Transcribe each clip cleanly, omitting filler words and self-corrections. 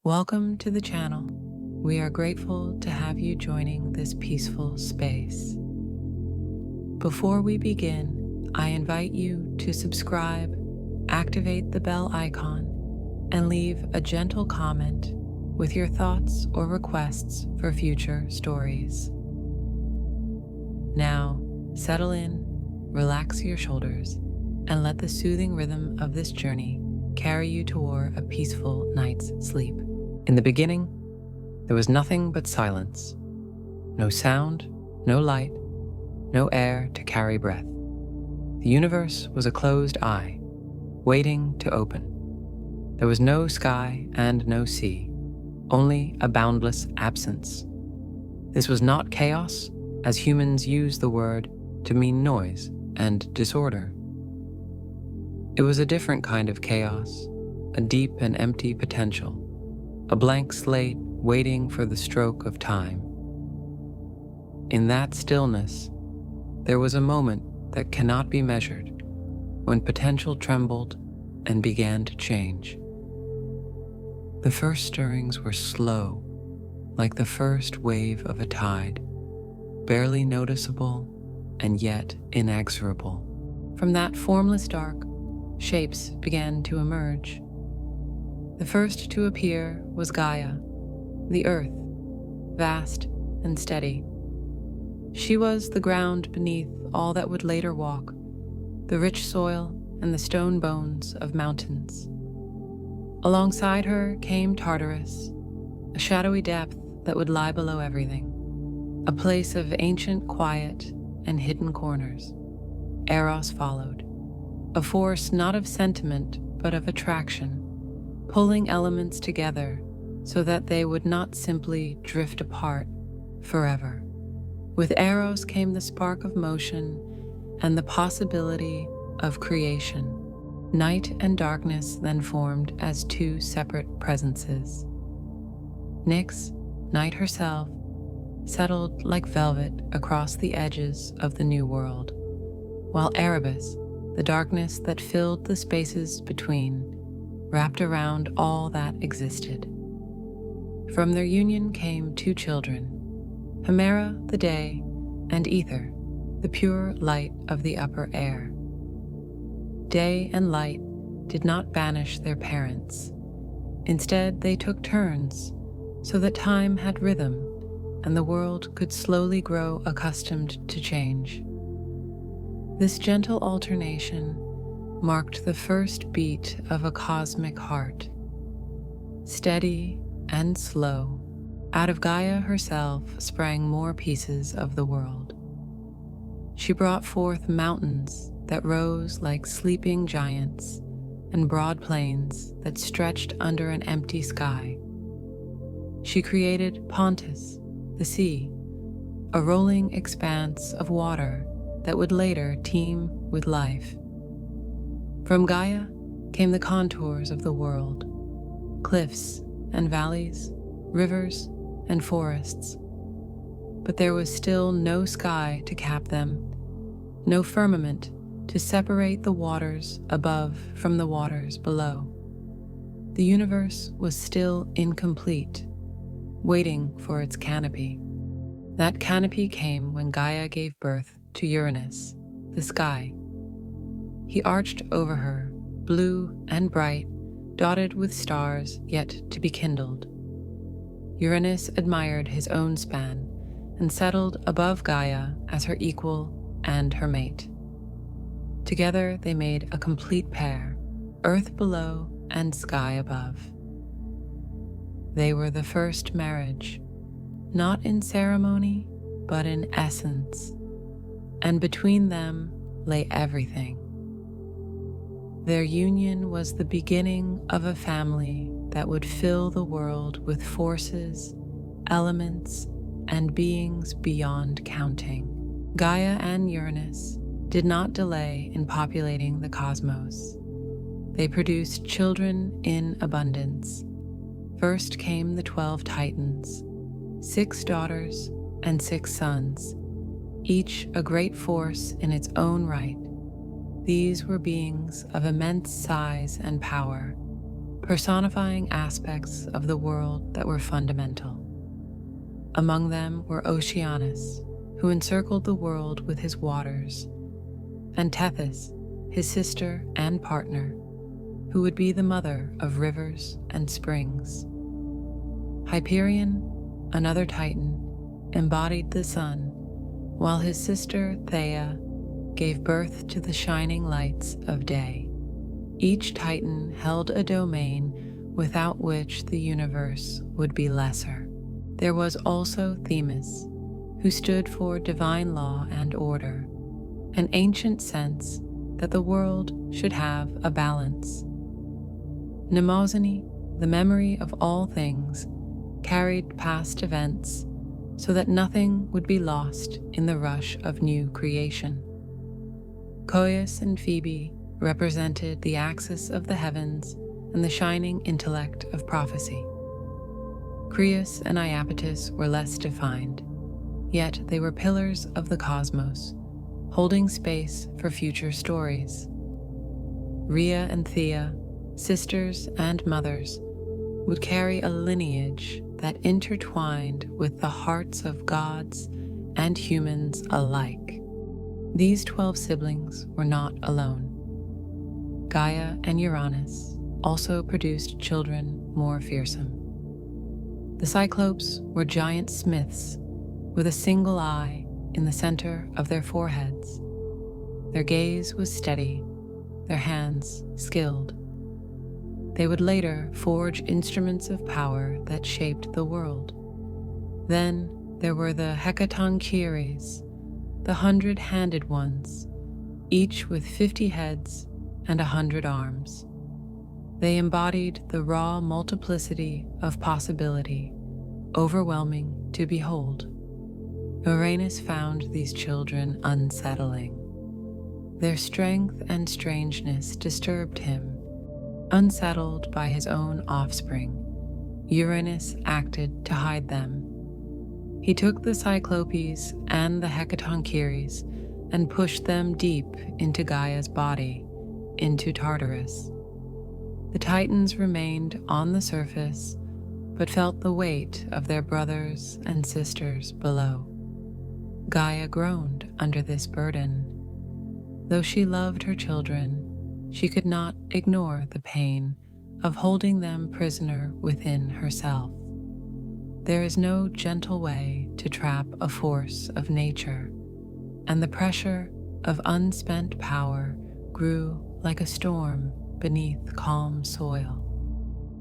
Welcome to the channel. We are grateful to have you joining this peaceful space. Before we begin, I invite you to subscribe, activate the bell icon, and leave a gentle comment with your thoughts or requests for future stories. Now, settle in, relax your shoulders, and let the soothing rhythm of this journey carry you toward a peaceful night's sleep. In the beginning, there was nothing but silence. No sound, no light, no air to carry breath. The universe was a closed eye, waiting to open. There was no sky and no sea, only a boundless absence. This was not chaos, as humans use the word to mean noise and disorder. It was a different kind of chaos, a deep and empty potential, a blank slate waiting for the stroke of time. In that stillness, there was a moment that cannot be measured, when potential trembled and began to change. The first stirrings were slow, like the first wave of a tide, barely noticeable and yet inexorable. From that formless dark, shapes began to emerge. The first to appear was Gaia, the earth, vast and steady. She was the ground beneath all that would later walk, the rich soil and the stone bones of mountains. Alongside her came Tartarus, a shadowy depth that would lie below everything, a place of ancient quiet and hidden corners. Eros followed, a force not of sentiment but of attraction, pulling elements together so that they would not simply drift apart forever. With Eros came the spark of motion and the possibility of creation. Night and darkness then formed as two separate presences. Nyx, night herself, settled like velvet across the edges of the new world, while Erebus, the darkness that filled the spaces between, wrapped around all that existed. From their union came two children, Hemera the day, and Ether, the pure light of the upper air. Day and light did not banish their parents. Instead, they took turns, so that time had rhythm, and the world could slowly grow accustomed to change. This gentle alternation marked the first beat of a cosmic heart. Steady and slow, out of Gaia herself sprang more pieces of the world. She brought forth mountains that rose like sleeping giants and broad plains that stretched under an empty sky. She created Pontus, the sea, a rolling expanse of water that would later teem with life. From Gaia came the contours of the world, cliffs and valleys, rivers and forests. But there was still no sky to cap them, no firmament to separate the waters above from the waters below. The universe was still incomplete, waiting for its canopy. That canopy came when Gaia gave birth to Uranus, the sky. He arched over her, blue and bright, dotted with stars yet to be kindled. Uranus admired his own span and settled above Gaia as her equal and her mate. Together they made a complete pair, earth below and sky above. They were the first marriage, not in ceremony, but in essence, and between them lay everything. Their union was the beginning of a family that would fill the world with forces, elements, and beings beyond counting. Gaia and Uranus did not delay in populating the cosmos. They produced children in abundance. First came the 12 Titans, 6 daughters and 6 sons, each a great force in its own right. These were beings of immense size and power, personifying aspects of the world that were fundamental. Among them were Oceanus, who encircled the world with his waters, and Tethys, his sister and partner, who would be the mother of rivers and springs. Hyperion, another Titan, embodied the sun, while his sister Theia gave birth to the shining lights of day. Each Titan held a domain without which the universe would be lesser. There was also Themis, who stood for divine law and order, an ancient sense that the world should have a balance. Mnemosyne, the memory of all things, carried past events so that nothing would be lost in the rush of new creation. Chaos and Phoebe represented the axis of the heavens and the shining intellect of prophecy. Creus and Iapetus were less defined, yet they were pillars of the cosmos, holding space for future stories. Rhea and Thea, sisters and mothers, would carry a lineage that intertwined with the hearts of gods and humans alike. These 12 siblings were not alone. Gaia and Uranus also produced children more fearsome. The Cyclopes were giant smiths with a single eye in the center of their foreheads. Their gaze was steady, their hands skilled. They would later forge instruments of power that shaped the world. Then there were the Hecatoncheires, the 100-handed ones, each with 50 heads and 100 arms. They embodied the raw multiplicity of possibility, overwhelming to behold. Uranus found these children unsettling. Their strength and strangeness disturbed him. Unsettled by his own offspring, Uranus acted to hide them. He took the Cyclopes and the Hecatoncheires and pushed them deep into Gaia's body, into Tartarus. The Titans remained on the surface, but felt the weight of their brothers and sisters below. Gaia groaned under this burden. Though she loved her children, she could not ignore the pain of holding them prisoner within herself. There is no gentle way to trap a force of nature, and the pressure of unspent power grew like a storm beneath calm soil.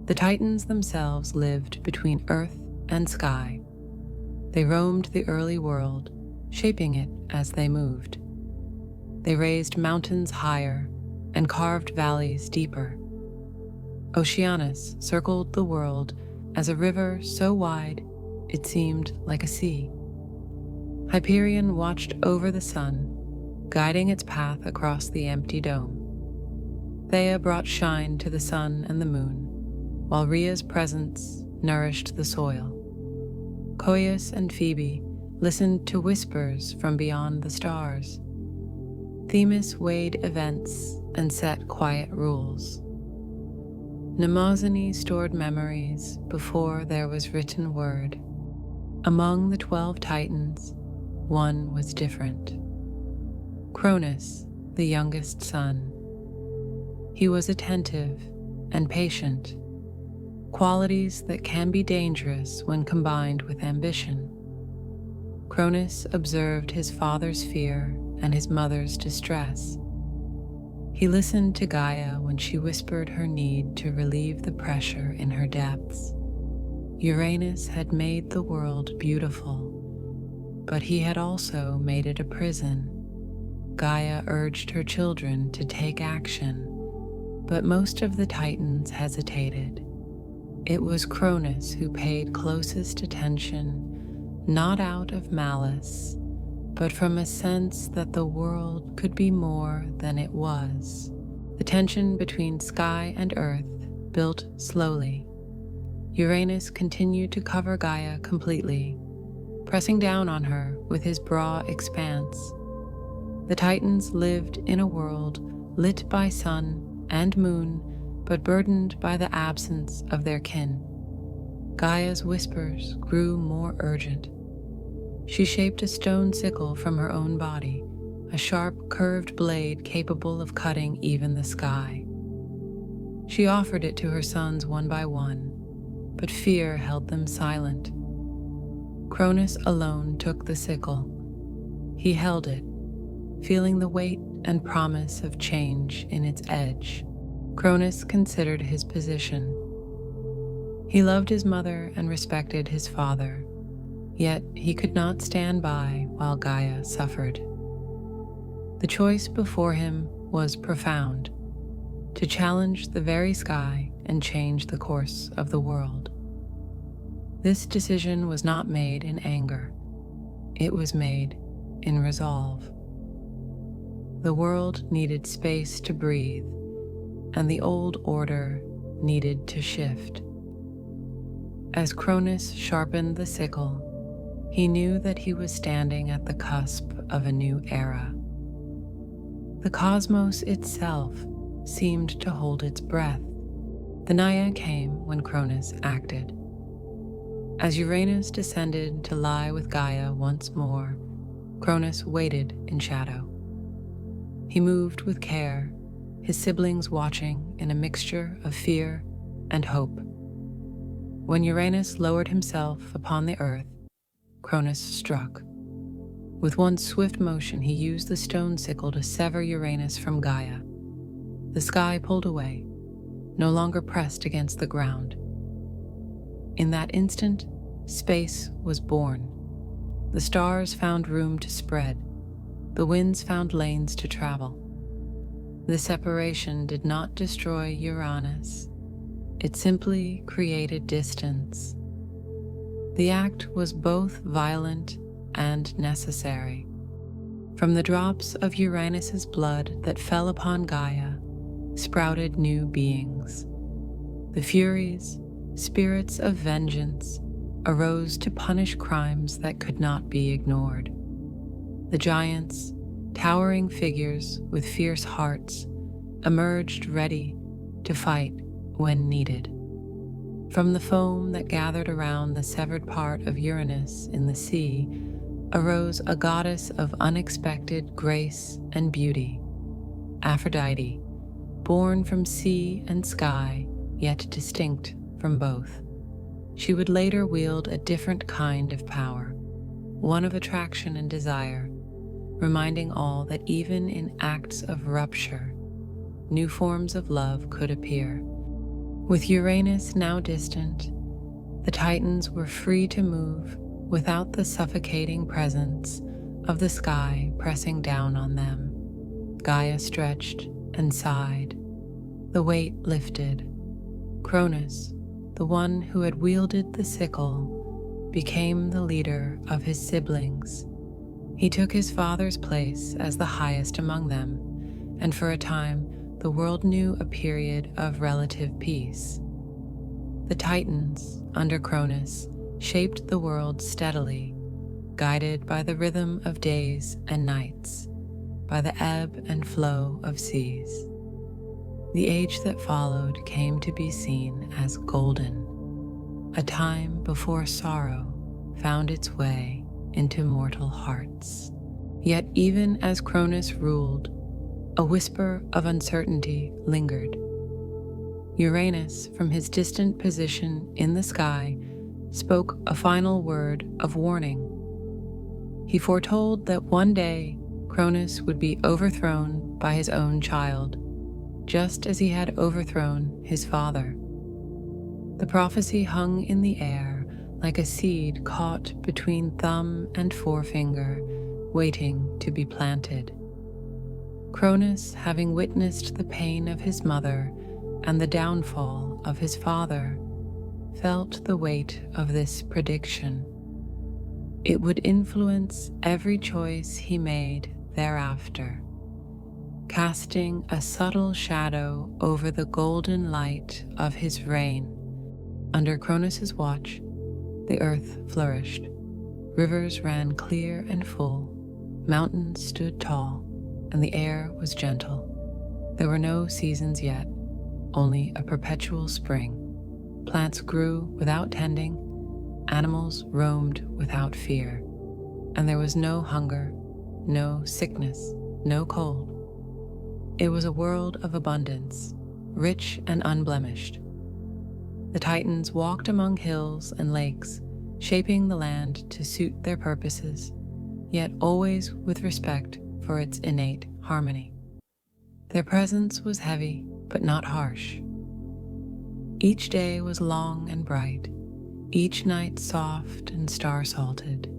The Titans themselves lived between earth and sky. They roamed the early world, shaping it as they moved. They raised mountains higher and carved valleys deeper. Oceanus circled the world as a river so wide it seemed like a sea. Hyperion watched over the sun, guiding its path across the empty dome. Theia brought shine to the sun and the moon, while Rhea's presence nourished the soil. Coeus and Phoebe listened to whispers from beyond the stars. Themis weighed events and set quiet rules. Mnemosyne stored memories before there was written word. Among the 12 Titans, one was different. Cronus, the youngest son. He was attentive and patient, qualities that can be dangerous when combined with ambition. Cronus observed his father's fear and his mother's distress. He listened to Gaia when she whispered her need to relieve the pressure in her depths. Uranus had made the world beautiful, but he had also made it a prison. Gaia urged her children to take action, but most of the Titans hesitated. It was Cronus who paid closest attention, not out of malice, but from a sense that the world could be more than it was. The tension between sky and earth built slowly. Uranus continued to cover Gaia completely, pressing down on her with his broad expanse. The Titans lived in a world lit by sun and moon but burdened by the absence of their kin. Gaia's whispers grew more urgent. She shaped a stone sickle from her own body, a sharp, curved blade capable of cutting even the sky. She offered it to her sons one by one, but fear held them silent. Cronus alone took the sickle. He held it, feeling the weight and promise of change in its edge. Cronus considered his position. He loved his mother and respected his father, yet he could not stand by while Gaia suffered. The choice before him was profound: to challenge the very sky and change the course of the world. This decision was not made in anger. It was made in resolve. The world needed space to breathe, and the old order needed to shift. As Cronus sharpened the sickle, he knew that he was standing at the cusp of a new era. The cosmos itself seemed to hold its breath. The Naya came when Cronus acted. As Uranus descended to lie with Gaia once more, Cronus waited in shadow. He moved with care, his siblings watching in a mixture of fear and hope. When Uranus lowered himself upon the earth, Cronus struck. With one swift motion, he used the stone sickle to sever Uranus from Gaia. The sky pulled away, no longer pressed against the ground. In that instant, space was born. The stars found room to spread. The winds found lanes to travel. The separation did not destroy Uranus. It simply created distance. The act was both violent and necessary. From the drops of Uranus's blood that fell upon Gaia sprouted new beings. The Furies, spirits of vengeance, arose to punish crimes that could not be ignored. The giants, towering figures with fierce hearts, emerged ready to fight when needed. From the foam that gathered around the severed part of Uranus in the sea arose a goddess of unexpected grace and beauty, Aphrodite, born from sea and sky, yet distinct from both. She would later wield a different kind of power, one of attraction and desire, reminding all that even in acts of rupture, new forms of love could appear. With Uranus now distant, the Titans were free to move without the suffocating presence of the sky pressing down on them. Gaia stretched and sighed. The weight lifted. Cronus, the one who had wielded the sickle, became the leader of his siblings. He took his father's place as the highest among them, and for a time the world knew a period of relative peace. The Titans, under Cronus, shaped the world steadily, guided by the rhythm of days and nights, by the ebb and flow of seas. The age that followed came to be seen as golden, a time before sorrow found its way into mortal hearts. Yet even as Cronus ruled, a whisper of uncertainty lingered. Uranus, from his distant position in the sky, spoke a final word of warning. He foretold that one day Cronus would be overthrown by his own child, just as he had overthrown his father. The prophecy hung in the air like a seed caught between thumb and forefinger, waiting to be planted. Cronus, having witnessed the pain of his mother and the downfall of his father, felt the weight of this prediction. It would influence every choice he made thereafter, casting a subtle shadow over the golden light of his reign. Under Cronus's watch, the earth flourished. Rivers ran clear and full, mountains stood tall, and the air was gentle. There were no seasons yet, only a perpetual spring. Plants grew without tending, animals roamed without fear, and there was no hunger, no sickness, no cold. It was a world of abundance, rich and unblemished. The Titans walked among hills and lakes, shaping the land to suit their purposes, yet always with respect for its innate harmony. Their presence was heavy, but not harsh. Each day was long and bright, each night soft and star-salted.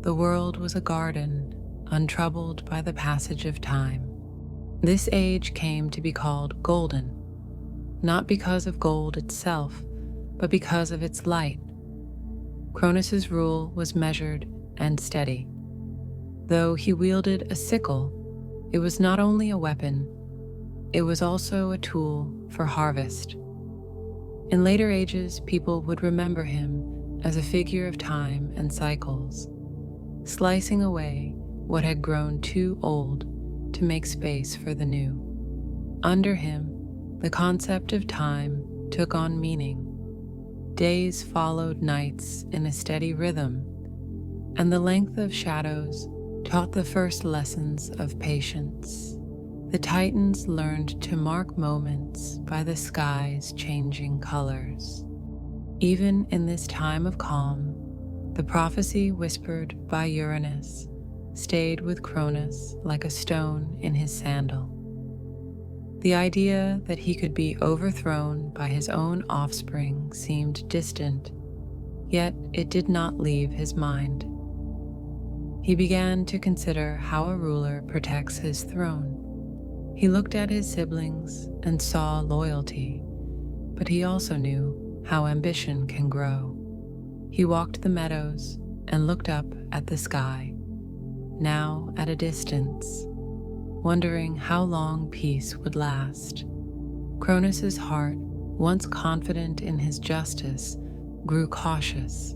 The world was a garden, untroubled by the passage of time. This age came to be called golden, not because of gold itself, but because of its light. Cronus's rule was measured and steady. Though he wielded a sickle, it was not only a weapon, it was also a tool for harvest. In later ages, people would remember him as a figure of time and cycles, slicing away what had grown too old to make space for the new. Under him, the concept of time took on meaning. Days followed nights in a steady rhythm, and the length of shadows taught the first lessons of patience. The Titans learned to mark moments by the sky's changing colors. Even in this time of calm, the prophecy whispered by Uranus stayed with Cronus like a stone in his sandal. The idea that he could be overthrown by his own offspring seemed distant, yet it did not leave his mind. He began to consider how a ruler protects his throne. He looked at his siblings and saw loyalty, but he also knew how ambition can grow. He walked the meadows and looked up at the sky, now at a distance, wondering how long peace would last. Cronus's heart, once confident in his justice, grew cautious.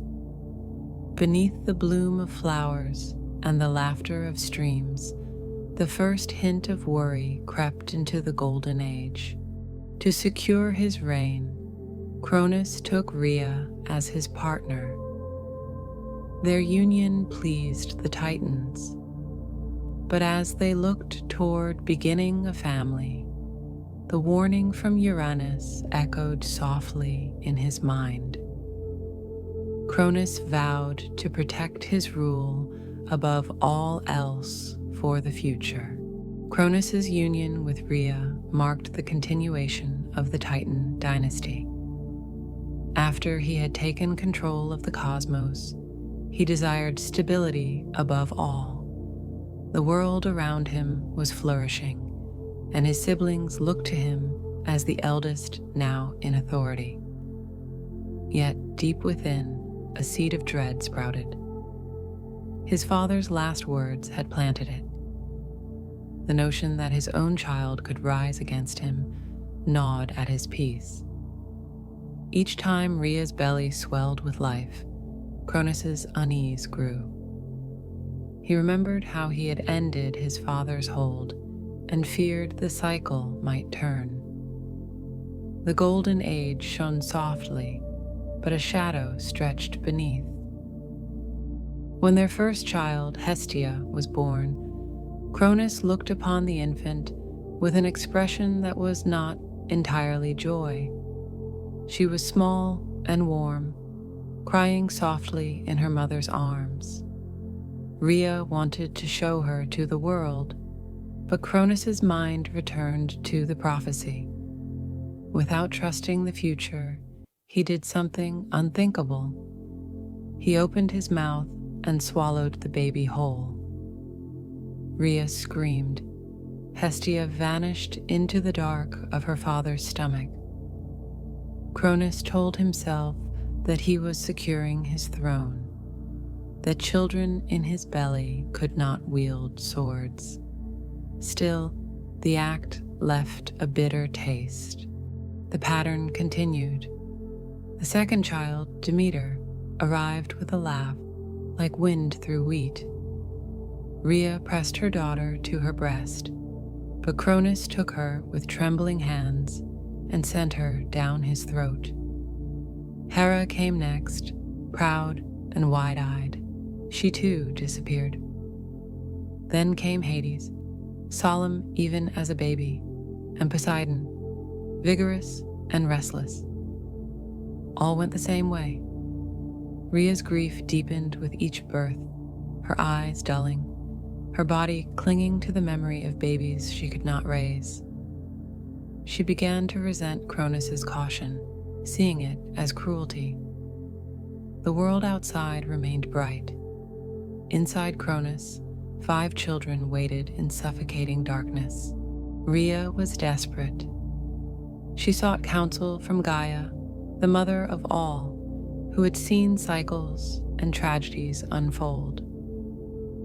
Beneath the bloom of flowers and the laughter of streams, the first hint of worry crept into the golden age. To secure his reign, Cronus took Rhea as his partner. Their union pleased the Titans, but as they looked toward beginning a family, the warning from Uranus echoed softly in his mind. Cronus vowed to protect his rule above all else for the future. Cronus's union with Rhea marked the continuation of the Titan dynasty. After he had taken control of the cosmos, he desired stability above all. The world around him was flourishing, and his siblings looked to him as the eldest now in authority. Yet deep within, a seed of dread sprouted. His father's last words had planted it. The notion that his own child could rise against him gnawed at his peace. Each time Rhea's belly swelled with life, Cronus's unease grew. He remembered how he had ended his father's hold and feared the cycle might turn. The golden age shone softly, but a shadow stretched beneath. When their first child, Hestia, was born, Cronus looked upon the infant with an expression that was not entirely joy. She was small and warm, crying softly in her mother's arms. Rhea wanted to show her to the world, but Cronus's mind returned to the prophecy. Without trusting the future, he did something unthinkable. He opened his mouth and swallowed the baby whole. Rhea screamed. Hestia vanished into the dark of her father's stomach. Cronus told himself that he was securing his throne, that children in his belly could not wield swords. Still, the act left a bitter taste. The pattern continued. The second child, Demeter, arrived with a laugh like wind through wheat. Rhea pressed her daughter to her breast, but Cronus took her with trembling hands and sent her down his throat. Hera came next, proud and wide-eyed. She too disappeared. Then came Hades, solemn even as a baby, and Poseidon, vigorous and restless. All went the same way. Rhea's grief deepened with each birth, her eyes dulling, her body clinging to the memory of babies she could not raise. She began to resent Cronus's caution, seeing it as cruelty. The world outside remained bright. Inside Cronus, 5 children waited in suffocating darkness. Rhea was desperate. She sought counsel from Gaia, the mother of all, who had seen cycles and tragedies unfold.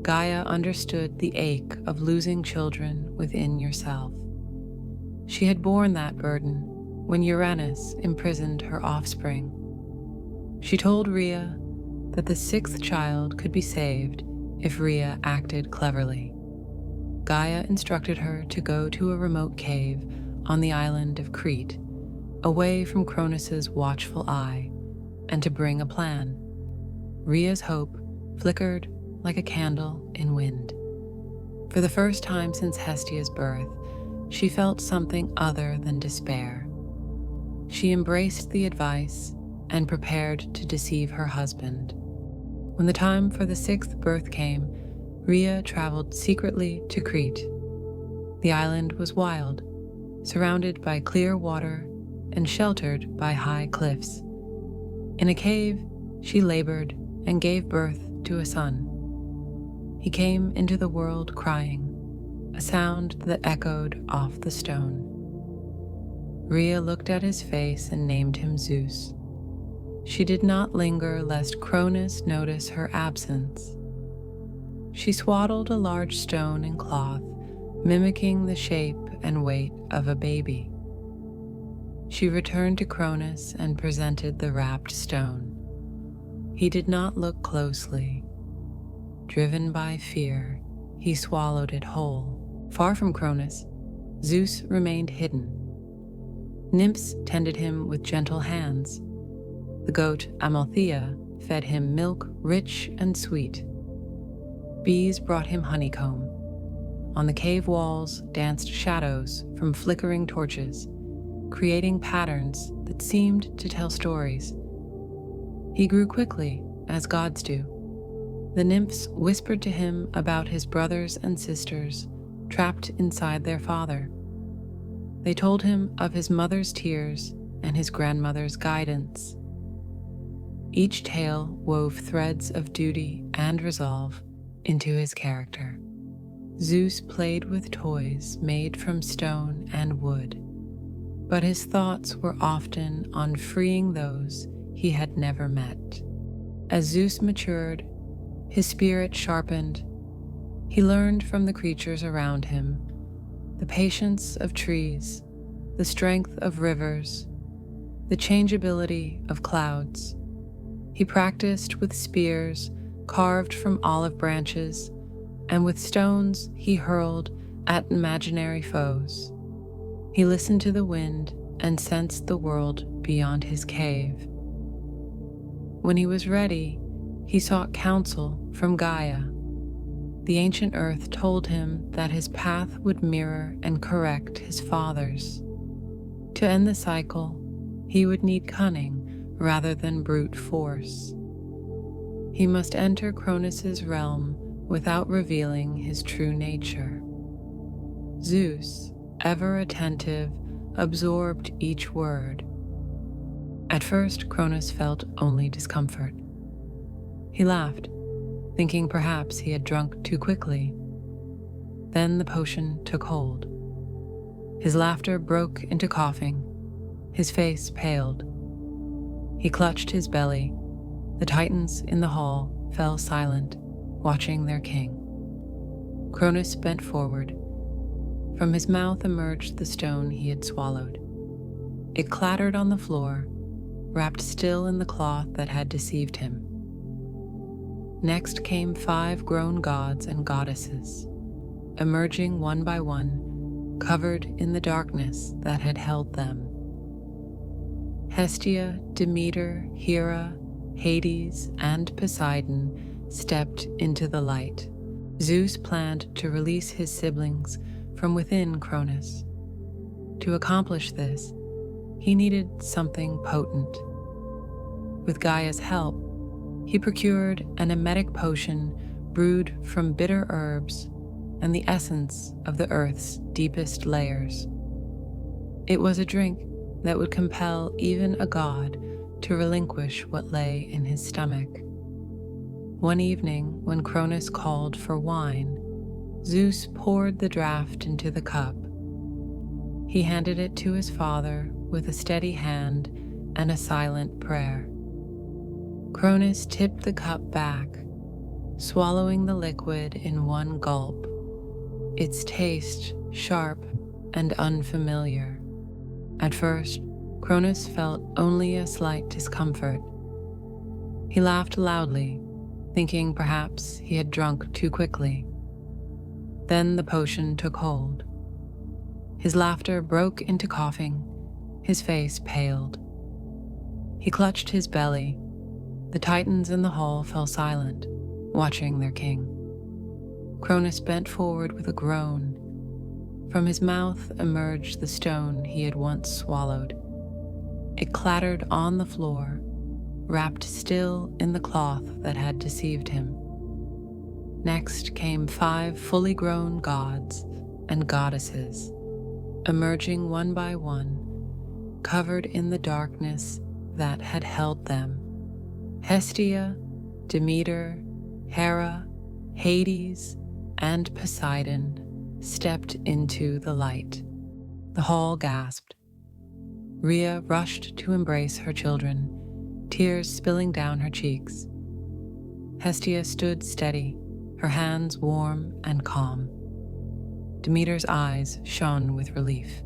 Gaia understood the ache of losing children within yourself. She had borne that burden when Uranus imprisoned her offspring. She told Rhea that the 6th child could be saved if Rhea acted cleverly. Gaia instructed her to go to a remote cave on the island of Crete, away from Cronus's watchful eye, and to bring a plan. Rhea's hope flickered like a candle in wind. For the first time since Hestia's birth, she felt something other than despair. She embraced the advice and prepared to deceive her husband. When the time for the 6th birth came, Rhea traveled secretly to Crete. The island was wild, surrounded by clear water and sheltered by high cliffs. In a cave, she labored and gave birth to a son. He came into the world crying, a sound that echoed off the stone. Rhea looked at his face and named him Zeus. She did not linger lest Cronus notice her absence. She swaddled a large stone in cloth, mimicking the shape and weight of a baby. She returned to Cronus and presented the wrapped stone. He did not look closely. Driven by fear, he swallowed it whole. Far from Cronus, Zeus remained hidden. Nymphs tended him with gentle hands. The goat Amalthea fed him milk rich and sweet. Bees brought him honeycomb. On the cave walls danced shadows from flickering torches, creating patterns that seemed to tell stories. He grew quickly, as gods do. The nymphs whispered to him about his brothers and sisters trapped inside their father. They told him of his mother's tears and his grandmother's guidance. Each tale wove threads of duty and resolve into his character. Zeus played with toys made from stone and wood, but his thoughts were often on freeing those he had never met. As Zeus matured, his spirit sharpened. He learned from the creatures around him the patience of trees, the strength of rivers, the changeability of clouds. He practiced with spears carved from olive branches, and with stones he hurled at imaginary foes. He listened to the wind and sensed the world beyond his cave. When he was ready, he sought counsel from Gaia. The ancient earth told him that his path would mirror and correct his father's. To end the cycle, he would need cunning rather than brute force. He must enter Cronus's realm without revealing his true nature. Zeus, ever attentive, absorbed each word. At first, Cronus felt only discomfort. He laughed, thinking perhaps he had drunk too quickly. Then the potion took hold. His laughter broke into coughing. His face paled. He clutched his belly. The Titans in the hall fell silent, watching their king. Cronus bent forward. From his mouth emerged the stone he had swallowed. It clattered on the floor, wrapped still in the cloth that had deceived him. Next came 5 grown gods and goddesses. Emerging one by one, covered in the darkness that had held them. Hestia, Demeter, Hera, Hades, and Poseidon stepped into the light. Zeus planned to release his siblings from within Cronus. To accomplish this, he needed something potent. With Gaia's help, he procured an emetic potion brewed from bitter herbs and the essence of the earth's deepest layers. It was a drink that would compel even a god to relinquish what lay in his stomach. One evening, when Cronus called for wine, Zeus poured the draught into the cup. He handed it to his father with a steady hand and a silent prayer. Cronus tipped the cup back, swallowing the liquid in one gulp, its taste sharp and unfamiliar. At first, Cronus felt only a slight discomfort. He laughed loudly, thinking perhaps he had drunk too quickly. Then the potion took hold. His laughter broke into coughing, his face paled. He clutched his belly. The Titans in the hall fell silent, watching their king. Cronus bent forward with a groan. From his mouth emerged the stone he had once swallowed. It clattered on the floor, wrapped still in the cloth that had deceived him. Next came 5 fully grown gods and goddesses, emerging one by one, covered in the darkness that had held them. Hestia, Demeter, Hera, Hades, and Poseidon stepped into the light. The hall gasped. Rhea rushed to embrace her children, tears spilling down her cheeks. Hestia stood steady, her hands warm and calm. Demeter's eyes shone with relief.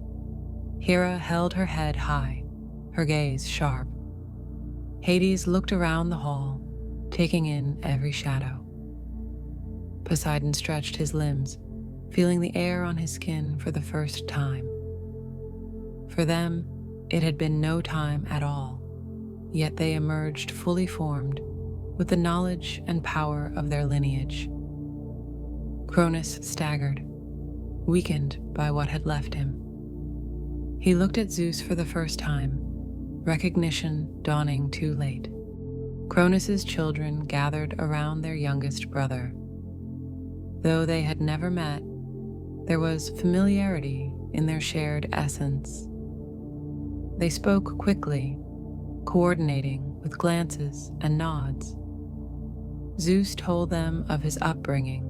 Hera held her head high, her gaze sharp. Hades looked around the hall, taking in every shadow. Poseidon stretched his limbs, feeling the air on his skin for the first time. For them, it had been no time at all, yet they emerged fully formed, with the knowledge and power of their lineage. Cronus staggered, weakened by what had left him. He looked at Zeus for the first time, recognition dawning too late. Cronus's children gathered around their youngest brother. Though they had never met, there was familiarity in their shared essence. They spoke quickly, coordinating with glances and nods. Zeus told them of his upbringing,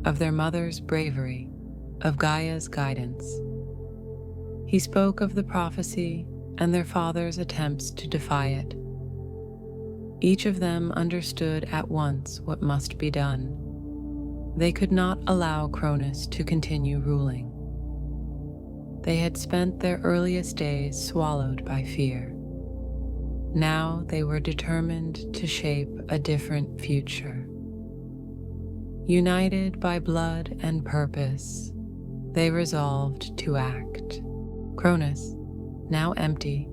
of their mother's bravery, of Gaia's guidance. He spoke of the prophecy and their father's attempts to defy it. Each of them understood at once what must be done. They could not allow Cronus to continue ruling. They had spent their earliest days swallowed by fear. Now they were determined to shape a different future. United by blood and purpose, they resolved to act. Cronus, now empty,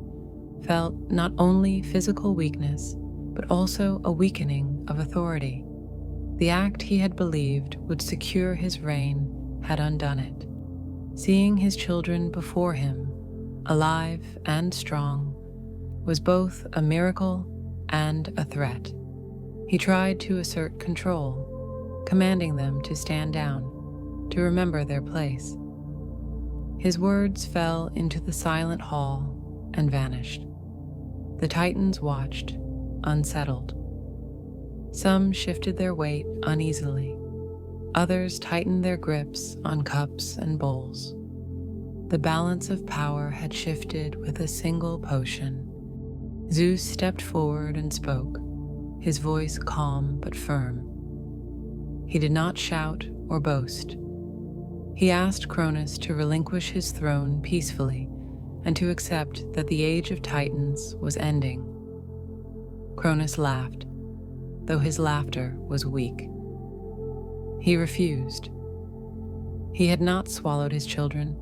felt not only physical weakness, but also a weakening of authority. The act he had believed would secure his reign had undone it. Seeing his children before him, alive and strong, was both a miracle and a threat. He tried to assert control, commanding them to stand down, to remember their place. His words fell into the silent hall and vanished. The Titans watched, unsettled. Some shifted their weight uneasily. Others tightened their grips on cups and bowls. The balance of power had shifted with a single potion. Zeus stepped forward and spoke, his voice calm but firm. He did not shout or boast. He asked Cronus to relinquish his throne peacefully and to accept that the age of Titans was ending. Cronus laughed, though his laughter was weak. He refused. He had not swallowed his children,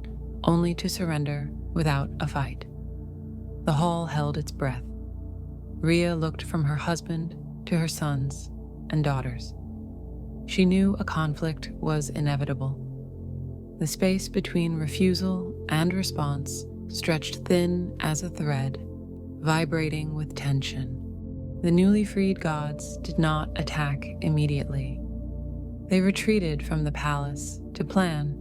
only to surrender without a fight. The hall held its breath. Rhea looked from her husband to her sons and daughters. She knew a conflict was inevitable. The space between refusal and response stretched thin as a thread, vibrating with tension. The newly freed gods did not attack immediately. They retreated from the palace to plan.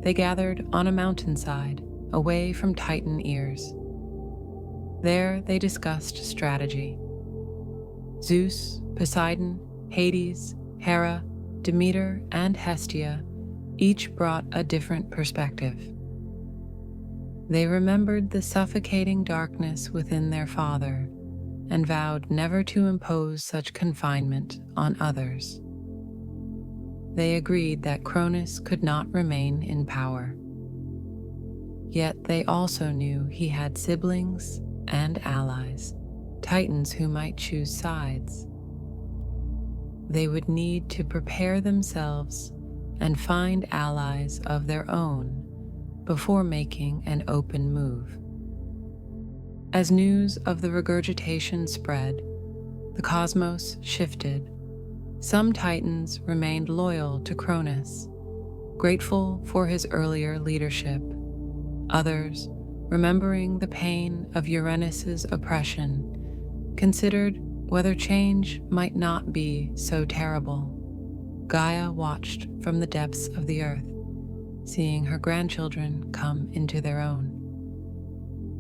They gathered on a mountainside, away from Titan ears. There they discussed strategy. Zeus, Poseidon, Hades, Hera, Demeter, and Hestia each brought a different perspective. They remembered the suffocating darkness within their father and vowed never to impose such confinement on others. They agreed that Cronus could not remain in power. Yet they also knew he had siblings and allies, Titans who might choose sides. They would need to prepare themselves and find allies of their own before making an open move. As news of the regurgitation spread, the cosmos shifted. Some Titans remained loyal to Cronus, grateful for his earlier leadership. Others, remembering the pain of Uranus's oppression, considered whether change might not be so terrible. Gaia watched from the depths of the earth, seeing her grandchildren come into their own.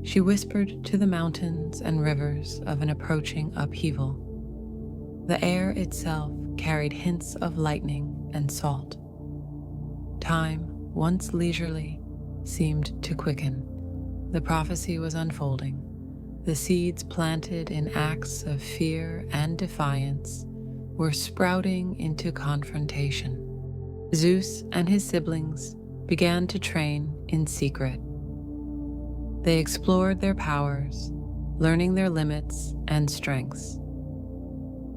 She whispered to the mountains and rivers of an approaching upheaval. The air itself carried hints of lightning and salt. Time, once leisurely, seemed to quicken. The prophecy was unfolding. The seeds planted in acts of fear and defiance were sprouting into confrontation. Zeus and his siblings began to train in secret. They explored their powers, learning their limits and strengths.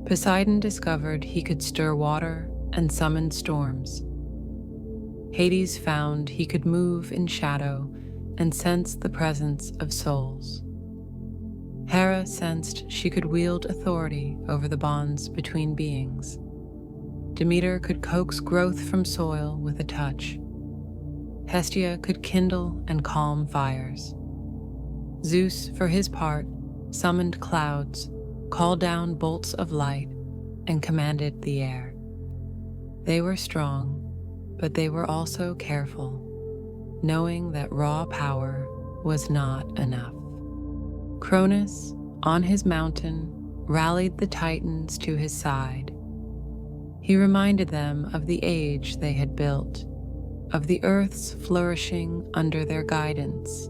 Poseidon discovered he could stir water and summon storms. Hades found he could move in shadow and sense the presence of souls. Hera sensed she could wield authority over the bonds between beings. Demeter could coax growth from soil with a touch. Hestia could kindle and calm fires. Zeus, for his part, summoned clouds, called down bolts of light, and commanded the air. They were strong, but they were also careful, knowing that raw power was not enough. Cronus, on his mountain, rallied the Titans to his side. He reminded them of the age they had built, of the earth's flourishing under their guidance.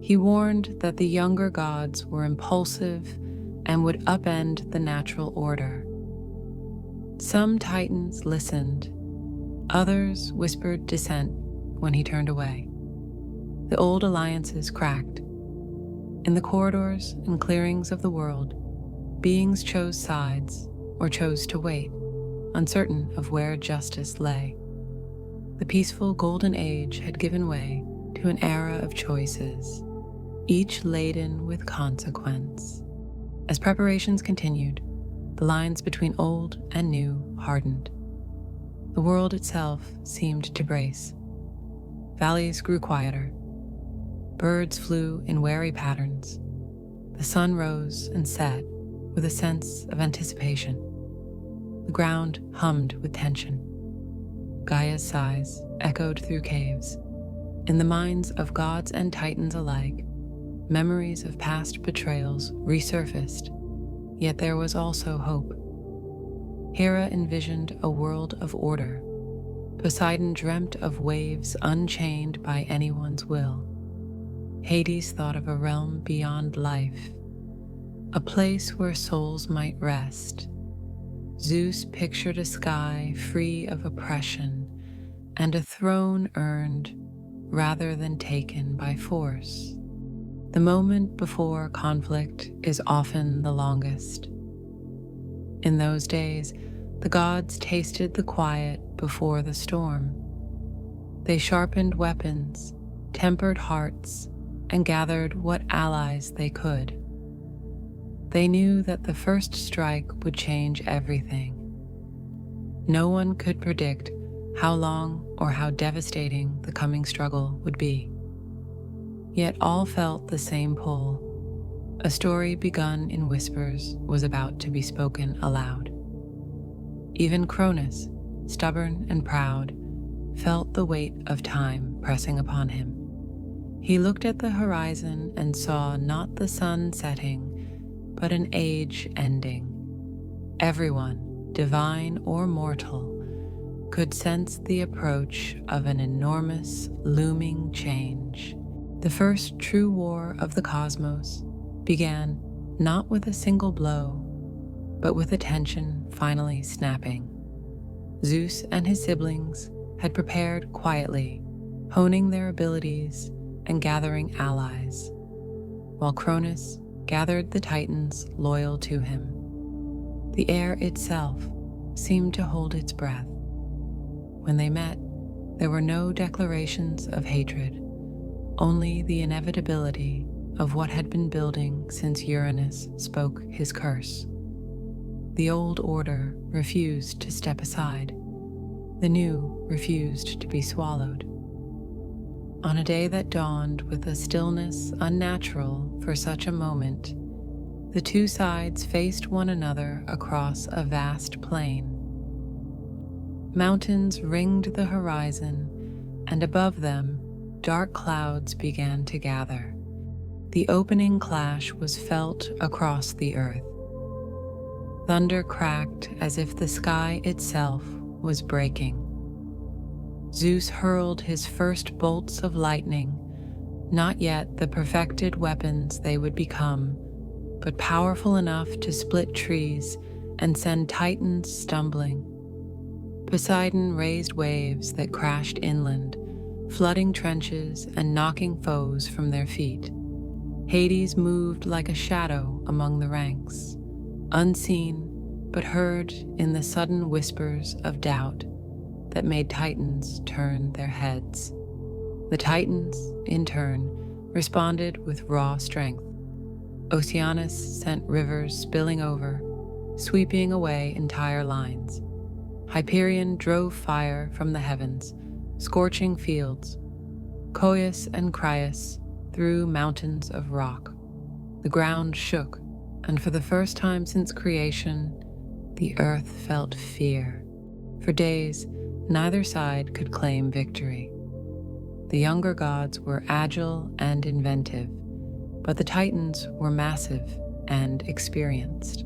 He warned that the younger gods were impulsive and would upend the natural order. Some Titans listened. Others whispered dissent when he turned away. The old alliances cracked. In the corridors and clearings of the world, beings chose sides or chose to wait, uncertain of where justice lay. The peaceful golden age had given way to an era of choices, each laden with consequence. As preparations continued, the lines between old and new hardened. The world itself seemed to brace. Valleys grew quieter. Birds flew in wary patterns. The sun rose and set with a sense of anticipation. The ground hummed with tension. Gaia's sighs echoed through caves. In the minds of gods and Titans alike, memories of past betrayals resurfaced, yet there was also hope. Hera envisioned a world of order. Poseidon dreamt of waves unchained by anyone's will. Hades thought of a realm beyond life, a place where souls might rest. Zeus pictured a sky free of oppression and a throne earned rather than taken by force. The moment before conflict is often the longest. In those days, the gods tasted the quiet before the storm. They sharpened weapons, tempered hearts, and gathered what allies they could. They knew that the first strike would change everything. No one could predict how long or how devastating the coming struggle would be. Yet all felt the same pull. A story begun in whispers was about to be spoken aloud. Even Cronus, stubborn and proud, felt the weight of time pressing upon him. He looked at the horizon and saw not the sun setting, but an age ending. Everyone, divine or mortal, could sense the approach of an enormous, looming change. The first true war of the cosmos began not with a single blow, but with a tension finally snapping. Zeus and his siblings had prepared quietly, honing their abilities and gathering allies, while Cronus gathered the Titans loyal to him. The air itself seemed to hold its breath. When they met, there were no declarations of hatred, only the inevitability of what had been building since Uranus spoke his curse. The old order refused to step aside. The new refused to be swallowed. On a day that dawned with a stillness unnatural for such a moment, the two sides faced one another across a vast plain. Mountains ringed the horizon, and above them, dark clouds began to gather. The opening clash was felt across the earth. Thunder cracked as if the sky itself was breaking. Zeus hurled his first bolts of lightning, not yet the perfected weapons they would become, but powerful enough to split trees and send titans stumbling. Poseidon raised waves that crashed inland, flooding trenches and knocking foes from their feet. Hades moved like a shadow among the ranks, unseen but heard in the sudden whispers of doubt that made titans turn their heads. The titans, in turn, responded with raw strength. Oceanus sent rivers spilling over, sweeping away entire lines. Hyperion drove fire from the heavens, scorching fields. Coeus and Crius threw mountains of rock. The ground shook, and for the first time since creation, the earth felt fear. For days, neither side could claim victory. The younger gods were agile and inventive, but the Titans were massive and experienced.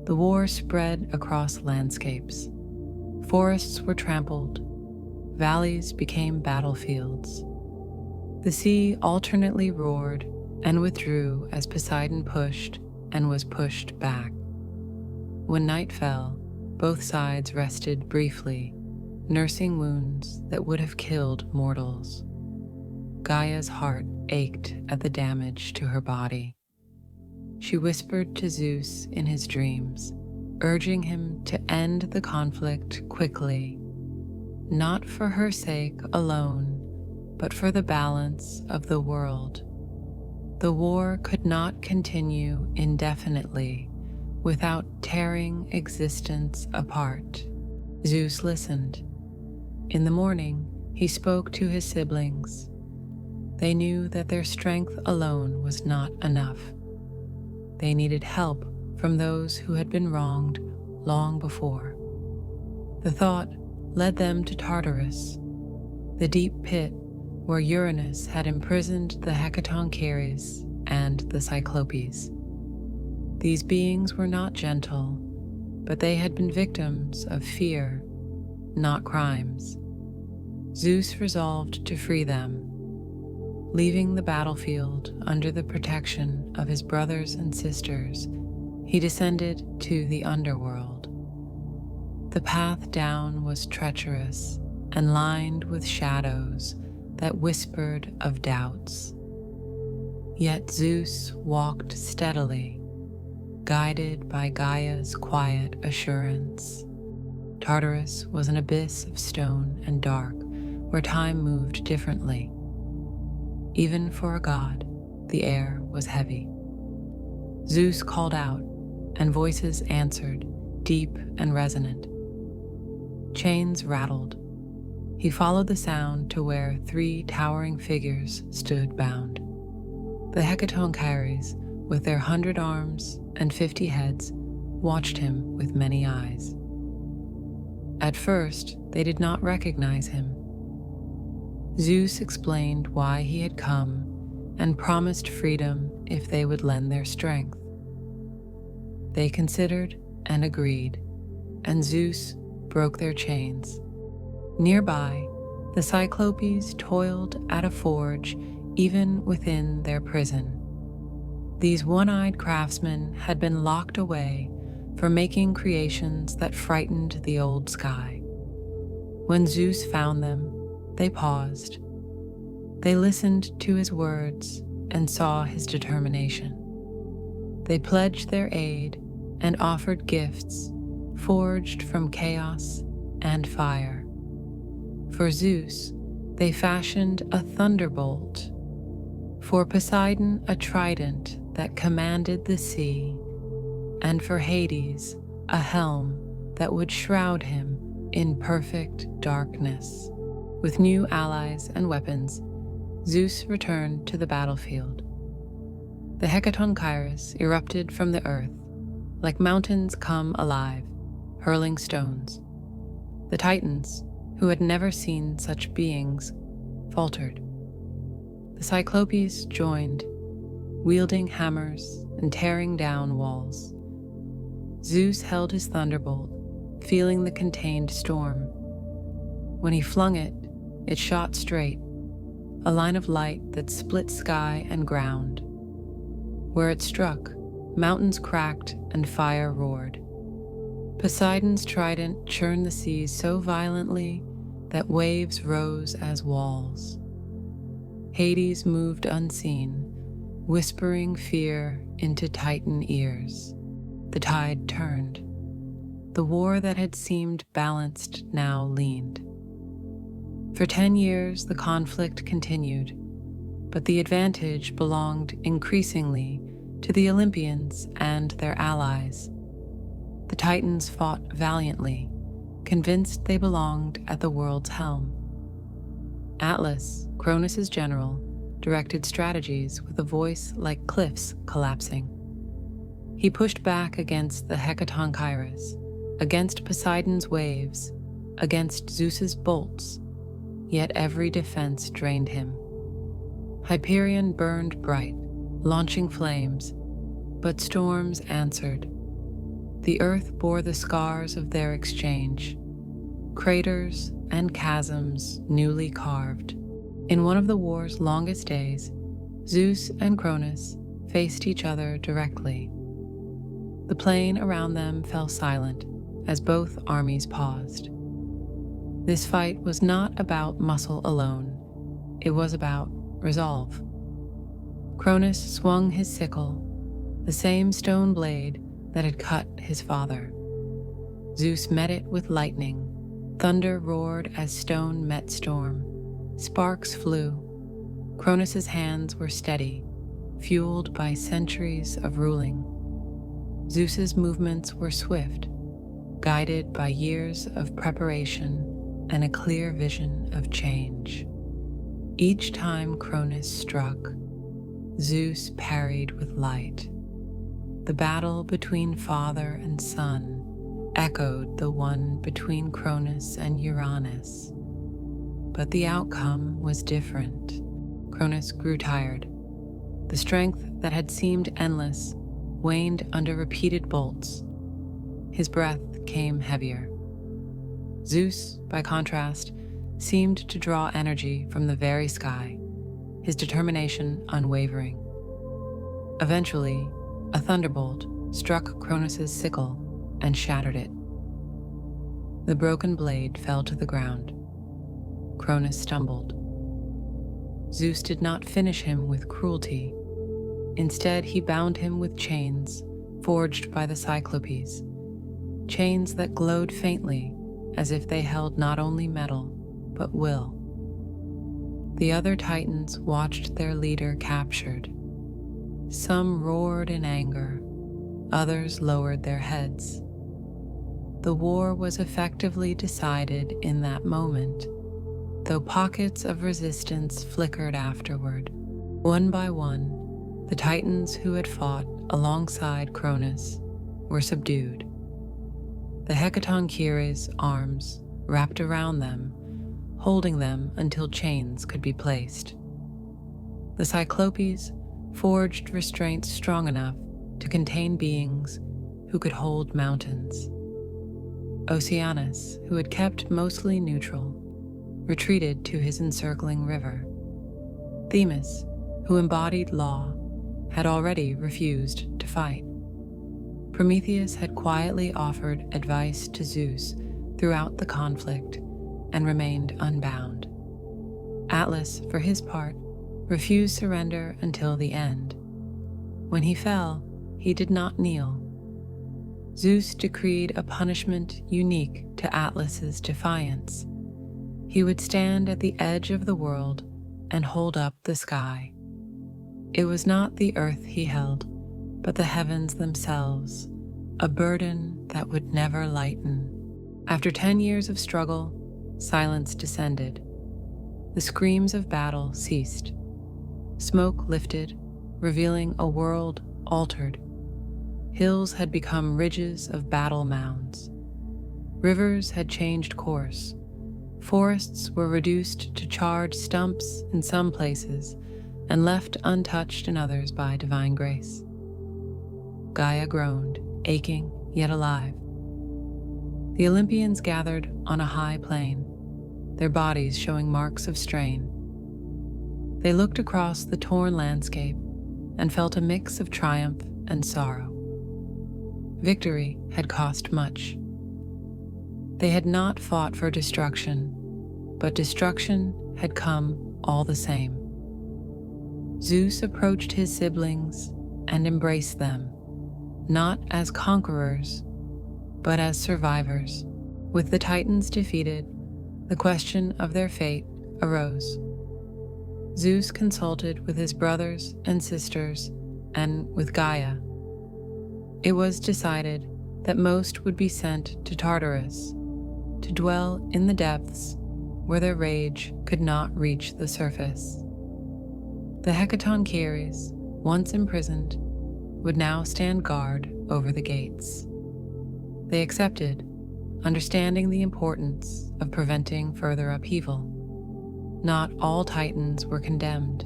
The war spread across landscapes. Forests were trampled, valleys became battlefields. The sea alternately roared and withdrew as Poseidon pushed and was pushed back. When night fell, both sides rested briefly, nursing wounds that would have killed mortals. Gaia's heart ached at the damage to her body. She whispered to Zeus in his dreams, urging him to end the conflict quickly, not for her sake alone, but for the balance of the world. The war could not continue indefinitely without tearing existence apart. Zeus listened. In the morning, he spoke to his siblings. They knew that their strength alone was not enough. They needed help from those who had been wronged long before. The thought led them to Tartarus, the deep pit where Uranus had imprisoned the Hecatoncheires and the Cyclopes. These beings were not gentle, but they had been victims of fear, not crimes. Zeus resolved to free them. Leaving the battlefield under the protection of his brothers and sisters, he descended to the underworld. The path down was treacherous and lined with shadows that whispered of doubts. Yet Zeus walked steadily, guided by Gaia's quiet assurance. Tartarus was an abyss of stone and dark, where time moved differently. Even for a god, the air was heavy. Zeus called out, and voices answered, deep and resonant. Chains rattled. He followed the sound to where 3 towering figures stood bound. The Hecatonchires, with their 100 arms and 50 heads, watched him with many eyes. At first, they did not recognize him. Zeus explained why he had come and promised freedom if they would lend their strength. They considered and agreed, and Zeus broke their chains. Nearby, the Cyclopes toiled at a forge even within their prison. These one-eyed craftsmen had been locked away for making creations that frightened the old sky. When Zeus found them, they paused. They listened to his words and saw his determination. They pledged their aid and offered gifts forged from chaos and fire. For Zeus, they fashioned a thunderbolt. For Poseidon, a trident that commanded the sea. And for Hades, a helm that would shroud him in perfect darkness. With new allies and weapons, Zeus returned to the battlefield. The Hecatonchires erupted from the earth, like mountains come alive, hurling stones. The Titans, who had never seen such beings, faltered. The Cyclopes joined, wielding hammers and tearing down walls. Zeus held his thunderbolt, feeling the contained storm. When he flung it, it shot straight, a line of light that split sky and ground. Where it struck, mountains cracked and fire roared. Poseidon's trident churned the seas so violently that waves rose as walls. Hades moved unseen, whispering fear into Titan ears. The tide turned. The war that had seemed balanced now leaned. For 10 years, the conflict continued, but the advantage belonged increasingly to the Olympians and their allies. The Titans fought valiantly, convinced they belonged at the world's helm. Atlas, Cronus' general, directed strategies with a voice like cliffs collapsing. He pushed back against the Hecatonchires, against Poseidon's waves, against Zeus's bolts, yet every defense drained him. Hyperion burned bright, launching flames, but storms answered. The earth bore the scars of their exchange, craters and chasms newly carved. In one of the war's longest days, Zeus and Cronus faced each other directly. The plain around them fell silent as both armies paused. This fight was not about muscle alone. It was about resolve. Cronus swung his sickle, the same stone blade that had cut his father. Zeus met it with lightning. Thunder roared as stone met storm. Sparks flew. Cronus' hands were steady, fueled by centuries of ruling. Zeus's movements were swift, guided by years of preparation and a clear vision of change. Each time Cronus struck, Zeus parried with light. The battle between father and son echoed the one between Cronus and Uranus. But the outcome was different. Cronus grew tired. The strength that had seemed endless waned under repeated bolts. His breath came heavier. Zeus, by contrast, seemed to draw energy from the very sky, his determination unwavering. Eventually, a thunderbolt struck Cronus' sickle and shattered it. The broken blade fell to the ground. Cronus stumbled. Zeus did not finish him with cruelty. Instead, he bound him with chains forged by the Cyclopes, chains that glowed faintly as if they held not only metal, but will. The other Titans watched their leader captured. Some roared in anger, others lowered their heads. The war was effectively decided in that moment, though pockets of resistance flickered afterward. One by one, the Titans who had fought alongside Cronus were subdued. The Hecatoncheires' arms wrapped around them, holding them until chains could be placed. The Cyclopes forged restraints strong enough to contain beings who could hold mountains. Oceanus, who had kept mostly neutral, retreated to his encircling river. Themis, who embodied law, had already refused to fight. Prometheus had quietly offered advice to Zeus throughout the conflict and remained unbound. Atlas, for his part, refused surrender until the end. When he fell, he did not kneel. Zeus decreed a punishment unique to Atlas's defiance. He would stand at the edge of the world and hold up the sky. It was not the earth he held, but the heavens themselves, a burden that would never lighten. After 10 years of struggle, silence descended. The screams of battle ceased. Smoke lifted, revealing a world altered. Hills had become ridges of battle mounds. Rivers had changed course. Forests were reduced to charred stumps in some places and left untouched in others by divine grace. Gaia groaned, aching yet alive. The Olympians gathered on a high plain, their bodies showing marks of strain. They looked across the torn landscape and felt a mix of triumph and sorrow. Victory had cost much. They had not fought for destruction, but destruction had come all the same. Zeus approached his siblings and embraced them, not as conquerors, but as survivors. With the Titans defeated, the question of their fate arose. Zeus consulted with his brothers and sisters and with Gaia. It was decided that most would be sent to Tartarus, to dwell in the depths where their rage could not reach the surface. The Hecatoncheires, once imprisoned, would now stand guard over the gates. They accepted, understanding the importance of preventing further upheaval. Not all Titans were condemned.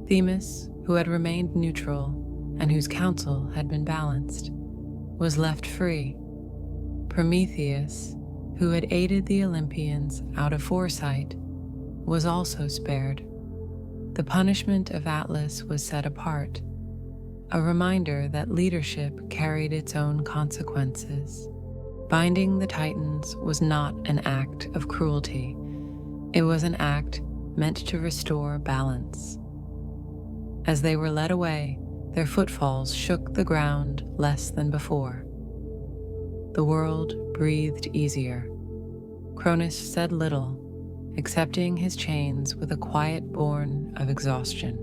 Themis, who had remained neutral and whose counsel had been balanced, was left free. Prometheus, who had aided the Olympians out of foresight, was also spared. The punishment of Atlas was set apart, a reminder that leadership carried its own consequences. Binding the Titans was not an act of cruelty. It was an act meant to restore balance. As they were led away, their footfalls shook the ground less than before. The world breathed easier. Cronus said little, accepting his chains with a quiet born of exhaustion.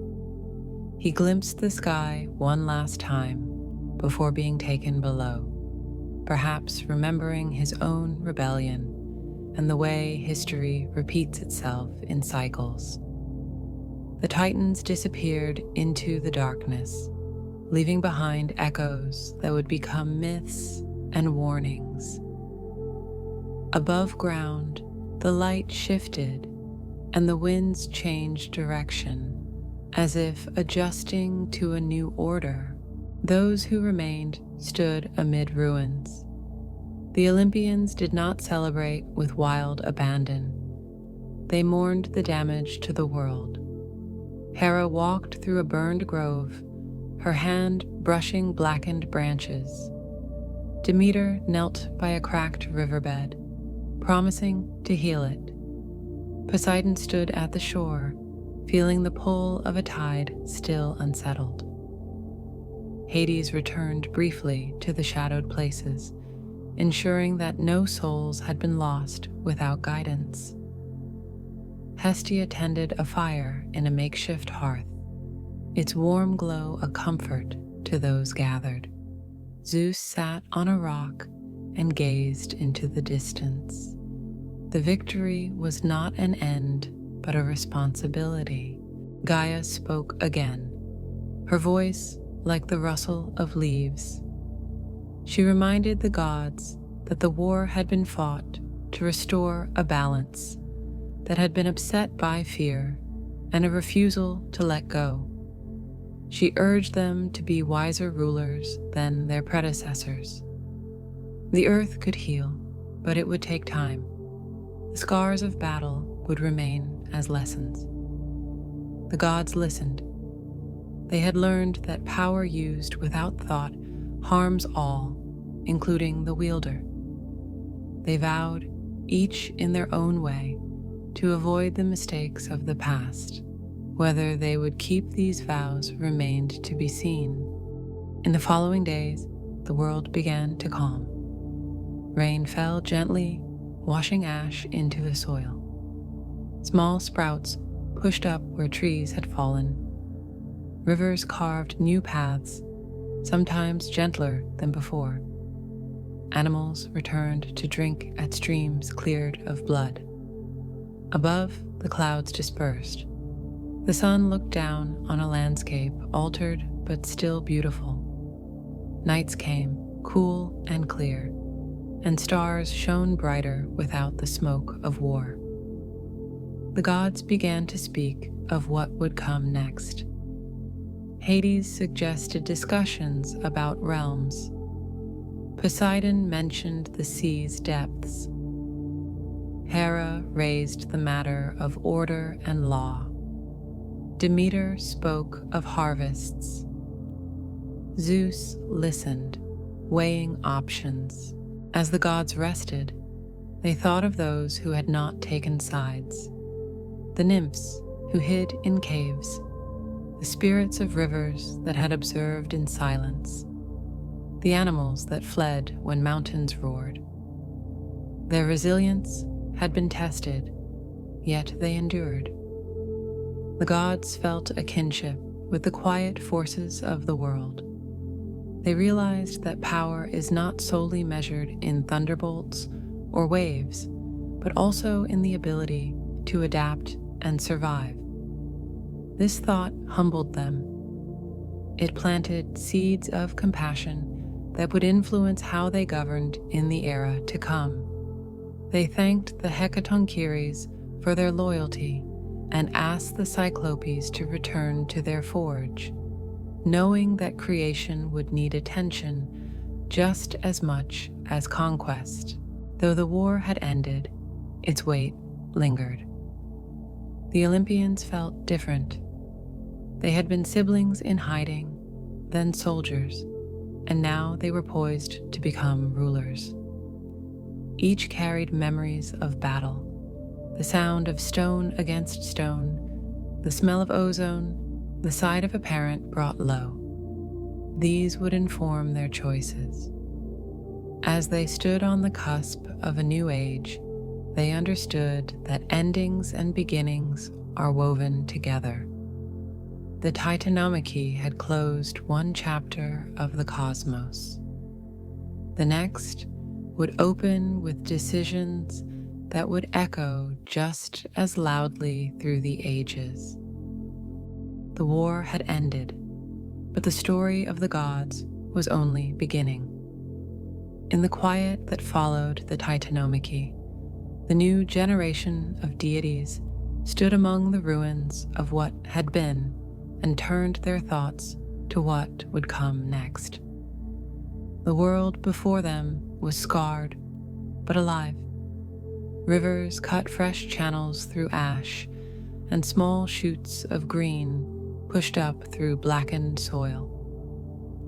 He glimpsed the sky one last time before being taken below, perhaps remembering his own rebellion and the way history repeats itself in cycles. The Titans disappeared into the darkness, leaving behind echoes that would become myths and warnings. Above ground, the light shifted and the winds changed direction, as if adjusting to a new order. Those who remained stood amid ruins. The Olympians did not celebrate with wild abandon. They mourned the damage to the world. Hera walked through a burned grove, her hand brushing blackened branches. Demeter knelt by a cracked riverbed, promising to heal it. Poseidon stood at the shore, feeling the pull of a tide still unsettled. Hades returned briefly to the shadowed places, ensuring that no souls had been lost without guidance. Hestia tended a fire in a makeshift hearth, its warm glow a comfort to those gathered. Zeus sat on a rock and gazed into the distance. The victory was not an end, but a responsibility. Gaia spoke again, her voice like the rustle of leaves. She reminded the gods that the war had been fought to restore a balance that had been upset by fear and a refusal to let go. She urged them to be wiser rulers than their predecessors. The earth could heal, but it would take time. The scars of battle would remain as lessons. The gods listened. They had learned that power used without thought harms all, including the wielder. They vowed, each in their own way, to avoid the mistakes of the past. Whether they would keep these vows remained to be seen. In the following days, the world began to calm. Rain fell gently, washing ash into the soil. Small sprouts pushed up where trees had fallen. Rivers carved new paths, sometimes gentler than before. Animals returned to drink at streams cleared of blood. Above, the clouds dispersed. The sun looked down on a landscape altered but still beautiful. Nights came, cool and clear, and stars shone brighter without the smoke of war. The gods began to speak of what would come next. Hades suggested discussions about realms. Poseidon mentioned the sea's depths. Hera raised the matter of order and law. Demeter spoke of harvests. Zeus listened, weighing options. As the gods rested, they thought of those who had not taken sides. The nymphs who hid in caves, the spirits of rivers that had observed in silence, the animals that fled when mountains roared. Their resilience had been tested, yet they endured. The gods felt a kinship with the quiet forces of the world. They realized that power is not solely measured in thunderbolts or waves, but also in the ability to adapt and survive. This thought humbled them. It planted seeds of compassion that would influence how they governed in the era to come. They thanked the Hecatoncheires for their loyalty and asked the Cyclopes to return to their forge, knowing that creation would need attention just as much as conquest. Though the war had ended, its weight lingered. The Olympians felt different. They had been siblings in hiding, then soldiers, and now they were poised to become rulers. Each carried memories of battle, the sound of stone against stone, the smell of ozone, the sight of a parent brought low. These would inform their choices. As they stood on the cusp of a new age, they understood that endings and beginnings are woven together. The Titanomachy had closed one chapter of the cosmos. The next would open with decisions that would echo just as loudly through the ages. The war had ended, but the story of the gods was only beginning. In the quiet that followed the Titanomachy, the new generation of deities stood among the ruins of what had been and turned their thoughts to what would come next. The world before them was scarred, but alive. Rivers cut fresh channels through ash, and small shoots of green pushed up through blackened soil.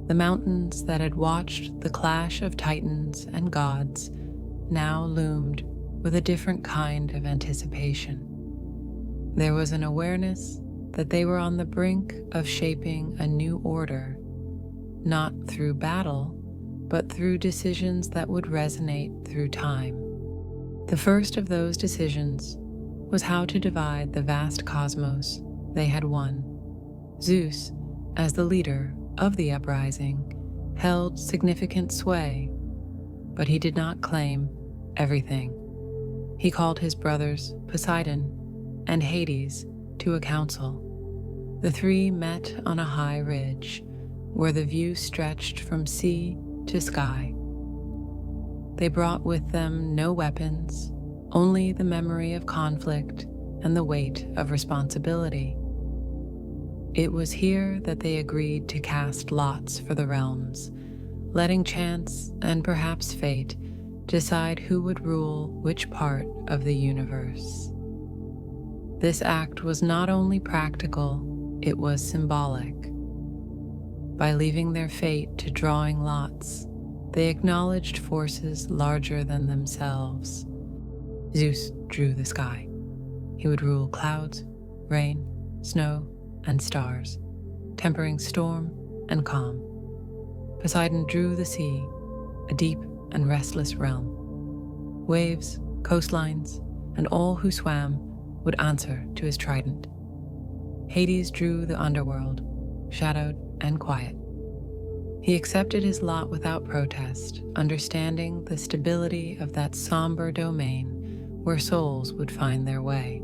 The mountains that had watched the clash of titans and gods now loomed with a different kind of anticipation. There was an awareness that they were on the brink of shaping a new order, not through battle, but through decisions that would resonate through time. The first of those decisions was how to divide the vast cosmos they had won. Zeus, as the leader of the uprising, held significant sway, but he did not claim everything. He called his brothers Poseidon and Hades to a council. The three met on a high ridge where the view stretched from sea to sky. They brought with them no weapons, only the memory of conflict and the weight of responsibility. It was here that they agreed to cast lots for the realms, letting chance and perhaps fate decide who would rule which part of the universe. This act was not only practical, it was symbolic. By leaving their fate to drawing lots, they acknowledged forces larger than themselves. Zeus drew the sky. He would rule clouds, rain, snow, and stars, tempering storm and calm. Poseidon drew the sea, a deep and restless realm. Waves, coastlines, and all who swam would answer to his trident. Hades drew the underworld, shadowed and quiet. He accepted his lot without protest, understanding the stability of that somber domain where souls would find their way.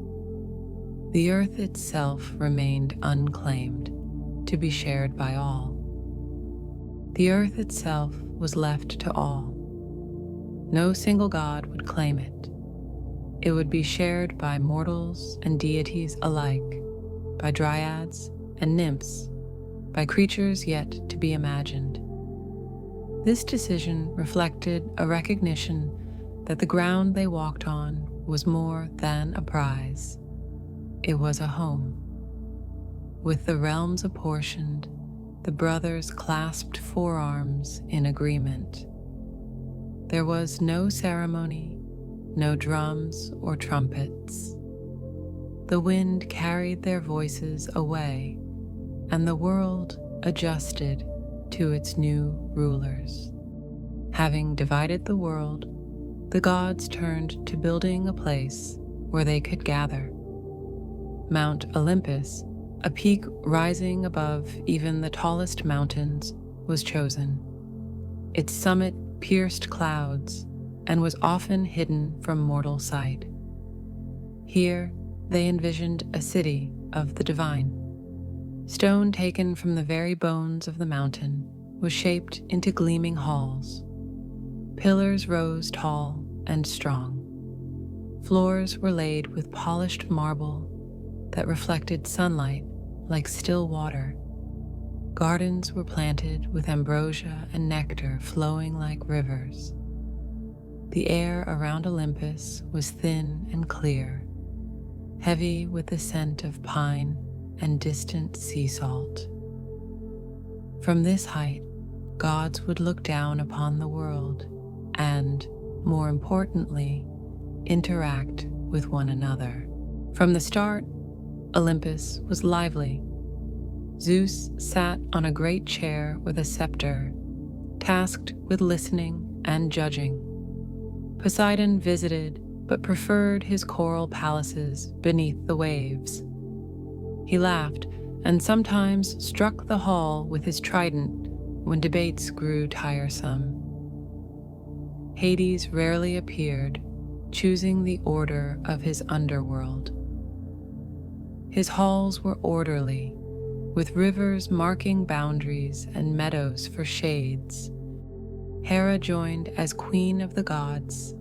The earth itself remained unclaimed, to be shared by all. The earth itself was left to all. No single god would claim it. It would be shared by mortals and deities alike, by dryads and nymphs, by creatures yet to be imagined. This decision reflected a recognition that the ground they walked on was more than a prize. It was a home. With the realms apportioned, the brothers clasped forearms in agreement. There was no ceremony, no drums or trumpets. The wind carried their voices away, and the world adjusted to its new rulers. Having divided the world, the gods turned to building a place where they could gather. Mount Olympus, a peak rising above even the tallest mountains, was chosen. Its summit pierced clouds and was often hidden from mortal sight. Here, they envisioned a city of the divine. Stone taken from the very bones of the mountain was shaped into gleaming halls. Pillars rose tall and strong. Floors were laid with polished marble that reflected sunlight like still water. Gardens were planted with ambrosia and nectar flowing like rivers. The air around Olympus was thin and clear, heavy with the scent of pine and distant sea salt. From this height, gods would look down upon the world and, more importantly, interact with one another. From the start, Olympus was lively. Zeus sat on a great chair with a scepter, tasked with listening and judging. Poseidon visited, but preferred his coral palaces beneath the waves. He laughed and sometimes struck the hall with his trident when debates grew tiresome. Hades rarely appeared, choosing the order of his underworld. His halls were orderly, with rivers marking boundaries and meadows for shades. Hera joined as queen of the gods,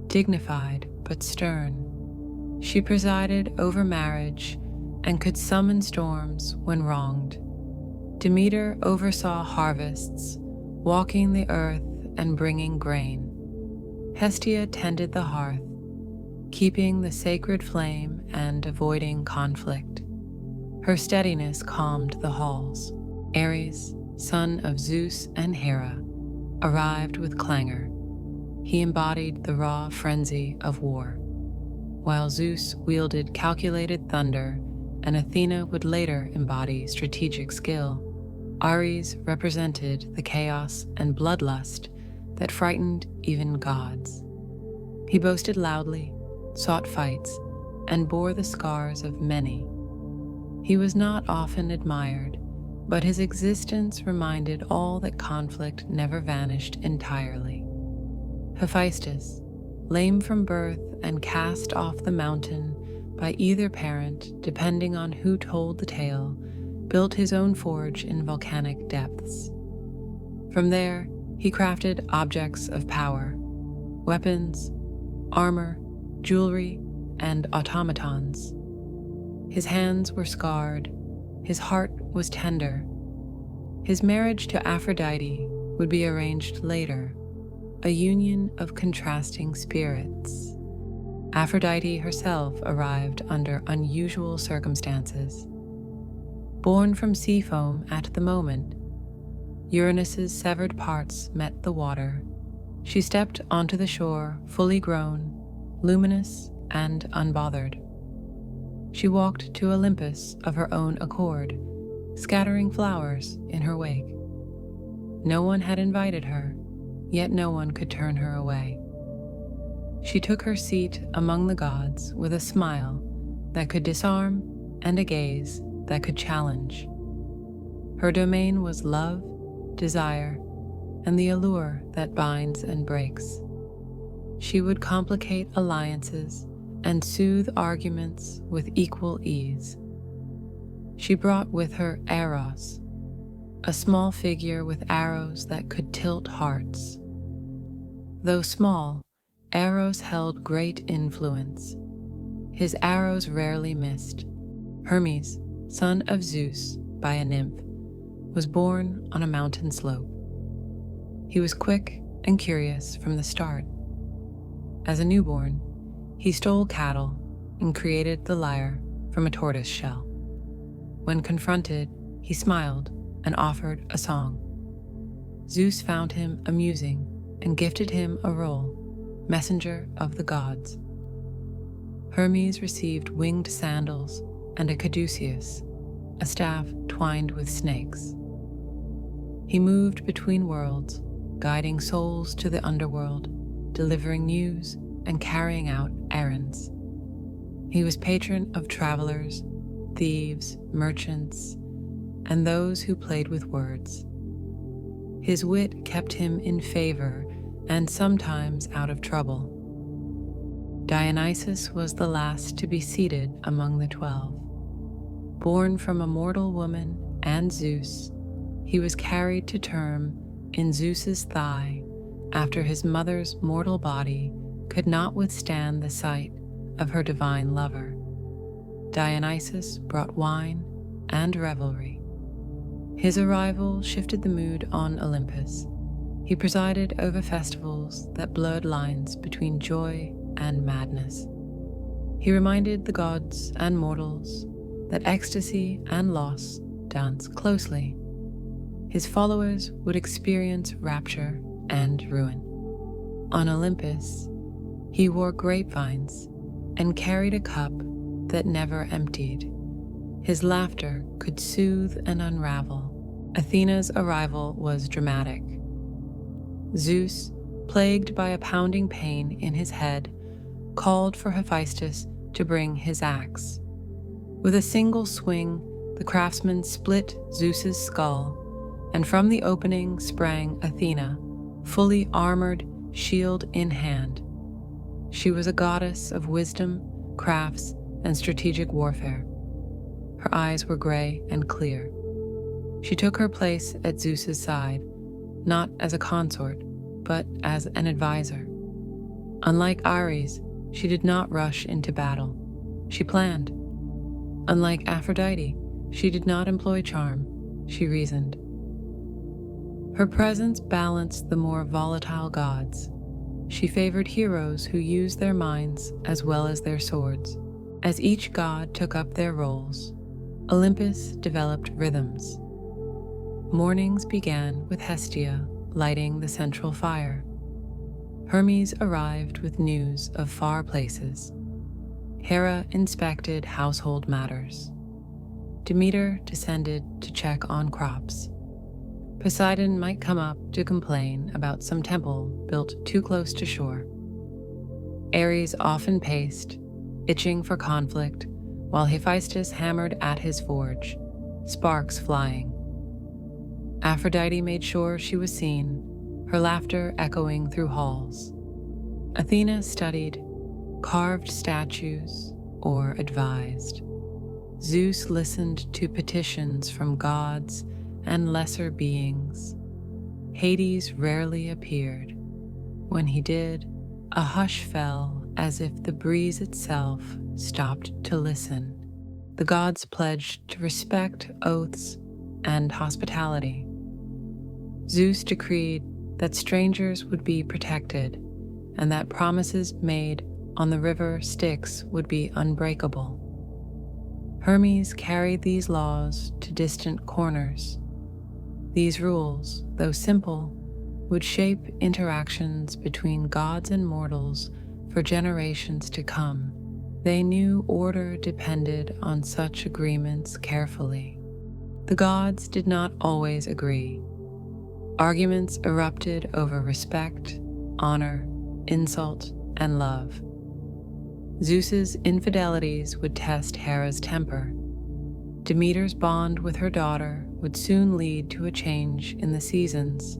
dignified but stern. She presided over marriage and could summon storms when wronged. Demeter oversaw harvests, walking the earth and bringing grain. Hestia tended the hearth, keeping the sacred flame and avoiding conflict. Her steadiness calmed the halls. Ares, son of Zeus and Hera, arrived with clangor. He embodied the raw frenzy of war. While Zeus wielded calculated thunder and Athena would later embody strategic skill, Ares represented the chaos and bloodlust that frightened even gods. He boasted loudly, sought fights, and bore the scars of many. He was not often admired, but his existence reminded all that conflict never vanished entirely. Hephaestus, lame from birth and cast off the mountain by either parent depending on who told the tale, built his own forge in volcanic depths. From there, he crafted objects of power, weapons, armor, jewelry, and automatons. His hands were scarred, his heart was tender. His marriage to Aphrodite would be arranged later, a union of contrasting spirits. Aphrodite herself arrived under unusual circumstances. Born from sea foam at the moment, Uranus's severed parts met the water. She stepped onto the shore fully grown, luminous, and unbothered. She walked to Olympus of her own accord, scattering flowers in her wake. No one had invited her, yet no one could turn her away. She took her seat among the gods with a smile that could disarm and a gaze that could challenge. Her domain was love, desire, and the allure that binds and breaks. She would complicate alliances and soothe arguments with equal ease. She brought with her Eros, a small figure with arrows that could tilt hearts. Though small, Eros held great influence. His arrows rarely missed. Hermes, son of Zeus by a nymph, was born on a mountain slope. He was quick and curious from the start. As a newborn, he stole cattle and created the lyre from a tortoise shell. When confronted, he smiled and offered a song. Zeus found him amusing and gifted him a role, messenger of the gods. Hermes received winged sandals and a caduceus, a staff twined with snakes. He moved between worlds, guiding souls to the underworld, delivering news and carrying out errands. He was patron of travelers, thieves, merchants, and those who played with words. His wit kept him in favor and sometimes out of trouble. Dionysus was the last to be seated among the 12. Born from a mortal woman and Zeus, he was carried to term in Zeus's thigh after his mother's mortal body could not withstand the sight of her divine lover. Dionysus brought wine and revelry. His arrival shifted the mood on Olympus. He presided over festivals that blurred lines between joy and madness. He reminded the gods and mortals that ecstasy and loss dance closely. His followers would experience rapture and ruin. On Olympus, he wore grapevines and carried a cup that never emptied. His laughter could soothe and unravel. Athena's arrival was dramatic. Zeus, plagued by a pounding pain in his head, called for Hephaestus to bring his axe. With a single swing, the craftsman split Zeus's skull, and from the opening sprang Athena, fully armored, shield in hand. She was a goddess of wisdom, crafts, and strategic warfare. Her eyes were gray and clear. She took her place at Zeus's side, not as a consort, but as an advisor. Unlike Ares, she did not rush into battle. She planned. Unlike Aphrodite, she did not employ charm. She reasoned. Her presence balanced the more volatile gods. She favored heroes who used their minds as well as their swords. As each god took up their roles, Olympus developed rhythms. Mornings began with Hestia lighting the central fire. Hermes arrived with news of far places. Hera inspected household matters. Demeter descended to check on crops. Poseidon might come up to complain about some temple built too close to shore. Ares often paced, itching for conflict, while Hephaestus hammered at his forge, sparks flying. Aphrodite made sure she was seen, her laughter echoing through halls. Athena studied, carved statues, or advised. Zeus listened to petitions from gods and lesser beings. Hades rarely appeared. When he did, a hush fell as if the breeze itself stopped to listen. The gods pledged to respect oaths and hospitality. Zeus decreed that strangers would be protected and that promises made on the river Styx would be unbreakable. Hermes carried these laws to distant corners. These rules, though simple, would shape interactions between gods and mortals for generations to come. They knew order depended on such agreements carefully. The gods did not always agree. Arguments erupted over respect, honor, insult, and love. Zeus's infidelities would test Hera's temper. Demeter's bond with her daughter would soon lead to a change in the seasons.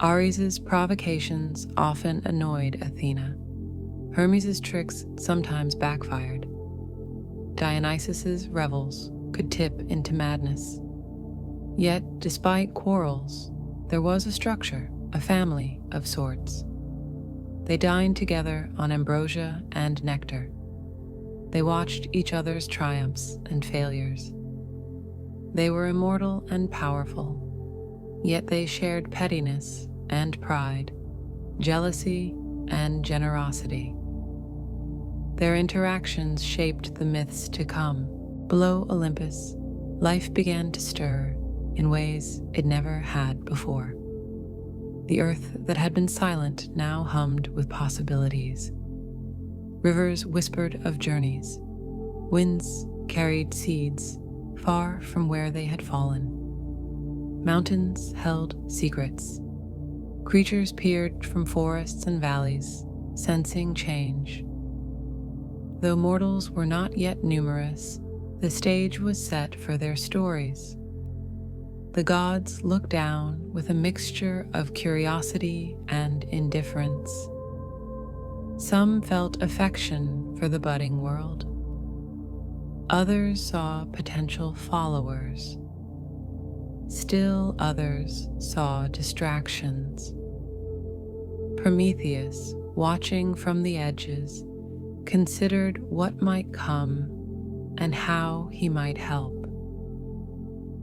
Ares's provocations often annoyed Athena. Hermes's tricks sometimes backfired. Dionysus's revels could tip into madness. Yet, despite quarrels, there was a structure, a family of sorts. They dined together on ambrosia and nectar. They watched each other's triumphs and failures. They were immortal and powerful, yet they shared pettiness and pride, jealousy and generosity. Their interactions shaped the myths to come. Below Olympus, life began to stir in ways it never had before. The earth that had been silent now hummed with possibilities. Rivers whispered of journeys. Winds carried seeds far from where they had fallen. Mountains held secrets. Creatures peered from forests and valleys, sensing change. Though mortals were not yet numerous, the stage was set for their stories. The gods looked down with a mixture of curiosity and indifference. Some felt affection for the budding world. Others saw potential followers. Still others saw distractions. Prometheus, watching from the edges, considered what might come and how he might help.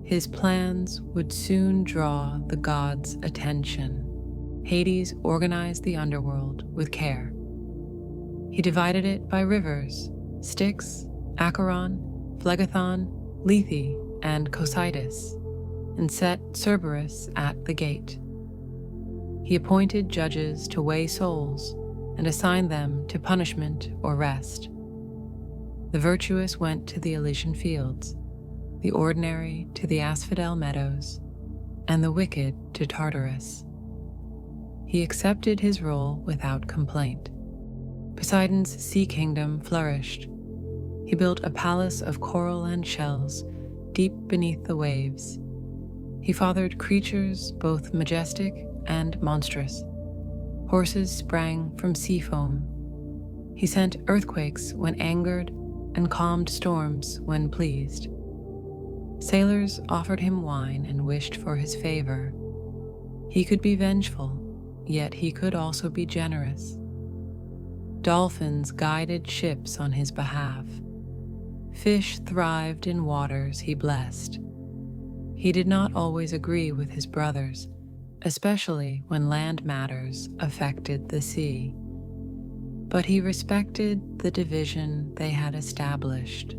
His plans would soon draw the gods' attention. Hades organized the underworld with care. He divided it by rivers, Styx, Acheron, Phlegethon, Lethe, and Cocytus, and set Cerberus at the gate. He appointed judges to weigh souls and assigned them to punishment or rest. The virtuous went to the Elysian fields, the ordinary to the Asphodel meadows, and the wicked to Tartarus. He accepted his role without complaint. Poseidon's sea kingdom flourished. He built a palace of coral and shells deep beneath the waves. He fathered creatures both majestic and monstrous. Horses sprang from sea foam. He sent earthquakes when angered and calmed storms when pleased. Sailors offered him wine and wished for his favor. He could be vengeful, yet he could also be generous. Dolphins guided ships on his behalf. Fish thrived in waters he blessed. He did not always agree with his brothers, especially when land matters affected the sea. But he respected the division they had established.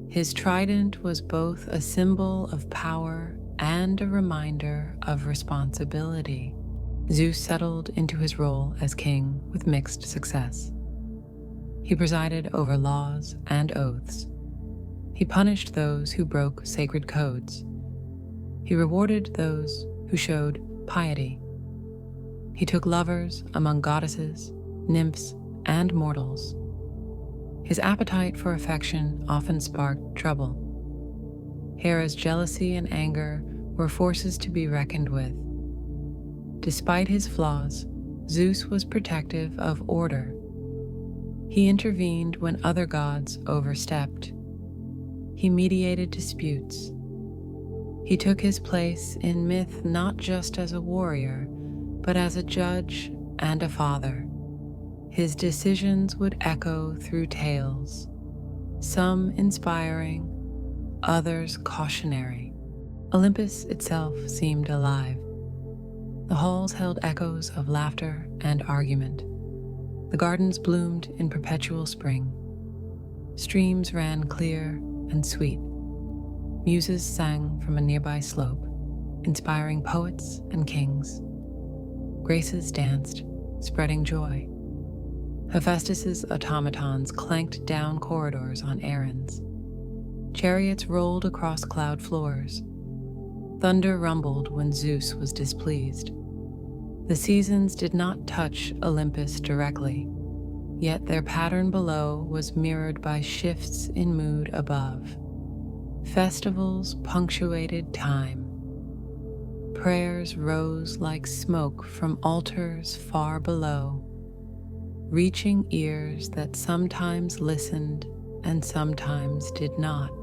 His trident was both a symbol of power and a reminder of responsibility. Zeus settled into his role as king with mixed success. He presided over laws and oaths. He punished those who broke sacred codes. He rewarded those who showed piety. He took lovers among goddesses, nymphs, and mortals. His appetite for affection often sparked trouble. Hera's jealousy and anger were forces to be reckoned with. Despite his flaws, Zeus was protective of order. He intervened when other gods overstepped. He mediated disputes. He took his place in myth not just as a warrior, but as a judge and a father. His decisions would echo through tales, some inspiring, others cautionary. Olympus itself seemed alive. The halls held echoes of laughter and argument. The gardens bloomed in perpetual spring. Streams ran clear and sweet. Muses sang from a nearby slope, inspiring poets and kings. Graces danced, spreading joy. Hephaestus's automatons clanked down corridors on errands. Chariots rolled across cloud floors. Thunder rumbled when Zeus was displeased. The seasons did not touch Olympus directly, yet their pattern below was mirrored by shifts in mood above. Festivals punctuated time. Prayers rose like smoke from altars far below, reaching ears that sometimes listened and sometimes did not.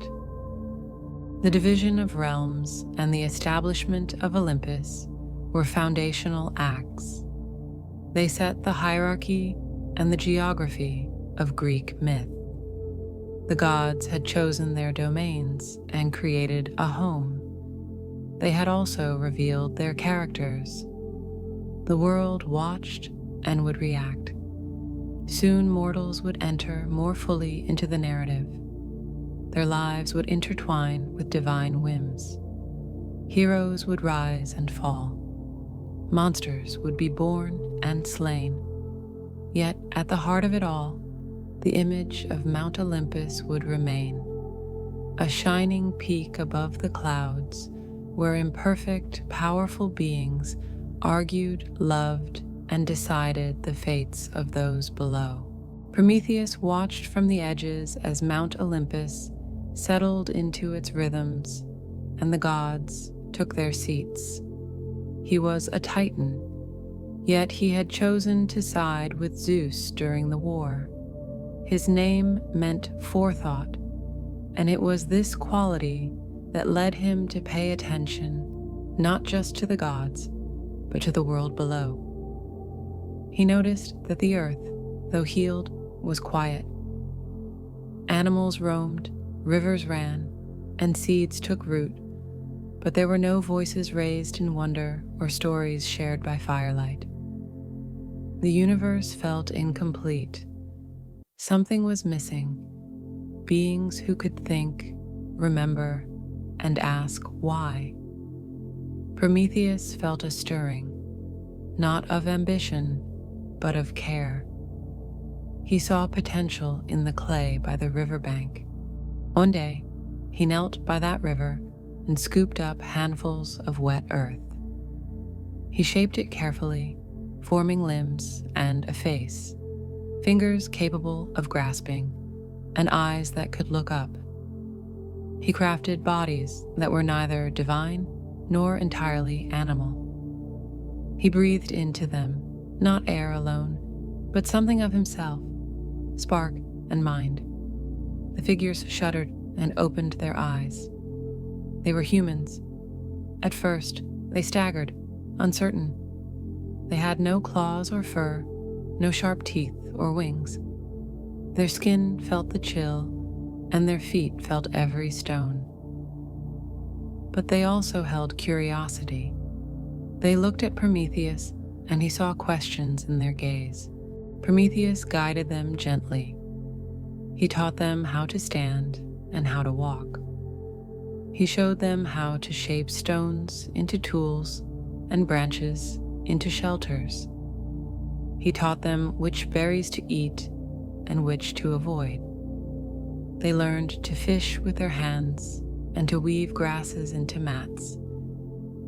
The division of realms and the establishment of Olympus were foundational acts. They set the hierarchy and the geography of Greek myth. The gods had chosen their domains and created a home. They had also revealed their characters. The world watched and would react. Soon mortals would enter more fully into the narrative. Their lives would intertwine with divine whims. Heroes would rise and fall. Monsters would be born and slain. Yet at the heart of it all, the image of Mount Olympus would remain, a shining peak above the clouds where imperfect, powerful beings argued, loved, and decided the fates of those below. Prometheus watched from the edges as Mount Olympus settled into its rhythms, and the gods took their seats. He was a Titan, yet he had chosen to side with Zeus during the war. His name meant forethought, and it was this quality that led him to pay attention not just to the gods, but to the world below. He noticed that the earth, though healed, was quiet. Animals roamed, rivers ran, and seeds took root, but there were no voices raised in wonder or stories shared by firelight. The universe felt incomplete. Something was missing. Beings who could think, remember, and ask why. Prometheus felt a stirring, not of ambition, but of care. He saw potential in the clay by the riverbank. One day, he knelt by that river and scooped up handfuls of wet earth. He shaped it carefully, forming limbs and a face, fingers capable of grasping, and eyes that could look up. He crafted bodies that were neither divine nor entirely animal. He breathed into them, not air alone, but something of himself, spark and mind. The figures shuddered and opened their eyes. They were humans. At first, they staggered, uncertain. They had no claws or fur, no sharp teeth or wings. Their skin felt the chill, and their feet felt every stone. But they also held curiosity. They looked at Prometheus, and he saw questions in their gaze. Prometheus guided them gently. He taught them how to stand and how to walk. He showed them how to shape stones into tools and branches into shelters. He taught them which berries to eat and which to avoid. They learned to fish with their hands and to weave grasses into mats.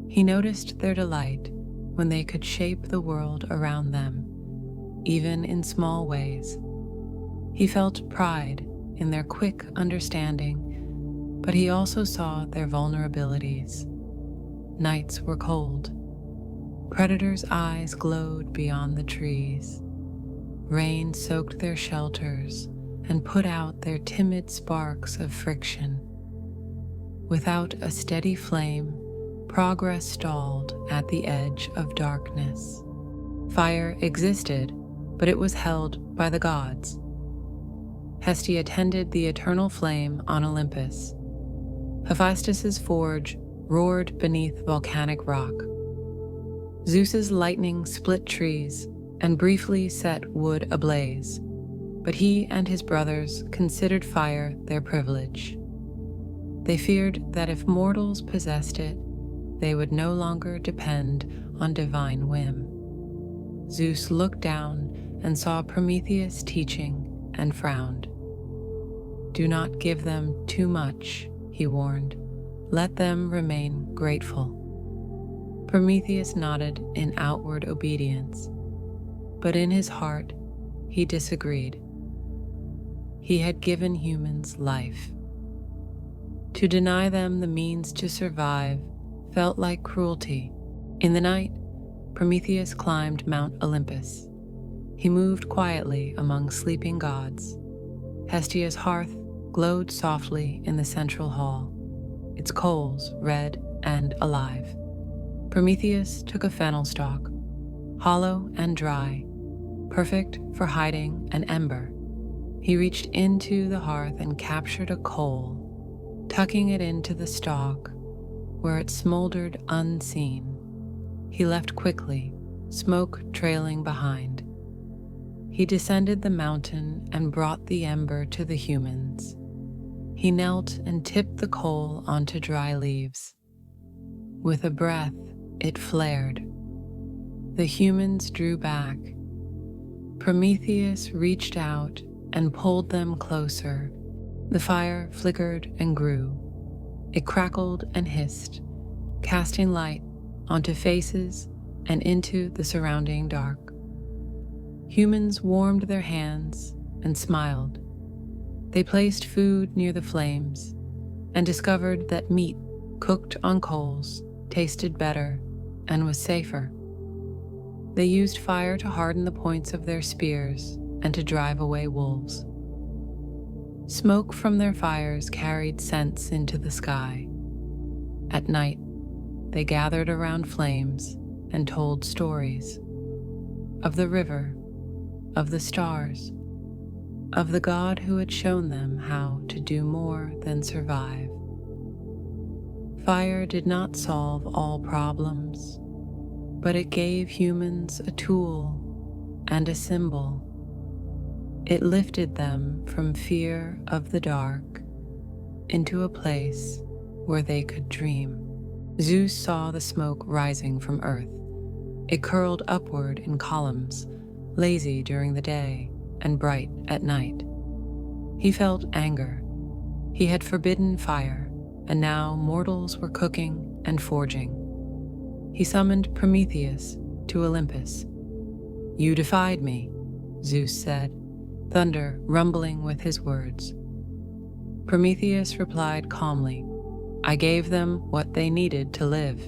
He noticed their delight when they could shape the world around them, even in small ways. He felt pride in their quick understanding, but he also saw their vulnerabilities. Nights were cold. Predators' eyes glowed beyond the trees. Rain soaked their shelters and put out their timid sparks of friction. Without a steady flame, progress stalled at the edge of darkness. Fire existed, but it was held by the gods. Hestia tended the eternal flame on Olympus. Hephaestus's forge roared beneath volcanic rock. Zeus's lightning split trees and briefly set wood ablaze, but he and his brothers considered fire their privilege. They feared that if mortals possessed it, they would no longer depend on divine whim. Zeus looked down and saw Prometheus teaching and frowned. "Do not give them too much," he warned. "Let them remain grateful." Prometheus nodded in outward obedience, but in his heart he disagreed. He had given humans life. To deny them the means to survive felt like cruelty. In the night, Prometheus climbed Mount Olympus. He moved quietly among sleeping gods. Hestia's hearth glowed softly in the central hall, its coals red and alive. Prometheus took a fennel stalk, hollow and dry, perfect for hiding an ember. He reached into the hearth and captured a coal, tucking it into the stalk, where it smoldered unseen. He left quickly, smoke trailing behind. He descended the mountain and brought the ember to the humans. He knelt and tipped the coal onto dry leaves. With a breath, it flared. The humans drew back. Prometheus reached out and pulled them closer. The fire flickered and grew. It crackled and hissed, casting light onto faces and into the surrounding dark. Humans warmed their hands and smiled. They placed food near the flames and discovered that meat cooked on coals tasted better and was safer. They used fire to harden the points of their spears and to drive away wolves. Smoke from their fires carried scents into the sky. At night, they gathered around flames and told stories of the river, of the stars, of the God who had shown them how to do more than survive. Fire did not solve all problems, but it gave humans a tool and a symbol. It lifted them from fear of the dark into a place where they could dream. Zeus saw the smoke rising from earth. It curled upward in columns, lazy during the day and bright at night. He felt anger. He had forbidden fire, and now mortals were cooking and forging. He summoned Prometheus to Olympus. "You defied me," Zeus said, thunder rumbling with his words. Prometheus replied calmly, "I gave them what they needed to live."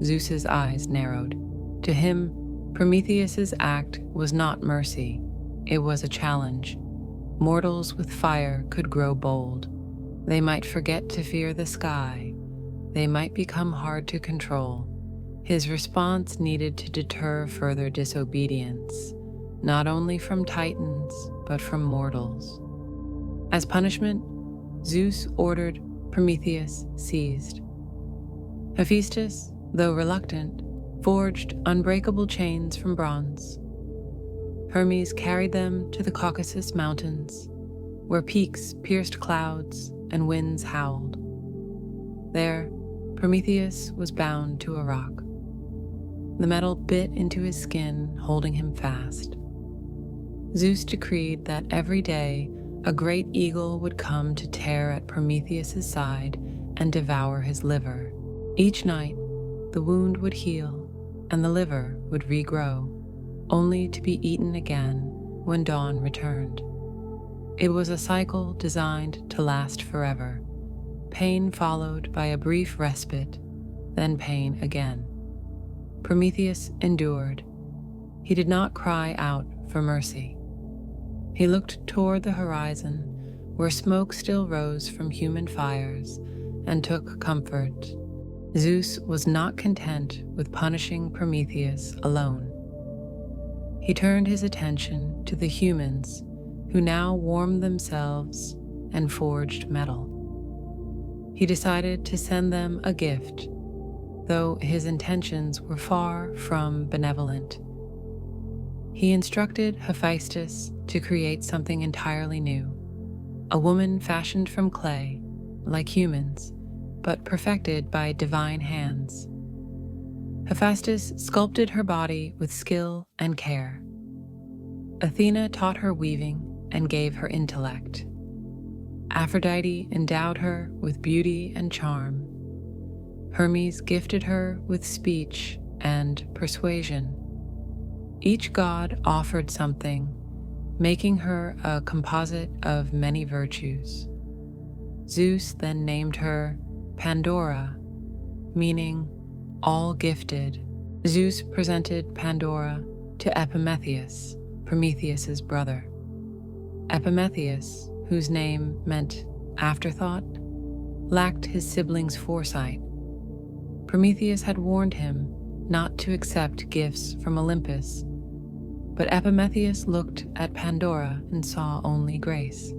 Zeus's eyes narrowed. To him, Prometheus's act was not mercy, it was a challenge. Mortals with fire could grow bold. They might forget to fear the sky. They might become hard to control. His response needed to deter further disobedience, not only from titans, but from mortals. As punishment, Zeus ordered Prometheus seized. Hephaestus, though reluctant, forged unbreakable chains from bronze. Hermes carried them to the Caucasus Mountains, where peaks pierced clouds and winds howled. There, Prometheus was bound to a rock. The metal bit into his skin, holding him fast. Zeus decreed that every day a great eagle would come to tear at Prometheus's side and devour his liver. Each night, the wound would heal and the liver would regrow, only to be eaten again when dawn returned. It was a cycle designed to last forever, pain followed by a brief respite, then pain again. Prometheus endured. He did not cry out for mercy. He looked toward the horizon, where smoke still rose from human fires, and took comfort. Zeus was not content with punishing Prometheus alone. He turned his attention to the humans, who now warmed themselves and forged metal. He decided to send them a gift, though his intentions were far from benevolent. He instructed Hephaestus to create something entirely new, a woman fashioned from clay, like humans, but perfected by divine hands. Hephaestus sculpted her body with skill and care. Athena taught her weaving and gave her intellect. Aphrodite endowed her with beauty and charm. Hermes gifted her with speech and persuasion. Each god offered something, making her a composite of many virtues. Zeus then named her Pandora, meaning all gifted. Zeus presented Pandora to Epimetheus, Prometheus's brother. Epimetheus, whose name meant afterthought, lacked his sibling's foresight. Prometheus had warned him not to accept gifts from Olympus, but Epimetheus looked at Pandora and saw only grace.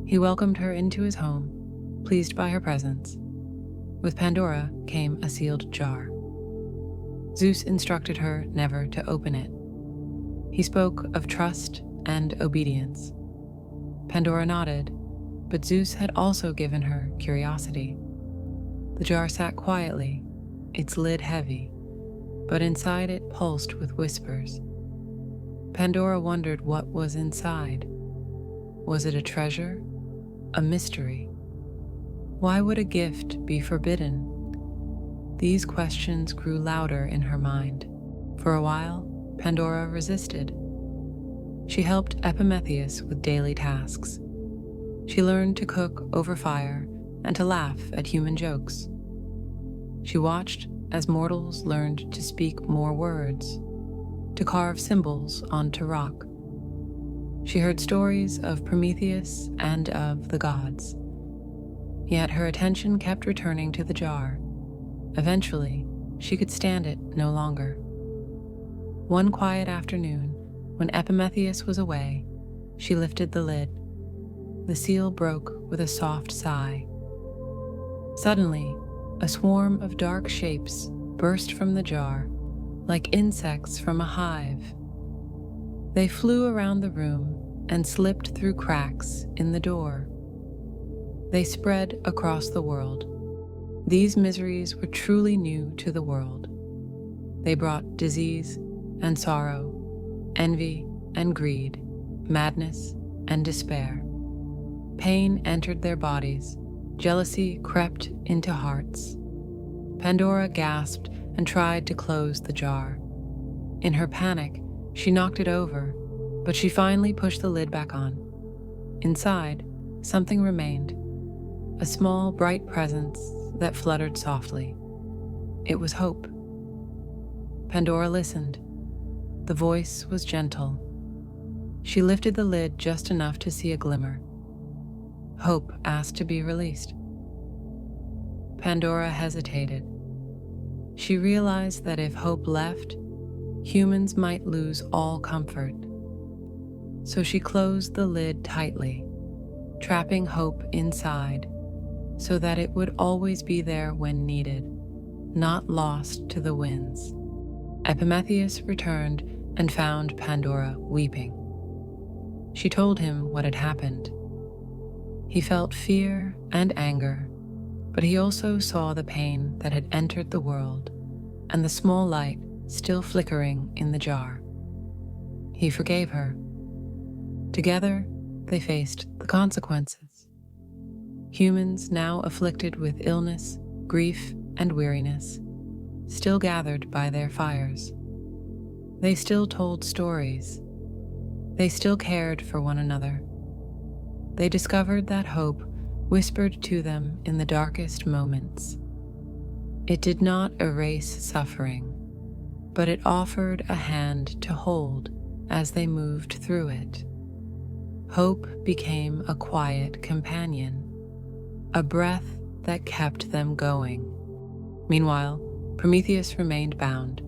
He welcomed her into his home, pleased by her presence. With Pandora came a sealed jar. Zeus instructed her never to open it. He spoke of trust and obedience. Pandora nodded, but Zeus had also given her curiosity. The jar sat quietly, its lid heavy, but inside it pulsed with whispers. Pandora wondered what was inside. Was it a treasure? A mystery? Why would a gift be forbidden? These questions grew louder in her mind. For a while, Pandora resisted. She helped Epimetheus with daily tasks. She learned to cook over fire and to laugh at human jokes. She watched as mortals learned to speak more words, to carve symbols onto rock. She heard stories of Prometheus and of the gods. Yet her attention kept returning to the jar. Eventually, she could stand it no longer. One quiet afternoon, when Epimetheus was away, she lifted the lid. The seal broke with a soft sigh. Suddenly, a swarm of dark shapes burst from the jar, like insects from a hive. They flew around the room and slipped through cracks in the door. They spread across the world. These miseries were truly new to the world. They brought disease and sorrow, envy and greed, madness and despair. Pain entered their bodies. Jealousy crept into hearts. Pandora gasped and tried to close the jar. In her panic, she knocked it over, but she finally pushed the lid back on. Inside, something remained, a small, bright presence that fluttered softly. It was hope. Pandora listened. The voice was gentle. She lifted the lid just enough to see a glimmer. Hope asked to be released. Pandora hesitated. She realized that if hope left, humans might lose all comfort. So she closed the lid tightly, trapping hope inside so that it would always be there when needed, not lost to the winds. Epimetheus returned and found Pandora weeping. She told him what had happened. He felt fear and anger, but he also saw the pain that had entered the world and the small light still flickering in the jar. He forgave her. Together, they faced the consequences. Humans now afflicted with illness, grief, and weariness, still gathered by their fires. They still told stories. they still cared for one another. They discovered that hope whispered to them in the darkest moments. It did not erase suffering, but it offered a hand to hold as they moved through it. Hope became a quiet companion, a breath that kept them going. Meanwhile, Prometheus remained bound.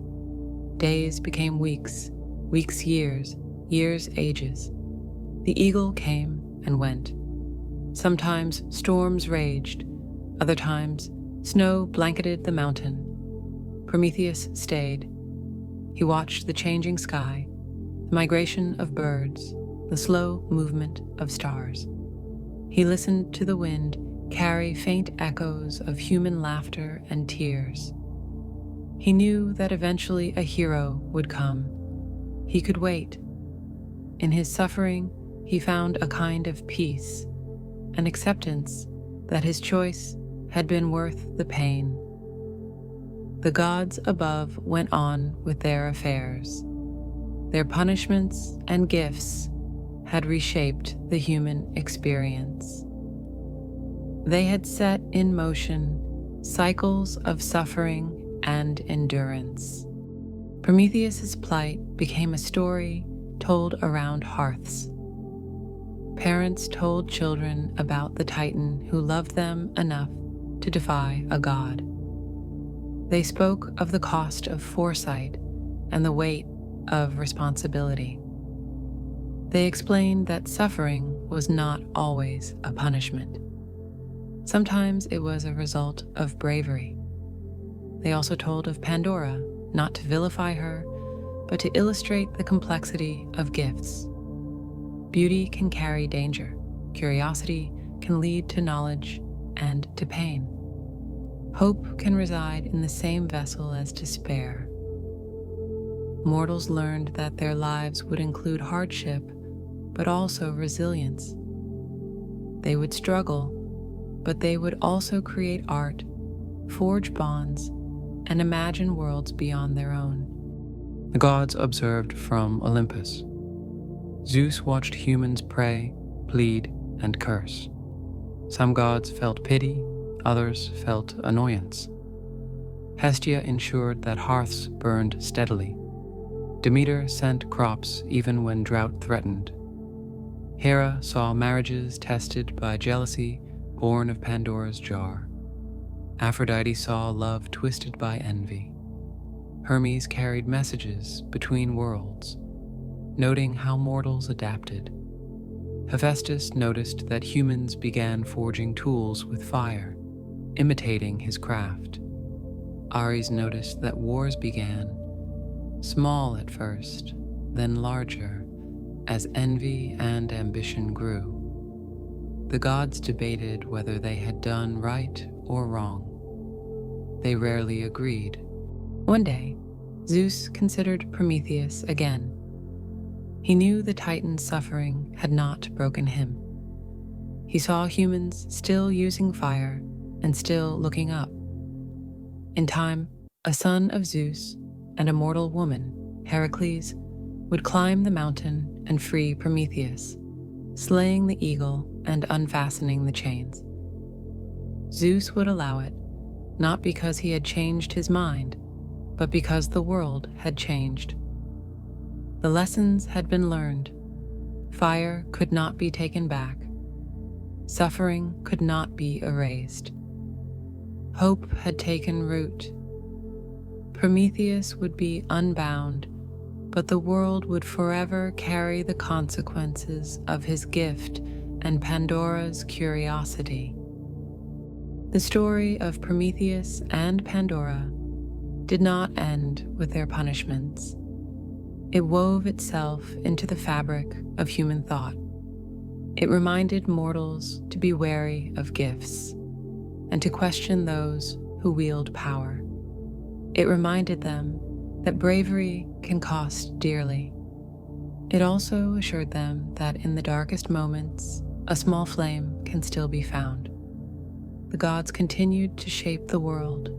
Days became weeks, weeks years, years ages. The eagle came and went. Sometimes storms raged, other times snow blanketed the mountain. Prometheus stayed. He watched the changing sky, the migration of birds, the slow movement of stars. He listened to the wind carry faint echoes of human laughter and tears. He knew that eventually a hero would come. He could wait. In his suffering, he found a kind of peace, an acceptance that his choice had been worth the pain. The gods above went on with their affairs. Their punishments and gifts had reshaped the human experience. They had set in motion cycles of suffering and endurance. Prometheus's plight became a story told around hearths. Parents told children about the Titan who loved them enough to defy a god. They spoke of the cost of foresight and the weight of responsibility. They explained that suffering was not always a punishment. Sometimes it was a result of bravery. They also told of Pandora, not to vilify her, but to illustrate the complexity of gifts. Beauty can carry danger. Curiosity can lead to knowledge and to pain. Hope can reside in the same vessel as despair. Mortals learned that their lives would include hardship, but also resilience. They would struggle, but they would also create art, forge bonds, and imagine worlds beyond their own. The gods observed from Olympus. Zeus watched humans pray, plead, and curse. Some gods felt pity, others felt annoyance. Hestia ensured that hearths burned steadily. Demeter sent crops even when drought threatened. Hera saw marriages tested by jealousy, born of Pandora's jar. Aphrodite saw love twisted by envy. Hermes carried messages between worlds, noting how mortals adapted. Hephaestus noticed that humans began forging tools with fire, imitating his craft. Ares noticed that wars began, small at first, then larger, as envy and ambition grew. The gods debated whether they had done right or wrong. They rarely agreed. One day, Zeus considered Prometheus again. He knew the Titan's suffering had not broken him. He saw humans still using fire and still looking up. In time, a son of Zeus and a mortal woman, Heracles, would climb the mountain and free Prometheus, slaying the eagle and unfastening the chains. Zeus would allow it, not because he had changed his mind, but because the world had changed. The lessons had been learned. Fire could not be taken back. Suffering could not be erased. Hope had taken root. Prometheus would be unbound, but the world would forever carry the consequences of his gift and Pandora's curiosity. The story of Prometheus and Pandora did not end with their punishments. It wove itself into the fabric of human thought. It reminded mortals to be wary of gifts and to question those who wield power. It reminded them that bravery can cost dearly. It also assured them that in the darkest moments, a small flame can still be found. The gods continued to shape the world,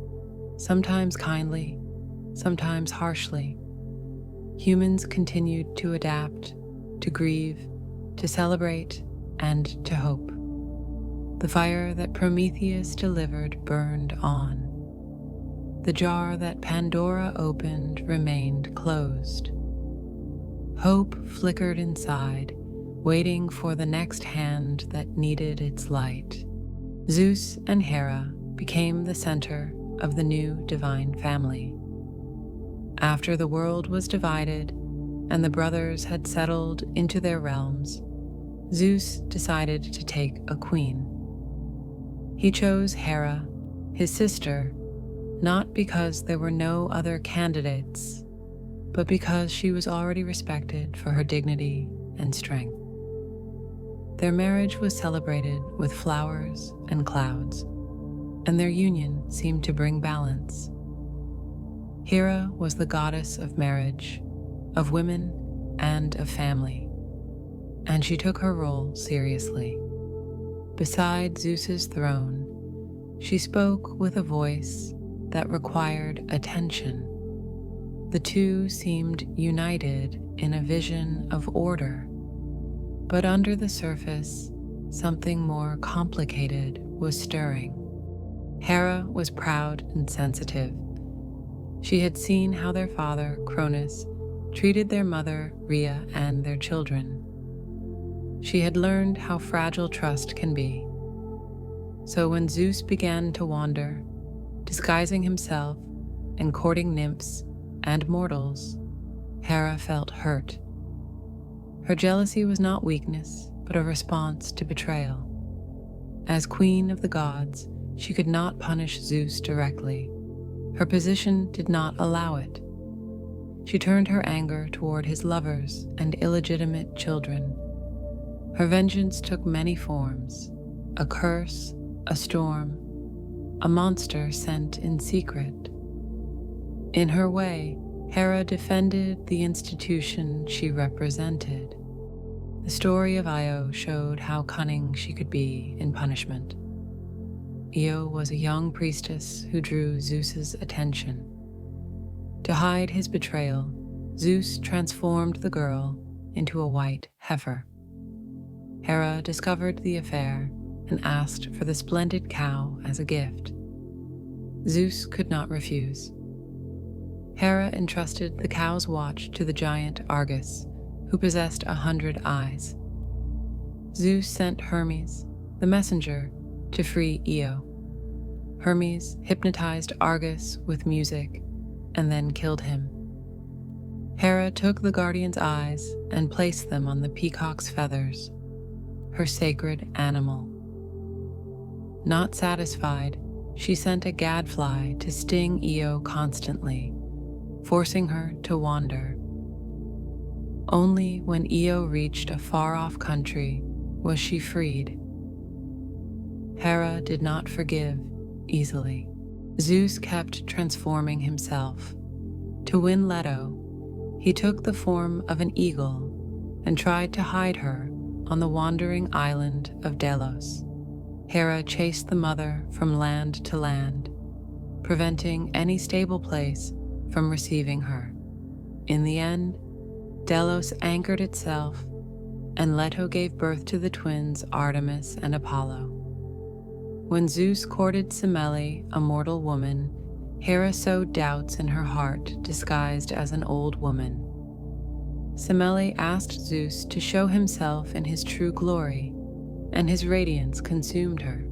sometimes kindly, sometimes harshly. Humans continued to adapt, to grieve, to celebrate, and to hope. The fire that Prometheus delivered burned on. The jar that Pandora opened remained closed. Hope flickered inside, waiting for the next hand that needed its light. Zeus and Hera became the center of the new divine family. After the world was divided and the brothers had settled into their realms, Zeus decided to take a queen. He chose Hera, his sister, not because there were no other candidates, but because she was already respected for her dignity and strength. Their marriage was celebrated with flowers and clouds, and their union seemed to bring balance. Hera was the goddess of marriage, of women, and of family, and she took her role seriously. Beside Zeus's throne, she spoke with a voice that required attention. The two seemed united in a vision of order, but under the surface, something more complicated was stirring. Hera was proud and sensitive. She had seen how their father, Cronus, treated their mother, Rhea, and their children. She had learned how fragile trust can be. So when Zeus began to wander, disguising himself and courting nymphs and mortals, Hera felt hurt. Her jealousy was not weakness, but a response to betrayal. As queen of the gods, she could not punish Zeus directly. Her position did not allow it. She turned her anger toward his lovers and illegitimate children. Her vengeance took many forms: a curse, a storm, a monster sent in secret. In her way, Hera defended the institution she represented. The story of Io showed how cunning she could be in punishment. Io was a young priestess who drew Zeus's attention. To hide his betrayal, Zeus transformed the girl into a white heifer. Hera discovered the affair and asked for the splendid cow as a gift. Zeus could not refuse. Hera entrusted the cow's watch to the giant Argus, who possessed 100 eyes. Zeus sent Hermes, the messenger, to free Io. Hermes hypnotized Argus with music and then killed him. Hera took the guardian's eyes and placed them on the peacock's feathers, her sacred animal. Not satisfied, she sent a gadfly to sting Io constantly, forcing her to wander. Only when Io reached a far-off country was she freed. Hera did not forgive easily. Zeus kept transforming himself. To win Leto, he took the form of an eagle and tried to hide her on the wandering island of Delos. Hera chased the mother from land to land, preventing any stable place from receiving her. In the end, Delos anchored itself, and Leto gave birth to the twins Artemis and Apollo. When Zeus courted Semele, a mortal woman, Hera sowed doubts in her heart disguised as an old woman. Semele asked Zeus to show himself in his true glory, and his radiance consumed her.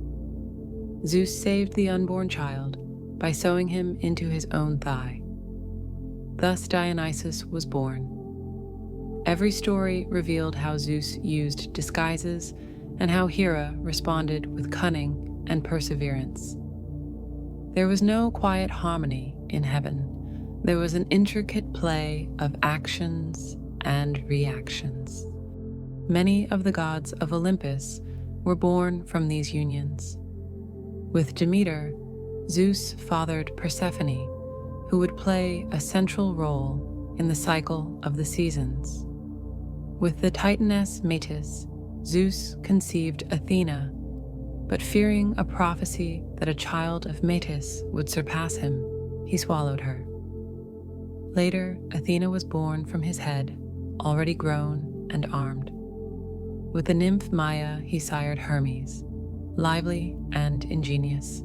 Zeus saved the unborn child by sewing him into his own thigh. Thus Dionysus was born. Every story revealed how Zeus used disguises and how Hera responded with cunning and perseverance. There was no quiet harmony in heaven. There was an intricate play of actions and reactions. Many of the gods of Olympus were born from these unions. With Demeter, Zeus fathered Persephone, who would play a central role in the cycle of the seasons. With the Titaness Metis, Zeus conceived Athena, but fearing a prophecy that a child of Metis would surpass him, he swallowed her. Later, Athena was born from his head, already grown and armed. With the nymph Maia, he sired Hermes, lively and ingenious.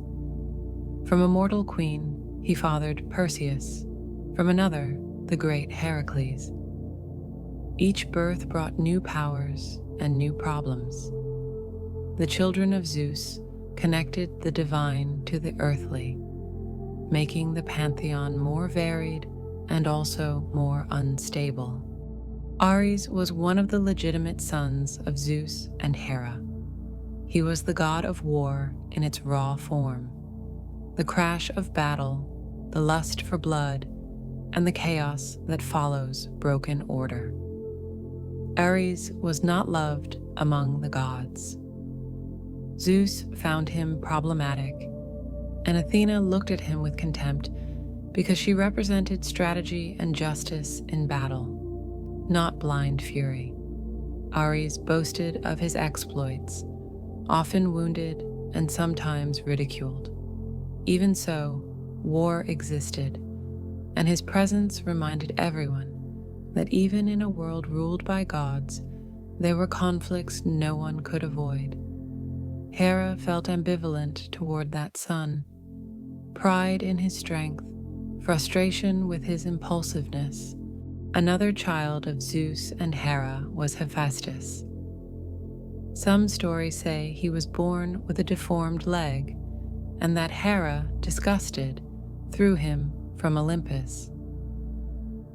From a mortal queen, he fathered Perseus, from another, the great Heracles. Each birth brought new powers and new problems. The children of Zeus connected the divine to the earthly, making the pantheon more varied and also more unstable. Ares was one of the legitimate sons of Zeus and Hera. He was the god of war in its raw form, the crash of battle, the lust for blood, and the chaos that follows broken order. Ares was not loved among the gods. Zeus found him problematic, and Athena looked at him with contempt because she represented strategy and justice in battle, not blind fury. Ares boasted of his exploits, often wounded and sometimes ridiculed. Even so, war existed, and his presence reminded everyone that even in a world ruled by gods, there were conflicts no one could avoid. Hera felt ambivalent toward that son, pride in his strength, frustration with his impulsiveness. Another child of Zeus and Hera was Hephaestus. Some stories say he was born with a deformed leg, and that Hera, disgusted, threw him from Olympus.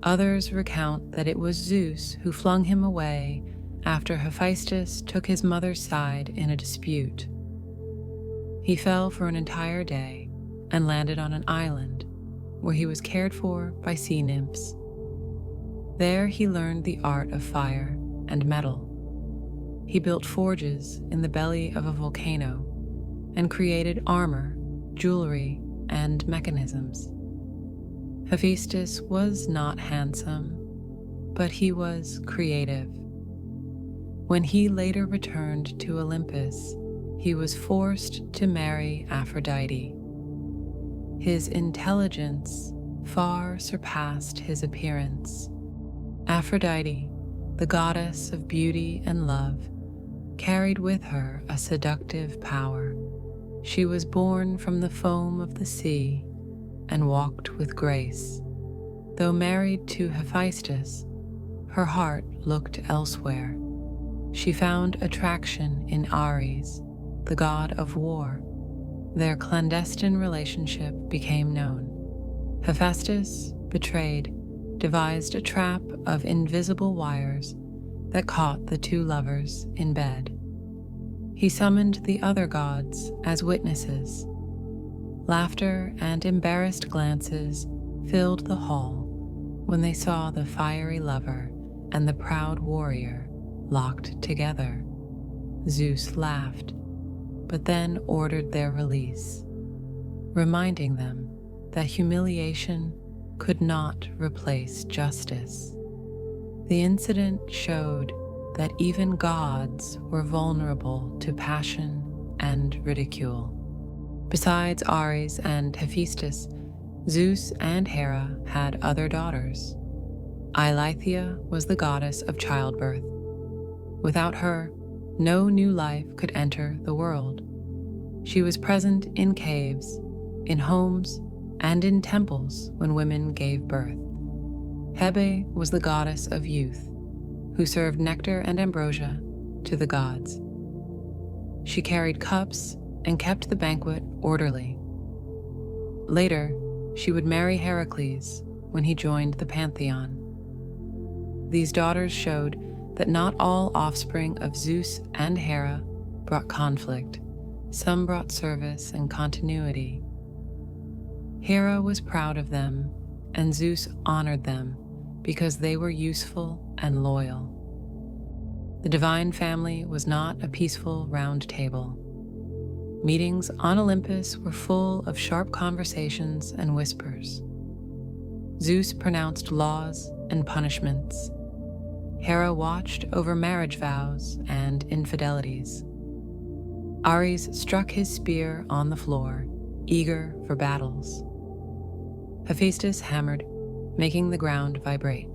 Others recount that it was Zeus who flung him away after Hephaestus took his mother's side in a dispute. He fell for an entire day and landed on an island where he was cared for by sea nymphs. There he learned the art of fire and metal. He built forges in the belly of a volcano and created armor, jewelry, and mechanisms. Hephaestus was not handsome, but he was creative. When he later returned to Olympus, he was forced to marry Aphrodite. His intelligence far surpassed his appearance. Aphrodite, the goddess of beauty and love, carried with her a seductive power. She was born from the foam of the sea and walked with grace. Though married to Hephaestus, her heart looked elsewhere. She found attraction in Ares, the god of war. Their clandestine relationship became known. Hephaestus, betrayed, devised a trap of invisible wires that caught the two lovers in bed. He summoned the other gods as witnesses. Laughter and embarrassed glances filled the hall when they saw the fiery lover and the proud warrior locked together. Zeus laughed, but then ordered their release, reminding them that humiliation could not replace justice. The incident showed that even gods were vulnerable to passion and ridicule. Besides Ares and Hephaestus, Zeus and Hera had other daughters. Eileithyia was the goddess of childbirth. Without her, no new life could enter the world. She was present in caves, in homes, and in temples when women gave birth. Hebe was the goddess of youth, who served nectar and ambrosia to the gods. She carried cups and kept the banquet orderly. Later, she would marry Heracles when he joined the pantheon. These daughters showed that not all offspring of Zeus and Hera brought conflict. Some brought service and continuity. Hera was proud of them, and Zeus honored them because they were useful and loyal. The divine family was not a peaceful round table. Meetings on Olympus were full of sharp conversations and whispers. Zeus pronounced laws and punishments. Hera watched over marriage vows and infidelities. Ares struck his spear on the floor, eager for battles. Hephaestus hammered, making the ground vibrate.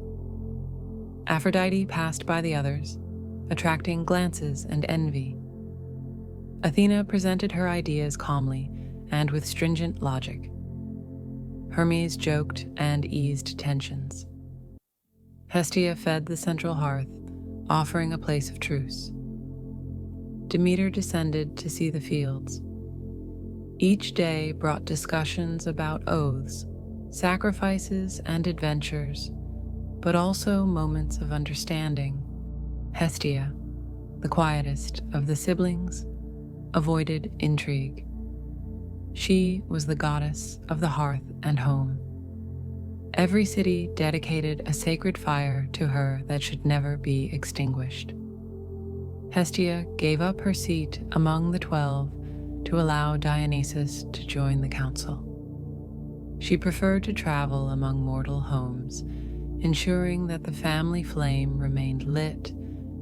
Aphrodite passed by the others, attracting glances and envy. Athena presented her ideas calmly and with stringent logic. Hermes joked and eased tensions. Hestia fed the central hearth, offering a place of truce. Demeter descended to see the fields. Each day brought discussions about oaths, sacrifices, and adventures, but also moments of understanding. Hestia, the quietest of the siblings, avoided intrigue. She was the goddess of the hearth and home. Every city dedicated a sacred fire to her that should never be extinguished. Hestia gave up her seat among the 12 to allow Dionysus to join the council. She preferred to travel among mortal homes, ensuring that the family flame remained lit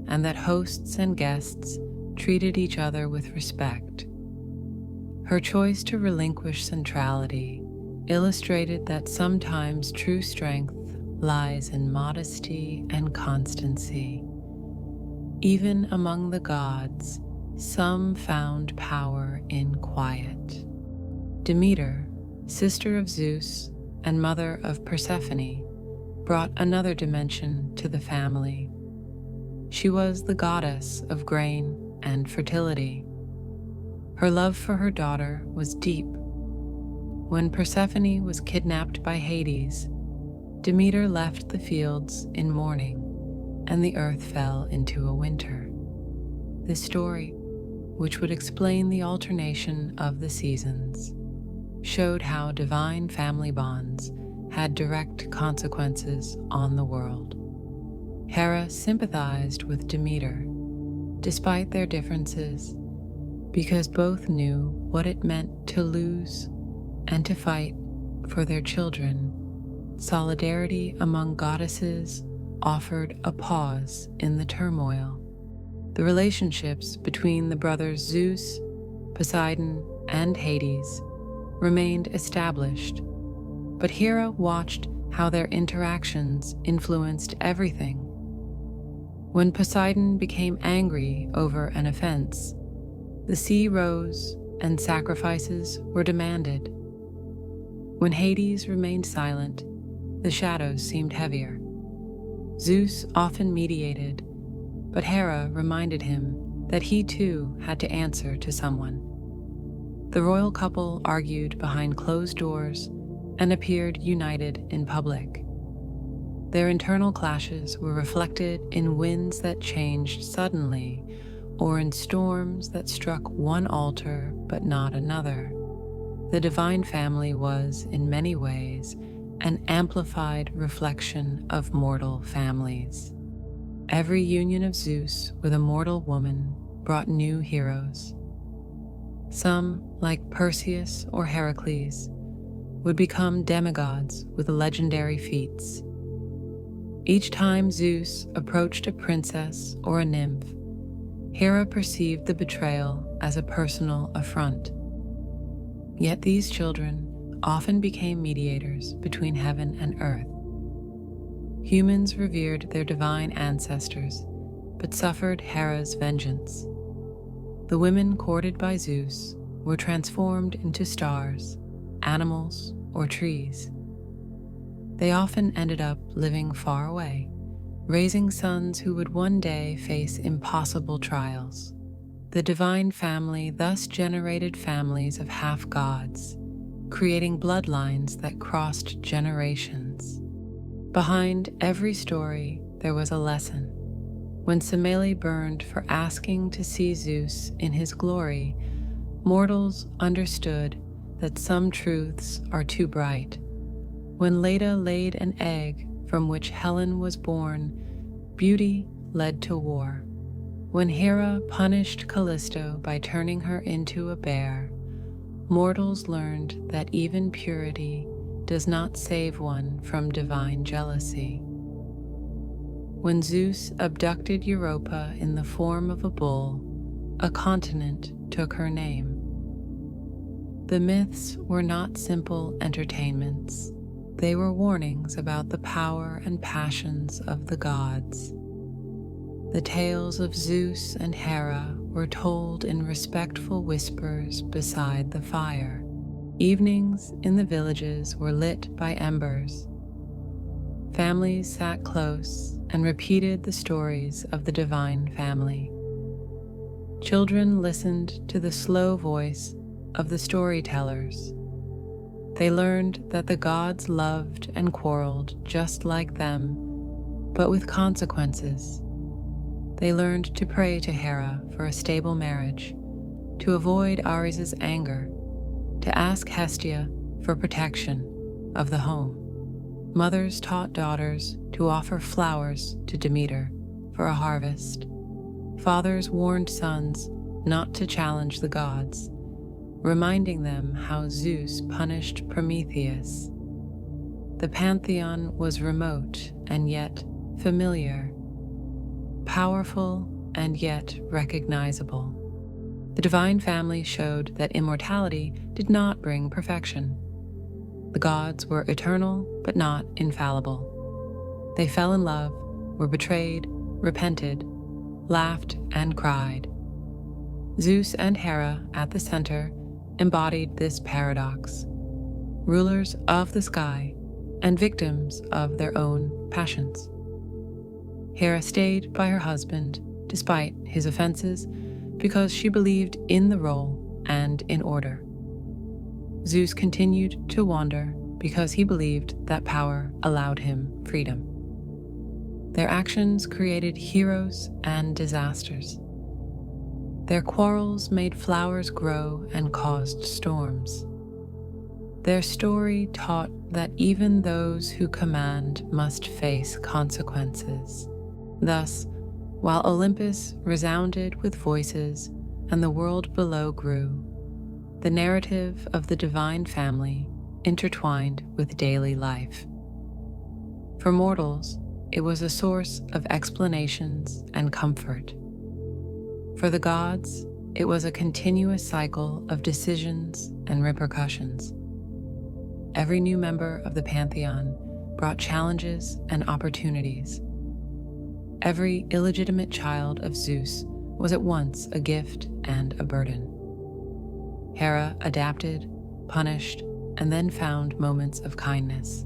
and that hosts and guests treated each other with respect. Her choice to relinquish centrality illustrated that sometimes true strength lies in modesty and constancy. Even among the gods, some found power in quiet. Demeter, sister of Zeus and mother of Persephone, brought another dimension to the family. She was the goddess of grain and fertility. Her love for her daughter was deep. When Persephone was kidnapped by Hades, Demeter left the fields in mourning, and the earth fell into a winter. This story, which would explain the alternation of the seasons, showed how divine family bonds had direct consequences on the world. Hera sympathized with Demeter, despite their differences, because both knew what it meant to lose and to fight for their children. Solidarity among goddesses offered a pause in the turmoil. The relationships between the brothers Zeus, Poseidon, and Hades remained established, but Hera watched how their interactions influenced everything. When Poseidon became angry over an offense, the sea rose and sacrifices were demanded. When Hades remained silent, the shadows seemed heavier. Zeus often mediated, but Hera reminded him that he too had to answer to someone. The royal couple argued behind closed doors and appeared united in public. Their internal clashes were reflected in winds that changed suddenly, or in storms that struck one altar but not another. The divine family was, in many ways, an amplified reflection of mortal families. Every union of Zeus with a mortal woman brought new heroes. Some, like Perseus or Heracles, would become demigods with legendary feats. Each time Zeus approached a princess or a nymph, Hera perceived the betrayal as a personal affront. Yet these children often became mediators between heaven and earth. Humans revered their divine ancestors, but suffered Hera's vengeance. The women courted by Zeus were transformed into stars, animals, or trees. They often ended up living far away, raising sons who would one day face impossible trials. The divine family thus generated families of half-gods, creating bloodlines that crossed generations. Behind every story, there was a lesson. When Semele burned for asking to see Zeus in his glory, mortals understood that some truths are too bright. When Leda laid an egg from which Helen was born, beauty led to war. When Hera punished Callisto by turning her into a bear, mortals learned that even purity does not save one from divine jealousy. When Zeus abducted Europa in the form of a bull, a continent took her name. The myths were not simple entertainments. They were warnings about the power and passions of the gods. The tales of Zeus and Hera were told in respectful whispers beside the fire. Evenings in the villages were lit by embers. Families sat close and repeated the stories of the divine family. Children listened to the slow voice of the storytellers. They learned that the gods loved and quarreled just like them, but with consequences. They learned to pray to Hera for a stable marriage, to avoid Ares' anger, to ask Hestia for protection of the home. Mothers taught daughters to offer flowers to Demeter for a harvest. Fathers warned sons not to challenge the gods, reminding them how Zeus punished Prometheus. The pantheon was remote and yet familiar, powerful and yet recognizable. The divine family showed that immortality did not bring perfection. The gods were eternal but not infallible. They fell in love, were betrayed, repented, laughed, and cried. Zeus and Hera at the center embodied this paradox, rulers of the sky and victims of their own passions. Hera stayed by her husband despite his offenses because she believed in the role and in order. Zeus continued to wander because he believed that power allowed him freedom. Their actions created heroes and disasters. Their quarrels made flowers grow and caused storms. Their story taught that even those who command must face consequences. Thus, while Olympus resounded with voices and the world below grew, the narrative of the divine family intertwined with daily life. For mortals, it was a source of explanations and comfort. For the gods, it was a continuous cycle of decisions and repercussions. Every new member of the pantheon brought challenges and opportunities. Every illegitimate child of Zeus was at once a gift and a burden. Hera adapted, punished, and then found moments of kindness.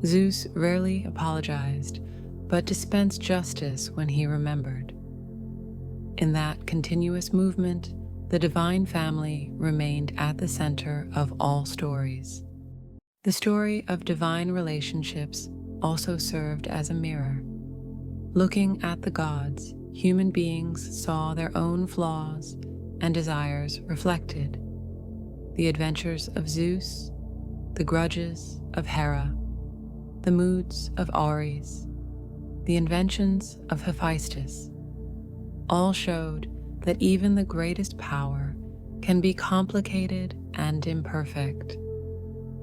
Zeus rarely apologized, but dispensed justice when he remembered. In that continuous movement, the divine family remained at the center of all stories. The story of divine relationships also served as a mirror. Looking at the gods, human beings saw their own flaws and desires reflected. The adventures of Zeus, the grudges of Hera, the moods of Ares, the inventions of Hephaestus, all showed that even the greatest power can be complicated and imperfect.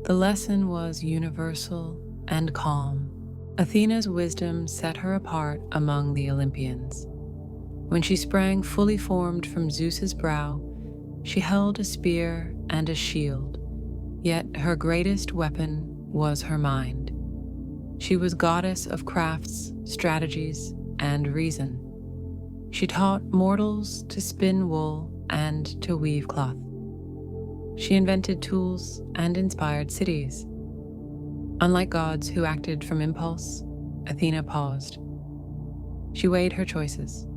The lesson was universal and calm. Athena's wisdom set her apart among the Olympians. When she sprang fully formed from Zeus's brow, she held a spear and a shield, yet her greatest weapon was her mind. She was goddess of crafts, strategies, and reason. She taught mortals to spin wool and to weave cloth. She invented tools and inspired cities. Unlike gods who acted from impulse, Athena paused. She weighed her choices.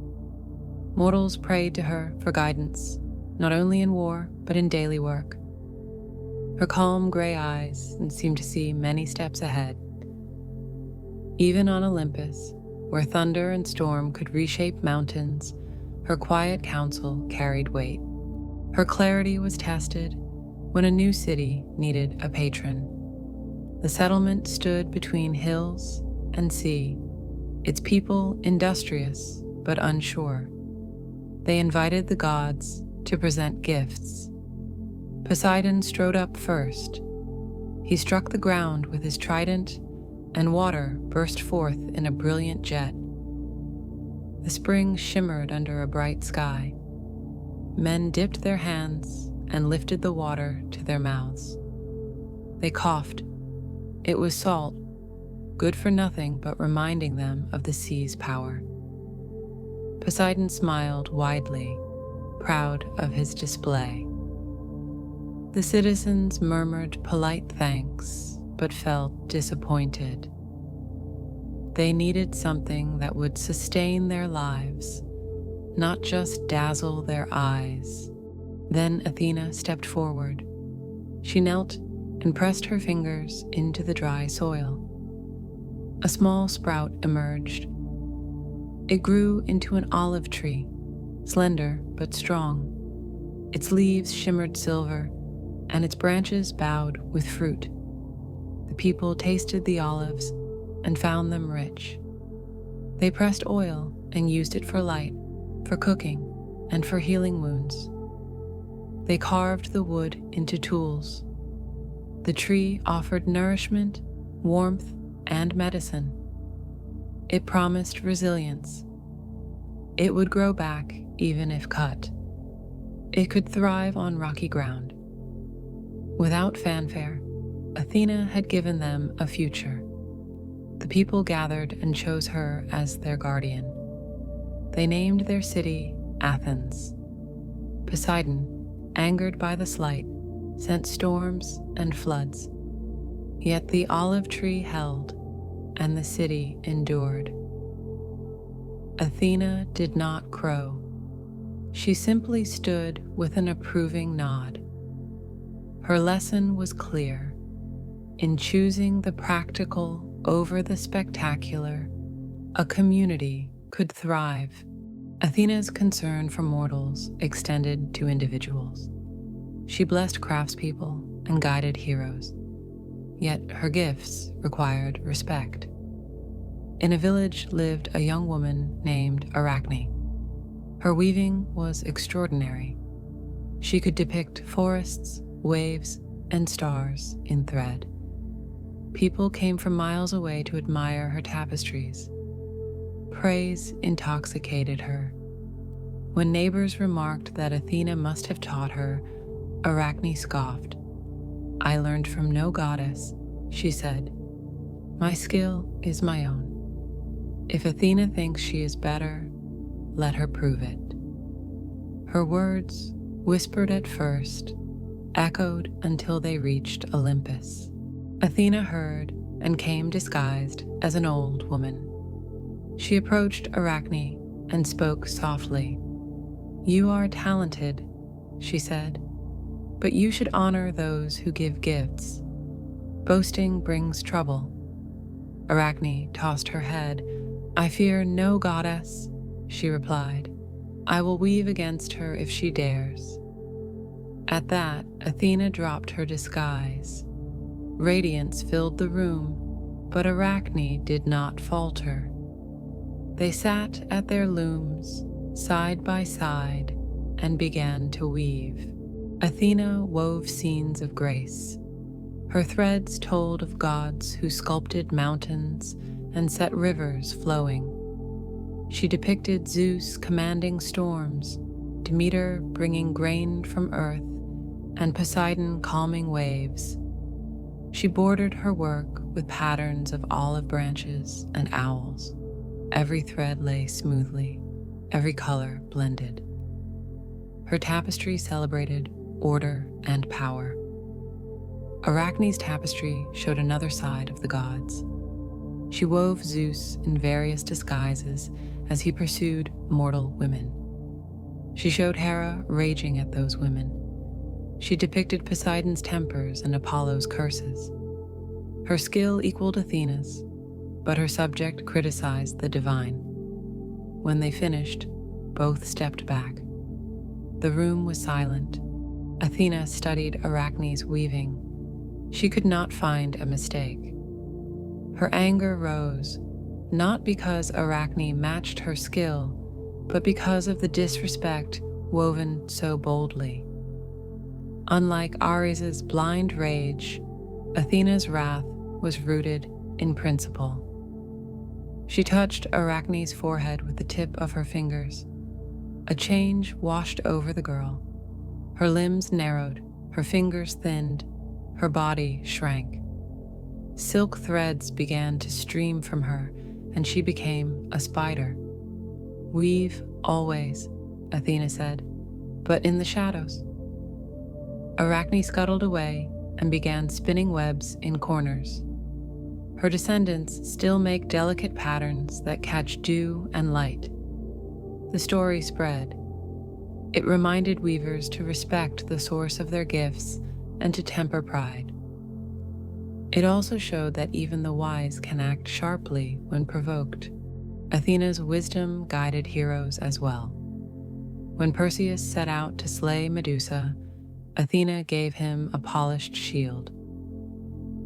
Mortals prayed to her for guidance, not only in war, but in daily work. Her calm gray eyes seemed to see many steps ahead. Even on Olympus, where thunder and storm could reshape mountains, her quiet counsel carried weight. Her clarity was tested when a new city needed a patron. The settlement stood between hills and sea, its people industrious but unsure. They invited the gods to present gifts. Poseidon strode up first. He struck the ground with his trident, and water burst forth in a brilliant jet. The spring shimmered under a bright sky. Men dipped their hands and lifted the water to their mouths. They coughed, It was salt, good for nothing but reminding them of the sea's power. Poseidon smiled widely, proud of his display. The citizens murmured polite thanks, but felt disappointed. They needed something that would sustain their lives, not just dazzle their eyes. Then Athena stepped forward. She knelt and pressed her fingers into the dry soil. A small sprout emerged. It grew into an olive tree, slender but strong. Its leaves shimmered silver, and its branches bowed with fruit. The people tasted the olives and found them rich. They pressed oil and used it for light, for cooking, and for healing wounds. They carved the wood into tools. The tree offered nourishment, warmth, and medicine. It promised resilience. It would grow back even if cut. It could thrive on rocky ground. Without fanfare, Athena had given them a future. The people gathered and chose her as their guardian. They named their city Athens. Poseidon, angered by the slight, sent storms and floods. Yet the olive tree held, and the city endured. Athena did not crow. She simply stood with an approving nod. Her lesson was clear. In choosing the practical over the spectacular, a community could thrive. Athena's concern for mortals extended to individuals. She blessed craftspeople and guided heroes, yet her gifts required respect. In a village lived a young woman named Arachne. Her weaving was extraordinary. She could depict forests, waves, and stars in thread. People came from miles away to admire her tapestries. Praise intoxicated her. When neighbors remarked that Athena must have taught her, Arachne scoffed. "I learned from no goddess," she said. "My skill is my own. If Athena thinks she is better, let her prove it." Her words, whispered at first, echoed until they reached Olympus. Athena heard and came disguised as an old woman. She approached Arachne and spoke softly. "You are talented," she said, "but you should honor those who give gifts. Boasting brings trouble." Arachne tossed her head. "I fear no goddess," she replied. "I will weave against her if she dares." At that, Athena dropped her disguise. Radiance filled the room, but Arachne did not falter. They sat at their looms, side by side, and began to weave. Athena wove scenes of grace. Her threads told of gods who sculpted mountains and set rivers flowing. She depicted Zeus commanding storms, Demeter bringing grain from earth, and Poseidon calming waves. She bordered her work with patterns of olive branches and owls. Every thread lay smoothly, every color blended. Her tapestry celebrated order and power. Arachne's tapestry showed another side of the gods. She wove Zeus in various disguises as he pursued mortal women. She showed Hera raging at those women. She depicted Poseidon's tempers and Apollo's curses. Her skill equaled Athena's, but her subject criticized the divine. When they finished, both stepped back. The room was silent. Athena studied Arachne's weaving. She could not find a mistake. Her anger rose, not because Arachne matched her skill, but because of the disrespect woven so boldly. Unlike Ares's blind rage, Athena's wrath was rooted in principle. She touched Arachne's forehead with the tip of her fingers. A change washed over the girl. Her limbs narrowed, her fingers thinned, her body shrank. Silk threads began to stream from her, and she became a spider. "Weave always," Athena said, "but in the shadows." Arachne scuttled away and began spinning webs in corners. Her descendants still make delicate patterns that catch dew and light. The story spread. It reminded weavers to respect the source of their gifts and to temper pride. It also showed that even the wise can act sharply when provoked. Athena's wisdom guided heroes as well. When Perseus set out to slay Medusa, Athena gave him a polished shield.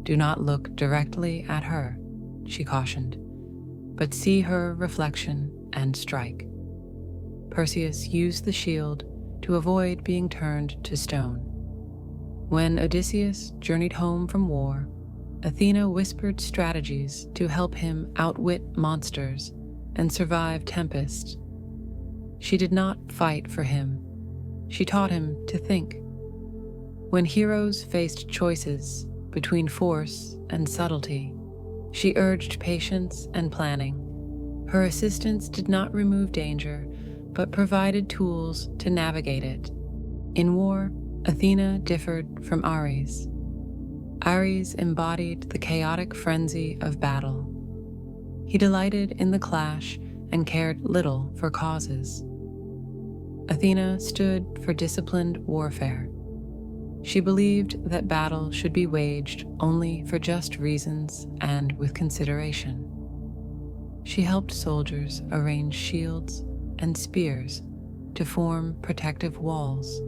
"Do not look directly at her," she cautioned, "but see her reflection and strike." Perseus used the shield to avoid being turned to stone. When Odysseus journeyed home from war, Athena whispered strategies to help him outwit monsters and survive tempests. She did not fight for him. She taught him to think. When heroes faced choices between force and subtlety, she urged patience and planning. Her assistance did not remove danger, but provided tools to navigate it. In war, Athena differed from Ares. Ares embodied the chaotic frenzy of battle. He delighted in the clash and cared little for causes. Athena stood for disciplined warfare. She believed that battle should be waged only for just reasons and with consideration. She helped soldiers arrange shields and spears to form protective walls.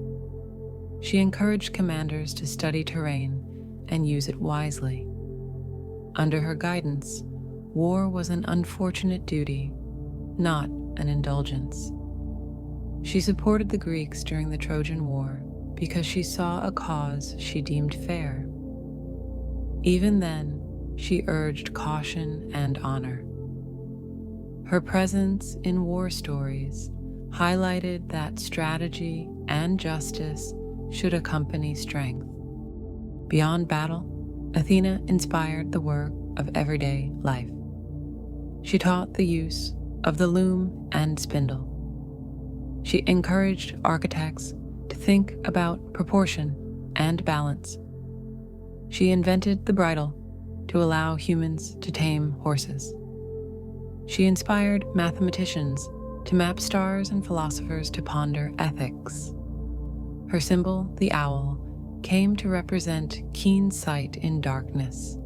She encouraged commanders to study terrain and use it wisely. Under her guidance, war was an unfortunate duty, not an indulgence. She supported the Greeks during the Trojan War because she saw a cause she deemed fair. Even then, she urged caution and honor. Her presence in war stories highlighted that strategy and justice should accompany strength. Beyond battle, Athena inspired the work of everyday life. She taught the use of the loom and spindle. She encouraged architects to think about proportion and balance. She invented the bridle to allow humans to tame horses. She inspired mathematicians to map stars and philosophers to ponder ethics. Her symbol, the owl, came to represent keen sight in darkness.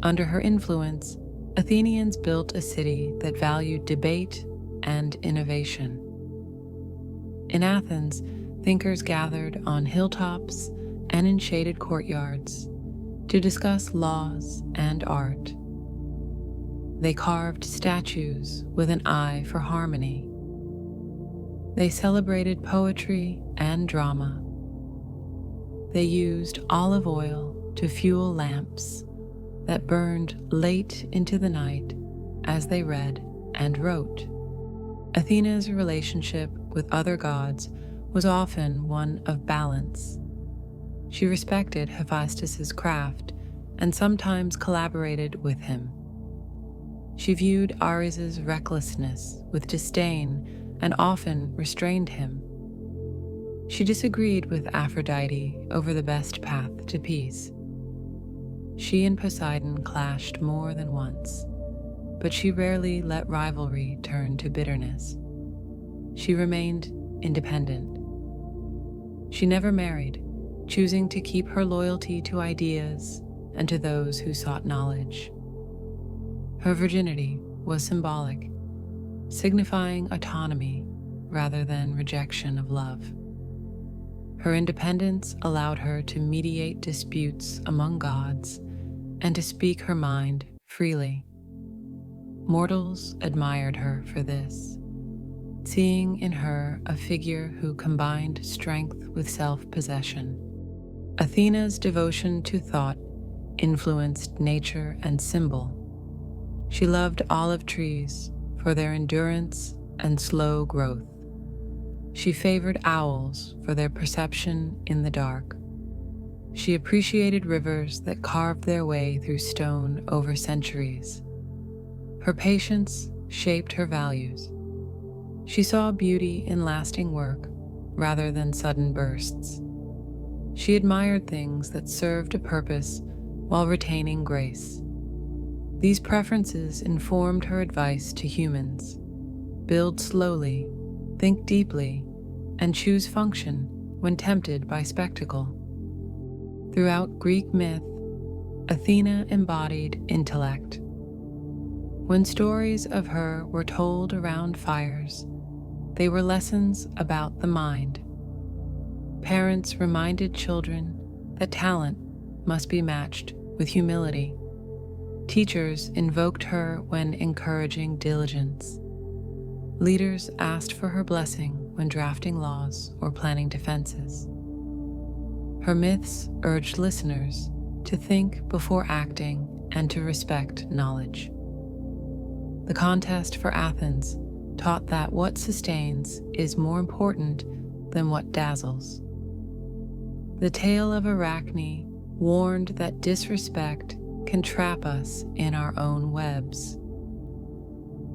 Under her influence, Athenians built a city that valued debate and innovation. In Athens, thinkers gathered on hilltops and in shaded courtyards to discuss laws and art. They carved statues with an eye for harmony. They celebrated poetry and drama. They used olive oil to fuel lamps that burned late into the night as they read and wrote. Athena's relationship with other gods was often one of balance. She respected Hephaestus's craft and sometimes collaborated with him. She viewed Ares's recklessness with disdain and often restrained him. She disagreed with Aphrodite over the best path to peace. She and Poseidon clashed more than once, but she rarely let rivalry turn to bitterness. She remained independent. She never married, choosing to keep her loyalty to ideas and to those who sought knowledge. Her virginity was symbolic, signifying autonomy rather than rejection of love. Her independence allowed her to mediate disputes among gods and to speak her mind freely. Mortals admired her for this, seeing in her a figure who combined strength with self-possession. Athena's devotion to thought influenced nature and symbol. She loved olive trees for their endurance and slow growth. She favored owls for their perception in the dark. She appreciated rivers that carved their way through stone over centuries. Her patience shaped her values. She saw beauty in lasting work rather than sudden bursts. She admired things that served a purpose while retaining grace. These preferences informed her advice to humans: build slowly, think deeply, and choose function when tempted by spectacle. Throughout Greek myth, Athena embodied intellect. When stories of her were told around fires, they were lessons about the mind. Parents reminded children that talent must be matched with humility. Teachers invoked her when encouraging diligence. Leaders asked for her blessing when drafting laws or planning defenses. Her myths urged listeners to think before acting and to respect knowledge. The contest for Athens taught that what sustains is more important than what dazzles. The tale of Arachne warned that disrespect can trap us in our own webs.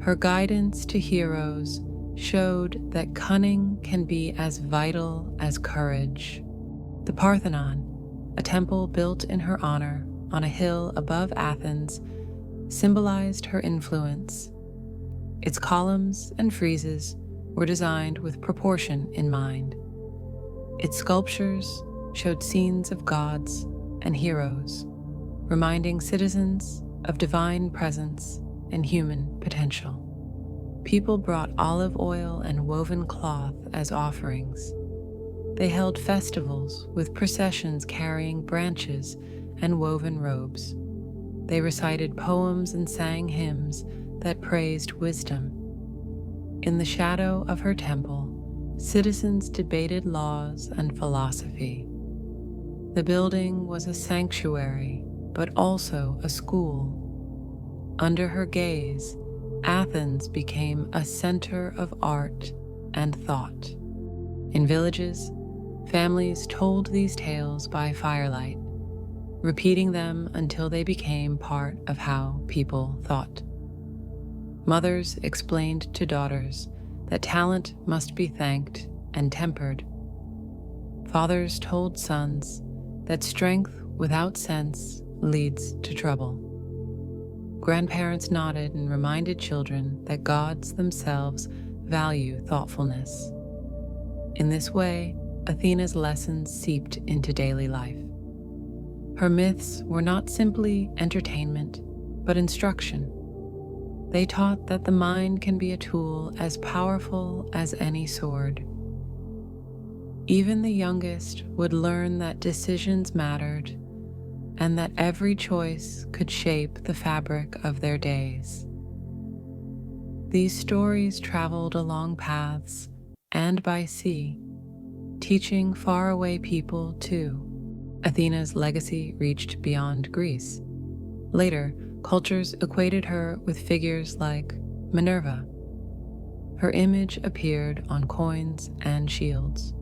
Her guidance to heroes showed that cunning can be as vital as courage. The Parthenon, a temple built in her honor on a hill above Athens, symbolized her influence. Its columns and friezes were designed with proportion in mind. Its sculptures showed scenes of gods and heroes, reminding citizens of divine presence and human potential. People brought olive oil and woven cloth as offerings. They held festivals with processions carrying branches and woven robes. They recited poems and sang hymns that praised wisdom. In the shadow of her temple, citizens debated laws and philosophy. The building was a sanctuary, but also a school. Under her gaze, Athens became a center of art and thought. In villages, families told these tales by firelight, repeating them until they became part of how people thought. Mothers explained to daughters that talent must be thanked and tempered. Fathers told sons that strength without sense leads to trouble. Grandparents nodded and reminded children that gods themselves value thoughtfulness. In this way, Athena's lessons seeped into daily life. Her myths were not simply entertainment, but instruction. They taught that the mind can be a tool as powerful as any sword. Even the youngest would learn that decisions mattered and that every choice could shape the fabric of their days. These stories traveled along paths and by sea, teaching faraway people too. Athena's legacy reached beyond Greece. Later, cultures equated her with figures like Minerva. Her image appeared on coins and shields.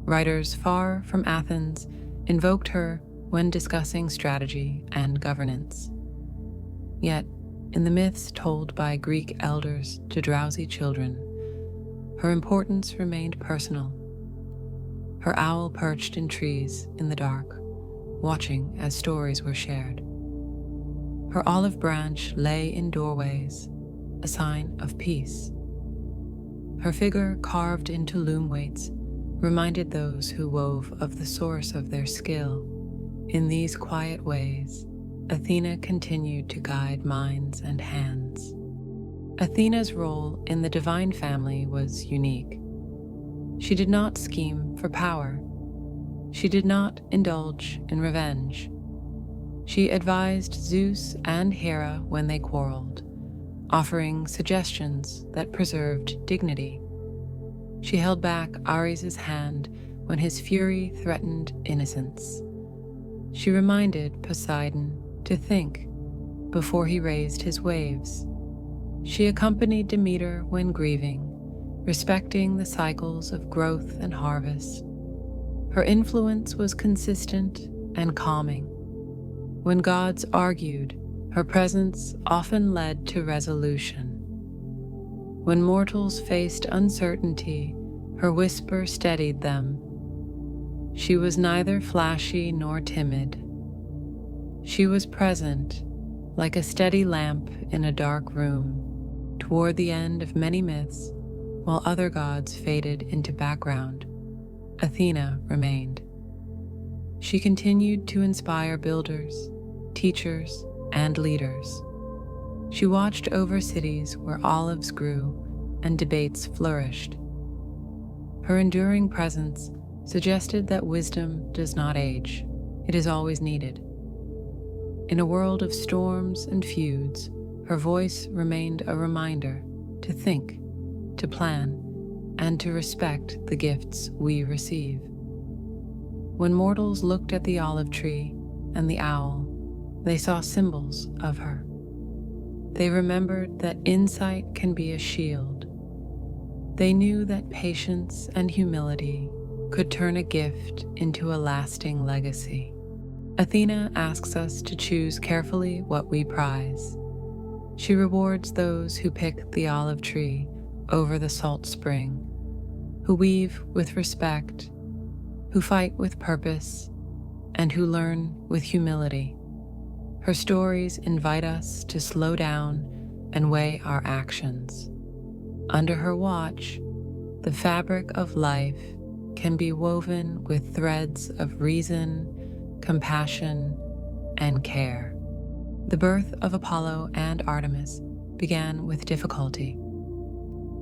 Writers far from Athens invoked her when discussing strategy and governance. Yet, in the myths told by Greek elders to drowsy children, her importance remained personal. Her owl perched in trees in the dark, watching as stories were shared. Her olive branch lay in doorways, a sign of peace. Her figure carved into loom weights reminded those who wove of the source of their skill. In these quiet ways, Athena continued to guide minds and hands. Athena's role in the divine family was unique. She did not scheme for power. She did not indulge in revenge. She advised Zeus and Hera when they quarreled, offering suggestions that preserved dignity. She held back Ares' hand when his fury threatened innocence. She reminded Poseidon to think before he raised his waves. She accompanied Demeter when grieving, respecting the cycles of growth and harvest. Her influence was consistent and calming. When gods argued, her presence often led to resolution. When mortals faced uncertainty, her whisper steadied them. She was neither flashy nor timid. She was present, like a steady lamp in a dark room, toward the end of many myths, while other gods faded into background. Athena remained. She continued to inspire builders, teachers, and leaders. She watched over cities where olives grew and debates flourished. Her enduring presence suggested that wisdom does not age, it is always needed. In a world of storms and feuds, her voice remained a reminder to think, to plan, and to respect the gifts we receive. When mortals looked at the olive tree and the owl, they saw symbols of her. They remembered that insight can be a shield. They knew that patience and humility could turn a gift into a lasting legacy. Athena asks us to choose carefully what we prize. She rewards those who pick the olive tree over the salt spring, who weave with respect, who fight with purpose, and who learn with humility. Her stories invite us to slow down and weigh our actions. Under her watch, the fabric of life can be woven with threads of reason, compassion, and care. The birth of Apollo and Artemis began with difficulty.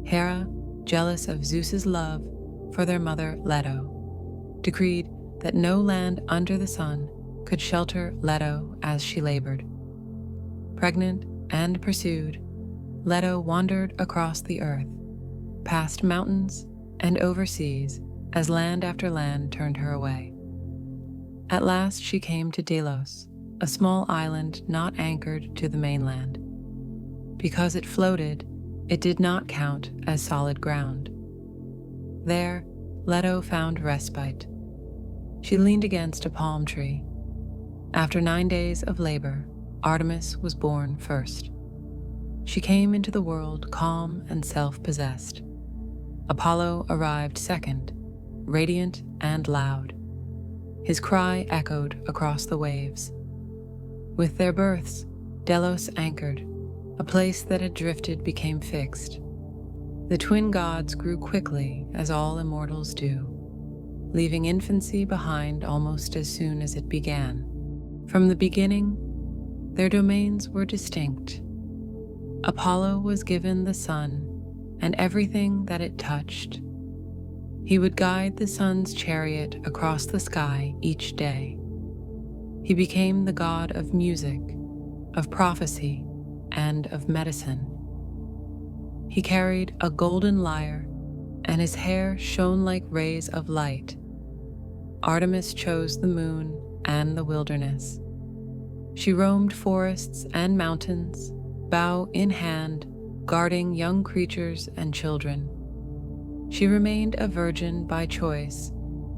Hera, jealous of Zeus's love for their mother Leto, decreed that no land under the sun could shelter Leto as she labored. Pregnant and pursued, Leto wandered across the earth, past mountains and overseas as land after land turned her away. At last she came to Delos, a small island not anchored to the mainland. Because it floated, it did not count as solid ground. There, Leto found respite. She leaned against a palm tree. After 9 days of labor, Artemis was born first. She came into the world calm and self-possessed. Apollo arrived second, radiant and loud. His cry echoed across the waves. With their births, Delos anchored, a place that had drifted became fixed. The twin gods grew quickly, as all immortals do, leaving infancy behind almost as soon as it began. From the beginning, their domains were distinct. Apollo was given the sun and everything that it touched. He would guide the sun's chariot across the sky each day. He became the god of music, of prophecy, and of medicine. He carried a golden lyre, and his hair shone like rays of light. Artemis chose the moon and the wilderness. She roamed forests and mountains, bow in hand, guarding young creatures and children. She remained a virgin by choice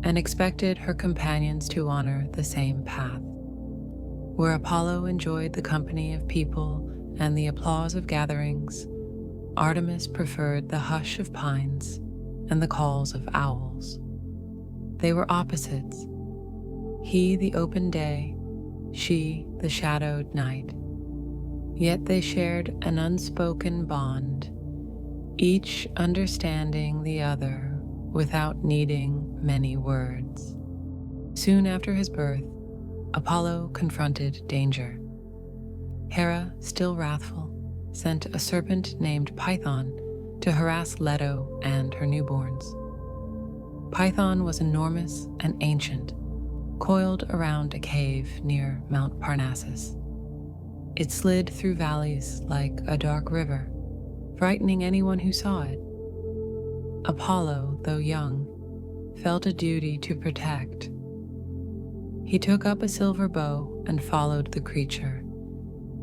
and expected her companions to honor the same path. Where Apollo enjoyed the company of people and the applause of gatherings, Artemis preferred the hush of pines and the calls of owls. They were opposites. He the open day, she the shadowed night. Yet they shared an unspoken bond, each understanding the other without needing many words. Soon after his birth, Apollo confronted danger. Hera, still wrathful, sent a serpent named Python to harass Leto and her newborns. Python was enormous and ancient, coiled around a cave near Mount Parnassus. It slid through valleys like a dark river, frightening anyone who saw it. Apollo, though young, felt a duty to protect. He took up a silver bow and followed the creature.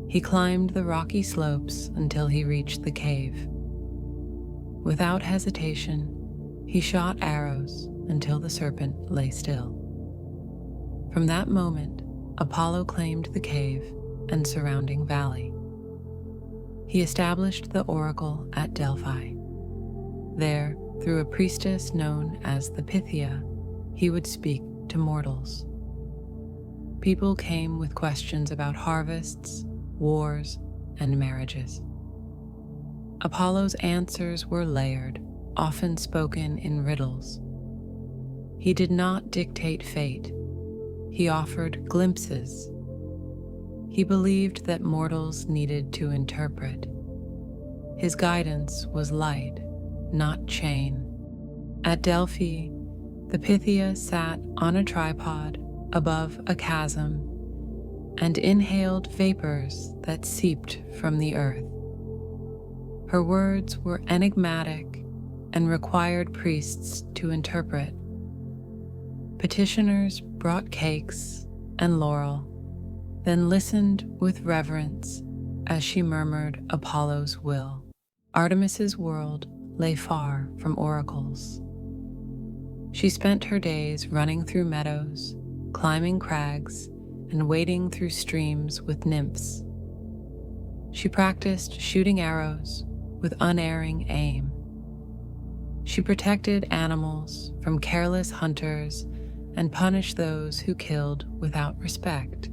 He climbed the rocky slopes until he reached the cave. Without hesitation, he shot arrows, until the serpent lay still. From that moment, Apollo claimed the cave and surrounding valley. He established the oracle at Delphi. There, through a priestess known as the Pythia, he would speak to mortals. People came with questions about harvests, wars, and marriages. Apollo's answers were layered, often spoken in riddles. He did not dictate fate. He offered glimpses. He believed that mortals needed to interpret. His guidance was light, not chain. At Delphi, the Pythia sat on a tripod above a chasm and inhaled vapors that seeped from the earth. Her words were enigmatic and required priests to interpret. Petitioners brought cakes and laurel, then listened with reverence as she murmured Apollo's will. Artemis's world lay far from oracles. She spent her days running through meadows, climbing crags, and wading through streams with nymphs. She practiced shooting arrows with unerring aim. She protected animals from careless hunters and punished those who killed without respect.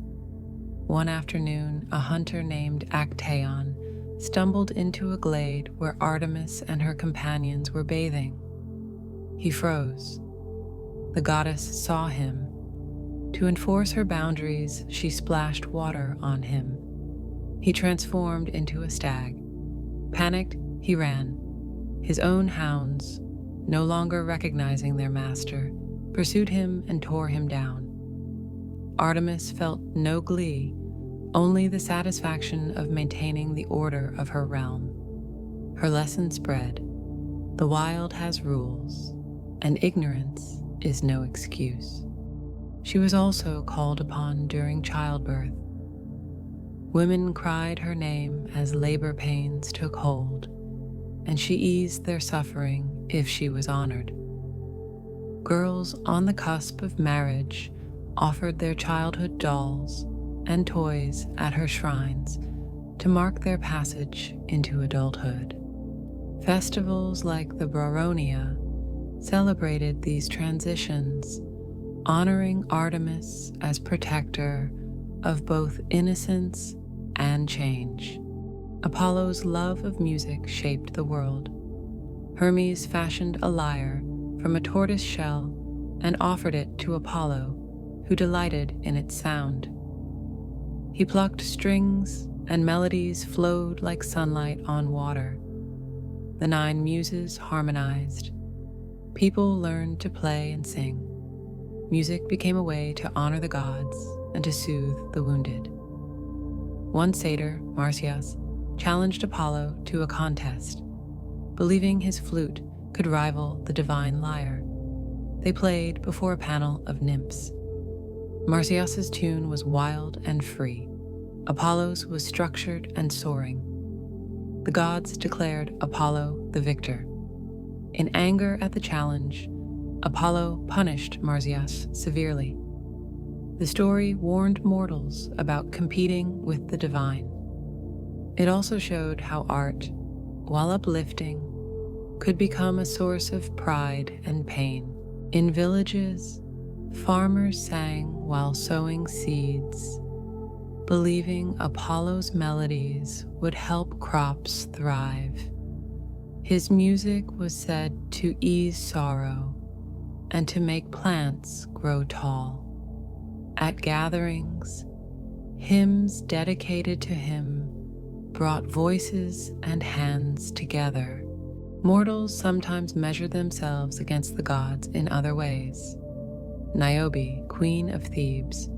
One afternoon, a hunter named Actaeon stumbled into a glade where Artemis and her companions were bathing. He froze. The goddess saw him. To enforce her boundaries, she splashed water on him. He transformed into a stag. Panicked, he ran. His own hounds, no longer recognizing their master, pursued him and tore him down. Artemis felt no glee, only the satisfaction of maintaining the order of her realm. Her lesson spread. The wild has rules, and ignorance is no excuse. She was also called upon during childbirth. Women cried her name as labor pains took hold, and she eased their suffering if she was honored. Girls on the cusp of marriage offered their childhood dolls and toys at her shrines to mark their passage into adulthood. Festivals like the Brauronia celebrated these transitions, honoring Artemis as protector of both innocence and change. Apollo's love of music shaped the world. Hermes fashioned a lyre from a tortoise shell and offered it to Apollo, who delighted in its sound. He plucked strings, and melodies flowed like sunlight on water. The 9 muses harmonized. People learned to play and sing. Music became a way to honor the gods and to soothe the wounded. One satyr, Perseus, challenged Apollo to a contest, believing his flute could rival the divine lyre. They played before a panel of nymphs. Perseus's tune was wild and free. Apollo's was structured and soaring. The gods declared Apollo the victor. In anger at the challenge, Apollo punished Perseus severely. The story warned mortals about competing with the divine. It also showed how art, while uplifting, could become a source of pride and pain. In villages, farmers sang while sowing seeds, believing Apollo's melodies would help crops thrive. His music was said to ease sorrow and to make plants grow tall. At gatherings, hymns dedicated to him brought voices and hands together. Mortals sometimes measure themselves against the gods in other ways. Niobe, queen of Thebes,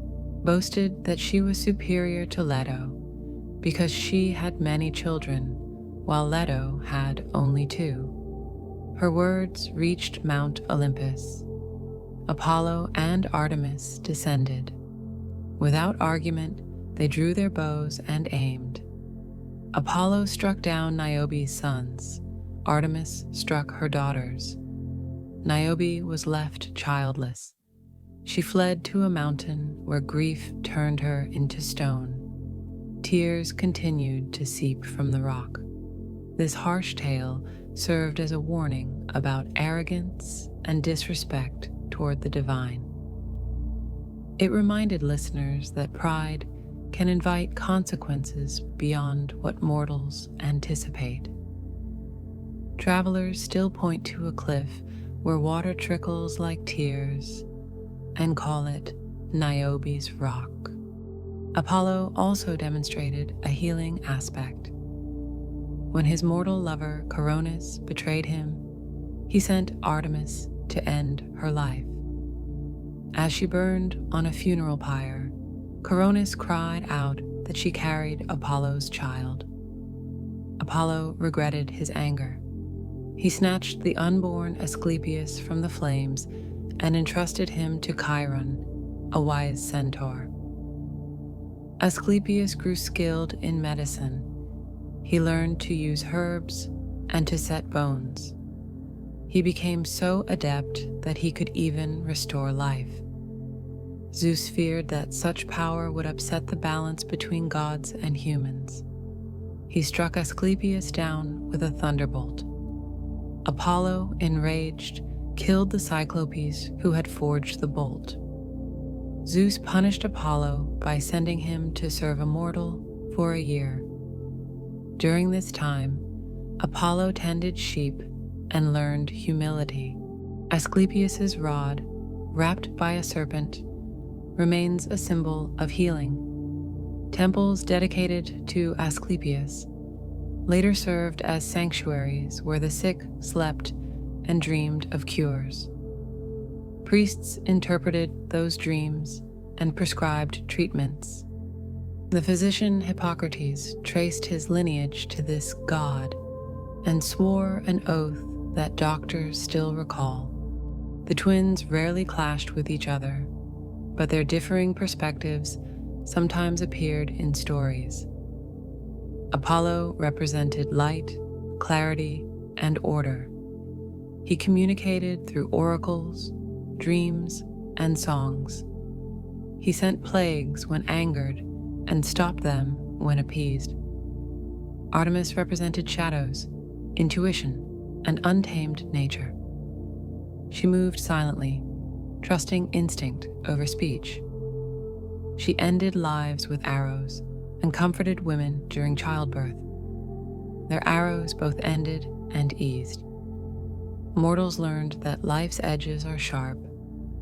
boasted that she was superior to Leto because she had many children, while Leto had only 2. Her words reached Mount Olympus. Apollo and Artemis descended. Without argument, they drew their bows and aimed. Apollo struck down Niobe's sons. Artemis struck her daughters. Niobe was left childless. She fled to a mountain where grief turned her into stone. Tears continued to seep from the rock. This harsh tale served as a warning about arrogance and disrespect toward the divine. It reminded listeners that pride can invite consequences beyond what mortals anticipate. Travelers still point to a cliff where water trickles like tears and call it Niobe's Rock. Apollo also demonstrated a healing aspect. When his mortal lover Coronis betrayed him, he sent Artemis to end her life. As she burned on a funeral pyre, Coronis cried out that she carried Apollo's child. Apollo regretted his anger. He snatched the unborn Asclepius from the flames and entrusted him to Chiron, a wise centaur. Asclepius grew skilled in medicine. He learned to use herbs and to set bones. He became so adept that he could even restore life. Zeus feared that such power would upset the balance between gods and humans. He struck Asclepius down with a thunderbolt. Apollo, enraged, killed the Cyclopes who had forged the bolt. Zeus punished Apollo by sending him to serve a mortal for a year. During this time, Apollo tended sheep and learned humility. Asclepius's rod, wrapped by a serpent, remains a symbol of healing. Temples dedicated to Asclepius later served as sanctuaries where the sick slept and dreamed of cures. Priests interpreted those dreams and prescribed treatments. The physician Hippocrates traced his lineage to this god and swore an oath that doctors still recall. The twins rarely clashed with each other, but their differing perspectives sometimes appeared in stories. Apollo represented light, clarity, and order. He communicated through oracles, dreams, and songs. He sent plagues when angered and stopped them when appeased. Artemis represented shadows, intuition, and untamed nature. She moved silently, trusting instinct over speech. She ended lives with arrows and comforted women during childbirth. Their arrows both ended and eased. Mortals learned that life's edges are sharp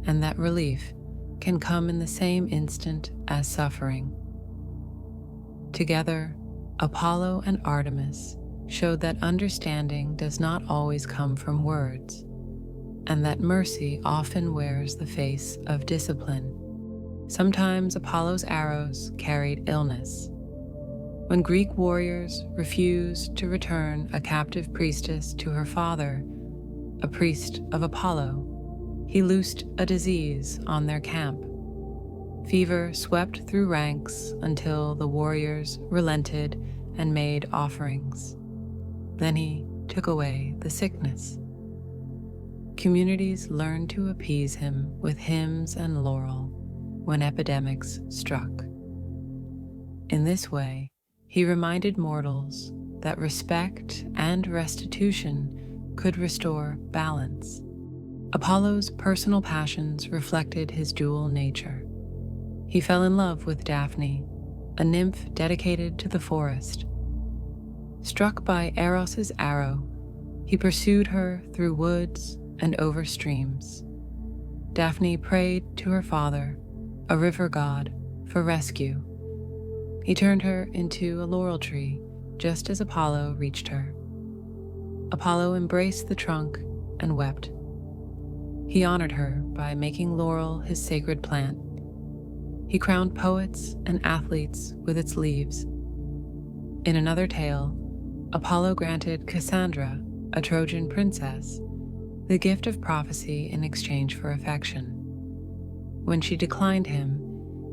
and that relief can come in the same instant as suffering. Together, Apollo and Artemis showed that understanding does not always come from words, and that mercy often wears the face of discipline. Sometimes Apollo's arrows carried illness. When Greek warriors refused to return a captive priestess to her father, a priest of Apollo, he loosed a disease on their camp. Fever swept through ranks until the warriors relented and made offerings. Then he took away the sickness. Communities learned to appease him with hymns and laurel when epidemics struck. In this way, he reminded mortals that respect and restitution could restore balance. Apollo's personal passions reflected his dual nature. He fell in love with Daphne, a nymph dedicated to the forest. Struck by Eros's arrow, he pursued her through woods and over streams. Daphne prayed to her father, a river god, for rescue. He turned her into a laurel tree just as Apollo reached her. Apollo embraced the trunk and wept. He honored her by making laurel his sacred plant. He crowned poets and athletes with its leaves. In another tale, Apollo granted Cassandra, a Trojan princess, the gift of prophecy in exchange for affection. When she declined him,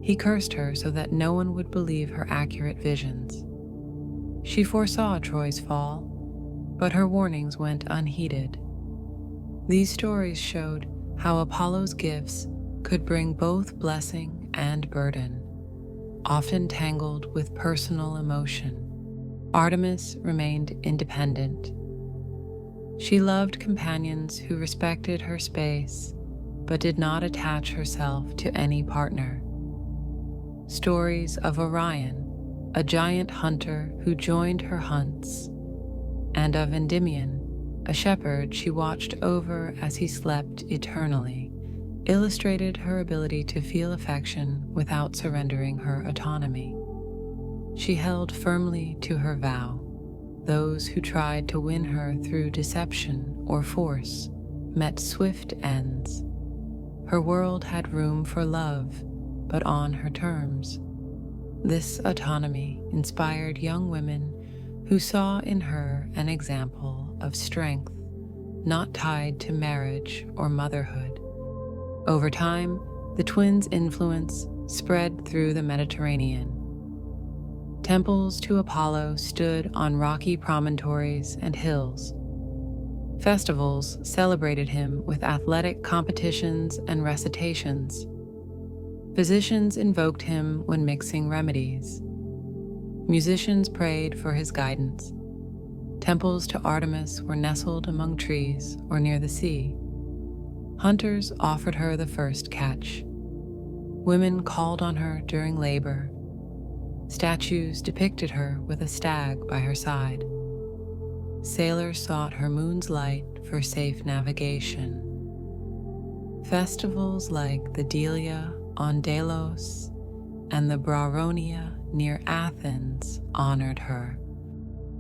he cursed her so that no one would believe her accurate visions. She foresaw Troy's fall, but her warnings went unheeded. These stories showed how Apollo's gifts could bring both blessing and burden, often tangled with personal emotion. Artemis remained independent. She loved companions who respected her space, but did not attach herself to any partner. Stories of Orion, a giant hunter who joined her hunts, and of Endymion, a shepherd she watched over as he slept eternally, illustrated her ability to feel affection without surrendering her autonomy. She held firmly to her vow. Those who tried to win her through deception or force met swift ends. Her world had room for love, but on her terms. This autonomy inspired young women who saw in her an example of strength, not tied to marriage or motherhood. Over time, the twins' influence spread through the Mediterranean. Temples to Apollo stood on rocky promontories and hills. Festivals celebrated him with athletic competitions and recitations. Physicians invoked him when mixing remedies. Musicians prayed for his guidance. Temples to Artemis were nestled among trees or near the sea. Hunters offered her the first catch. Women called on her during labor. Statues depicted her with a stag by her side. Sailors sought her moon's light for safe navigation. Festivals like the Delia on Delos and the Brauronia near Athens honored her.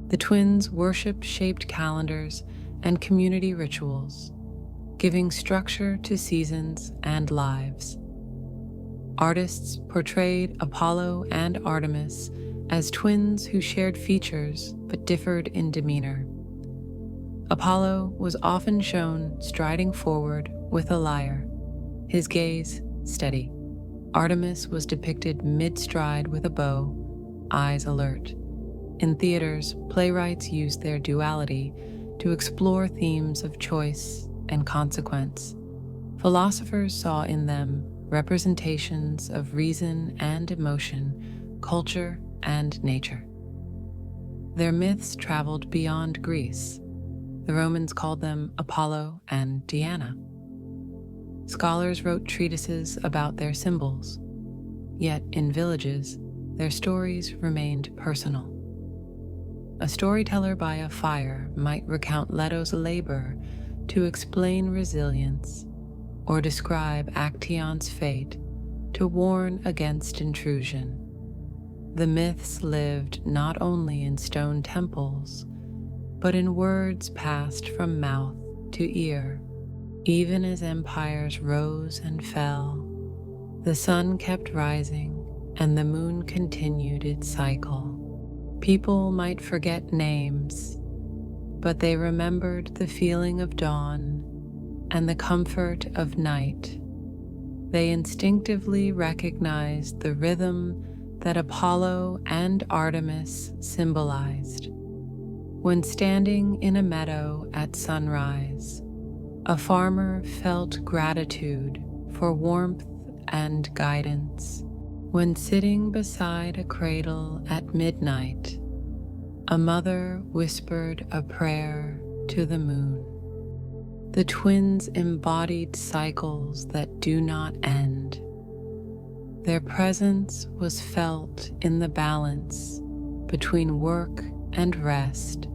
The twins worshipped shaped calendars and community rituals, giving structure to seasons and lives. Artists portrayed Apollo and Artemis as twins who shared features but differed in demeanor. Apollo was often shown striding forward with a lyre, his gaze steady. Artemis was depicted mid-stride with a bow, eyes alert. In theaters, playwrights used their duality to explore themes of choice and consequence. Philosophers saw in them representations of reason and emotion, culture and nature. Their myths traveled beyond Greece. The Romans called them Apollo and Diana. Scholars wrote treatises about their symbols, yet in villages, their stories remained personal. A storyteller by a fire might recount Leto's labor to explain resilience, or describe Actaeon's fate to warn against intrusion. The myths lived not only in stone temples, but in words passed from mouth to ear. Even as empires rose and fell, the sun kept rising and the moon continued its cycle. People might forget names, but they remembered the feeling of dawn and the comfort of night. They instinctively recognized the rhythm that Apollo and Artemis symbolized. When standing in a meadow at sunrise, a farmer felt gratitude for warmth and guidance. When sitting beside a cradle at midnight, a mother whispered a prayer to the moon. The twins embodied cycles that do not end. Their presence was felt in the balance between work and rest,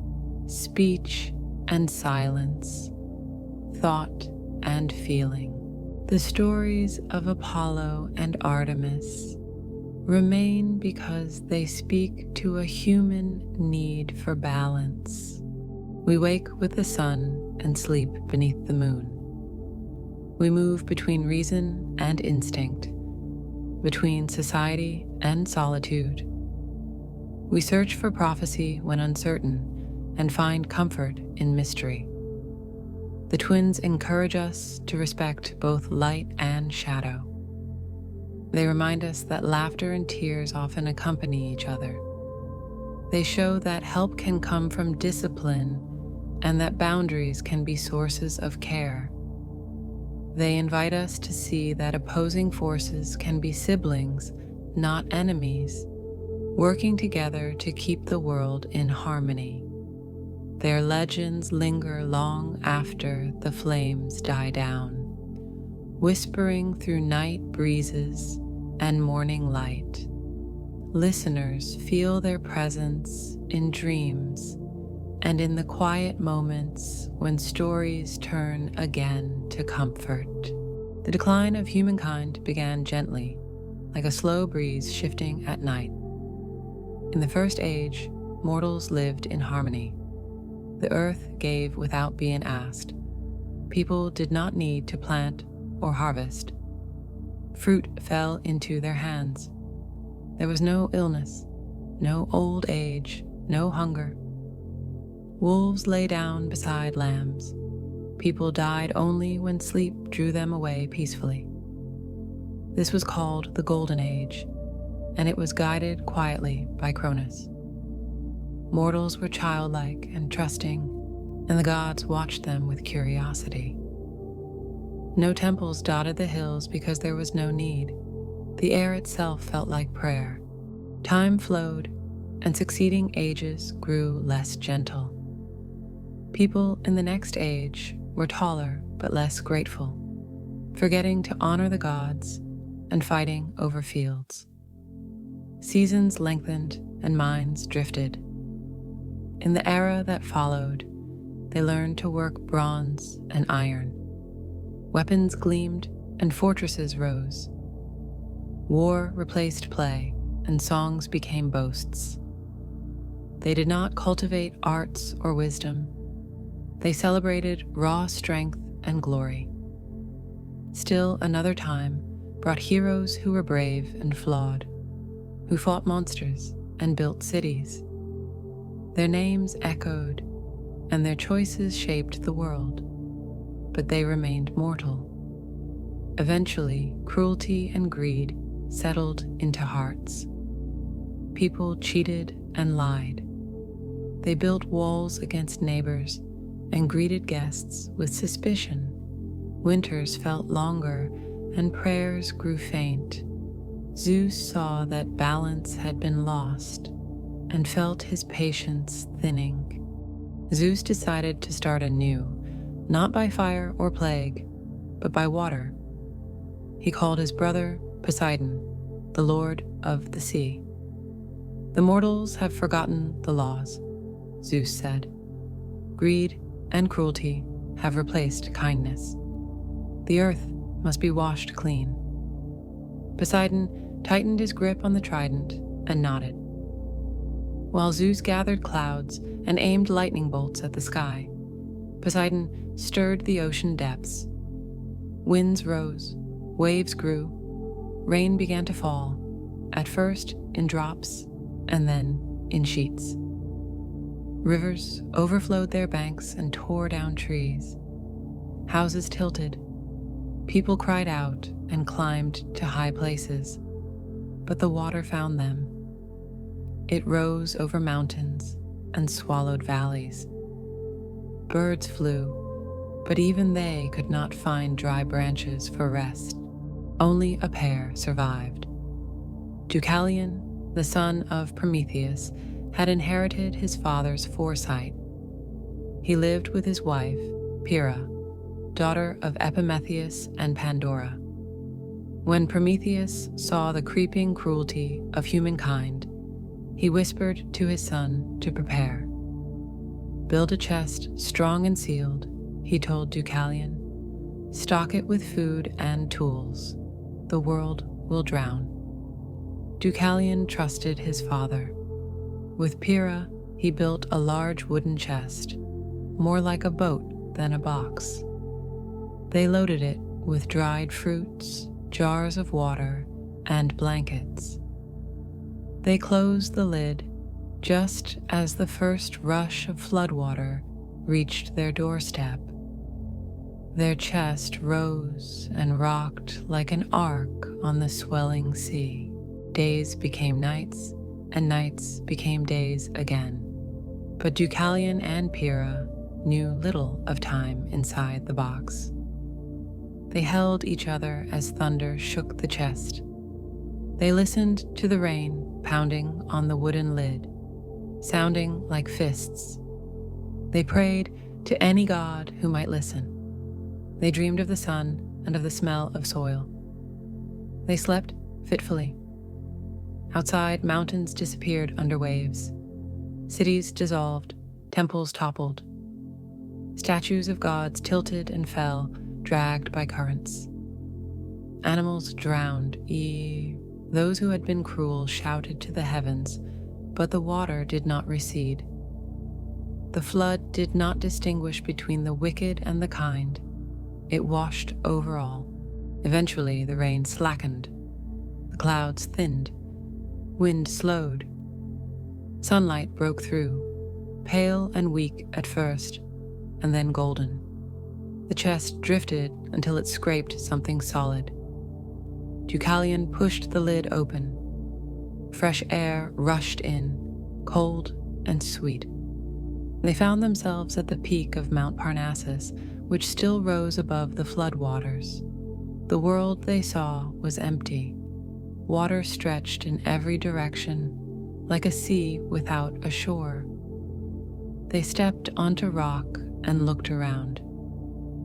speech and silence, thought and feeling. The stories of Apollo and Artemis remain because they speak to a human need for balance. We wake with the sun and sleep beneath the moon. We move between reason and instinct, between society and solitude. We search for prophecy when uncertain and find comfort in mystery. The twins encourage us to respect both light and shadow. They remind us that laughter and tears often accompany each other. They show that help can come from discipline and that boundaries can be sources of care. They invite us to see that opposing forces can be siblings, not enemies, working together to keep the world in harmony. Their legends linger long after the flames die down, whispering through night breezes and morning light. Listeners feel their presence in dreams and in the quiet moments when stories turn again to comfort. The decline of humankind began gently, like a slow breeze shifting at night. In the first age, mortals lived in harmony. The earth gave without being asked. People did not need to plant or harvest. Fruit fell into their hands. There was no illness, no old age, no hunger. Wolves lay down beside lambs. People died only when sleep drew them away peacefully. This was called the Golden Age, and it was guided quietly by Cronus. Mortals were childlike and trusting, and the gods watched them with curiosity. No temples dotted the hills because there was no need. The air itself felt like prayer. Time flowed, and succeeding ages grew less gentle. People in the next age were taller but less grateful, forgetting to honor the gods and fighting over fields. Seasons lengthened and minds drifted. In the era that followed, they learned to work bronze and iron. Weapons gleamed and fortresses rose. War replaced play, and songs became boasts. They did not cultivate arts or wisdom. They celebrated raw strength and glory. Still another time brought heroes who were brave and flawed, who fought monsters and built cities. Their names echoed, and their choices shaped the world, but they remained mortal. Eventually, cruelty and greed settled into hearts. People cheated and lied. They built walls against neighbors and greeted guests with suspicion. Winters felt longer and prayers grew faint. Zeus saw that balance had been lost and felt his patience thinning. Zeus decided to start anew, not by fire or plague, but by water. He called his brother Poseidon, the lord of the sea. The mortals have forgotten the laws, Zeus said. Greed and cruelty have replaced kindness. The earth must be washed clean. Poseidon tightened his grip on the trident and nodded. While Zeus gathered clouds and aimed lightning bolts at the sky, Poseidon stirred the ocean depths. Winds rose, waves grew, rain began to fall, at first in drops and then in sheets. Rivers overflowed their banks and tore down trees. Houses tilted. People cried out and climbed to high places, but the water found them. It rose over mountains and swallowed valleys. Birds flew, but even they could not find dry branches for rest. Only a pair survived. Deucalion, the son of Prometheus, had inherited his father's foresight. He lived with his wife, Pyrrha, daughter of Epimetheus and Pandora. When Prometheus saw the creeping cruelty of humankind, he whispered to his son to prepare. Build a chest strong and sealed, he told Deucalion. Stock it with food and tools. The world will drown. Deucalion trusted his father. With Pyrrha, he built a large wooden chest, more like a boat than a box. They loaded it with dried fruits, jars of water, and blankets. They closed the lid just as the first rush of floodwater reached their doorstep. Their chest rose and rocked like an ark on the swelling sea. Days became nights, and nights became days again. But Deucalion and Pyrrha knew little of time inside the box. They held each other as thunder shook the chest. They listened to the rain pounding on the wooden lid, sounding like fists. They prayed to any god who might listen. They dreamed of the sun and of the smell of soil. They slept fitfully. Outside, mountains disappeared under waves. Cities dissolved, temples toppled. Statues of gods tilted and fell, dragged by currents. Animals drowned. Those who had been cruel shouted to the heavens, but the water did not recede. The flood did not distinguish between the wicked and the kind. It washed over all. Eventually, the rain slackened. The clouds thinned. Wind slowed. Sunlight broke through, pale and weak at first, and then golden. The chest drifted until it scraped something solid. Deucalion pushed the lid open. Fresh air rushed in, cold and sweet. They found themselves at the peak of Mount Parnassus, which still rose above the floodwaters. The world they saw was empty. Water stretched in every direction, like a sea without a shore. They stepped onto rock and looked around.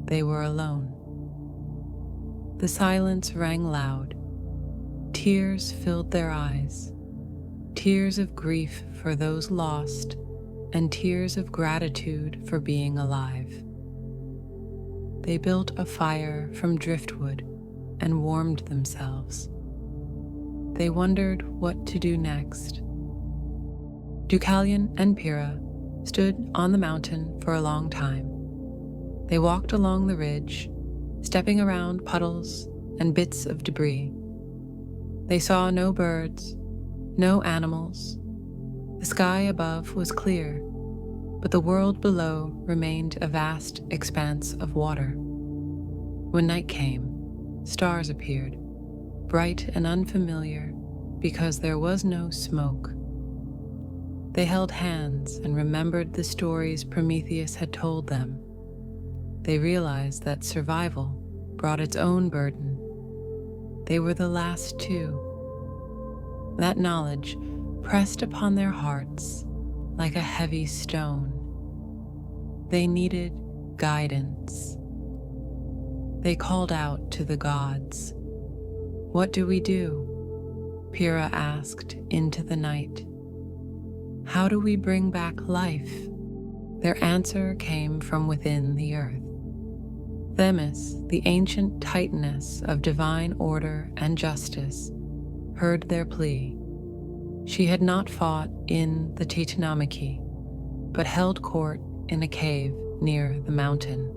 They were alone. The silence rang loud. Tears filled their eyes. Tears of grief for those lost, and tears of gratitude for being alive. They built a fire from driftwood and warmed themselves. They wondered what to do next. Deucalion and Pyrrha stood on the mountain for a long time. They walked along the ridge, stepping around puddles and bits of debris. They saw no birds, no animals. The sky above was clear, but the world below remained a vast expanse of water. When night came, stars appeared, bright and unfamiliar because there was no smoke. They held hands and remembered the stories Prometheus had told them. They realized that survival brought its own burden. They were the last two. That knowledge pressed upon their hearts like a heavy stone. They needed guidance. They called out to the gods. "What do we do?" Pyrrha asked into the night. "How do we bring back life?" Their answer came from within the earth. Themis, the ancient titaness of divine order and justice, heard their plea. She had not fought in the Titanomachy, but held court in a cave near the mountain.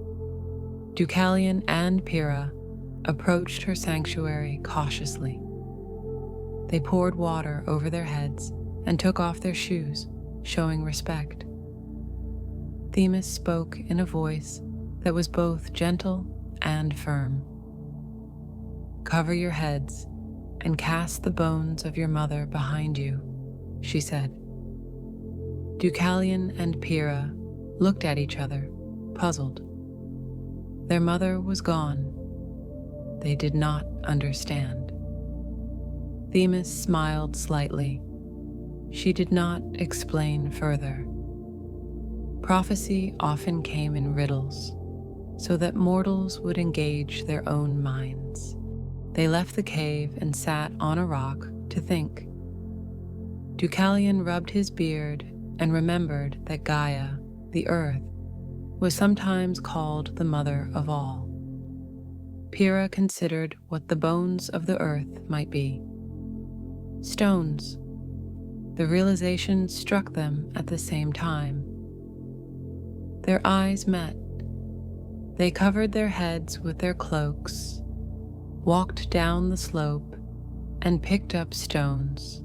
Deucalion and Pyrrha approached her sanctuary cautiously. They poured water over their heads and took off their shoes, showing respect. Themis spoke in a voice that was both gentle and firm. "Cover your heads and cast the bones of your mother behind you," she said. Deucalion and Pyrrha looked at each other, puzzled. Their mother was gone. They did not understand. Themis smiled slightly. She did not explain further. Prophecy often came in riddles, so that mortals would engage their own minds. They left the cave and sat on a rock to think. Deucalion rubbed his beard and remembered that Gaia, the earth, was sometimes called the mother of all. Pyrrha considered what the bones of the earth might be. Stones. The realization struck them at the same time. Their eyes met. They covered their heads with their cloaks, walked down the slope, and picked up stones.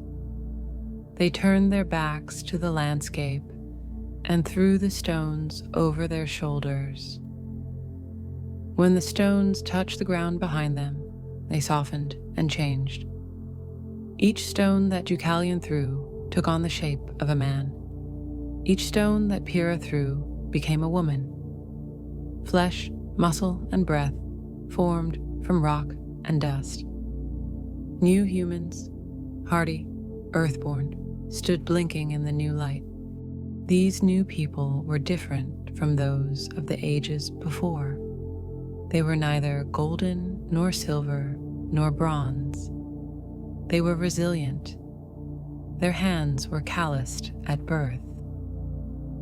They turned their backs to the landscape and threw the stones over their shoulders. When the stones touched the ground behind them, they softened and changed. Each stone that Deucalion threw took on the shape of a man. Each stone that Pyrrha threw became a woman. Flesh, muscle, and breath formed from rock and dust. New humans, hardy, earthborn, stood blinking in the new light. These new people were different from those of the ages before. They were neither golden, nor silver, nor bronze. They were resilient. Their hands were calloused at birth.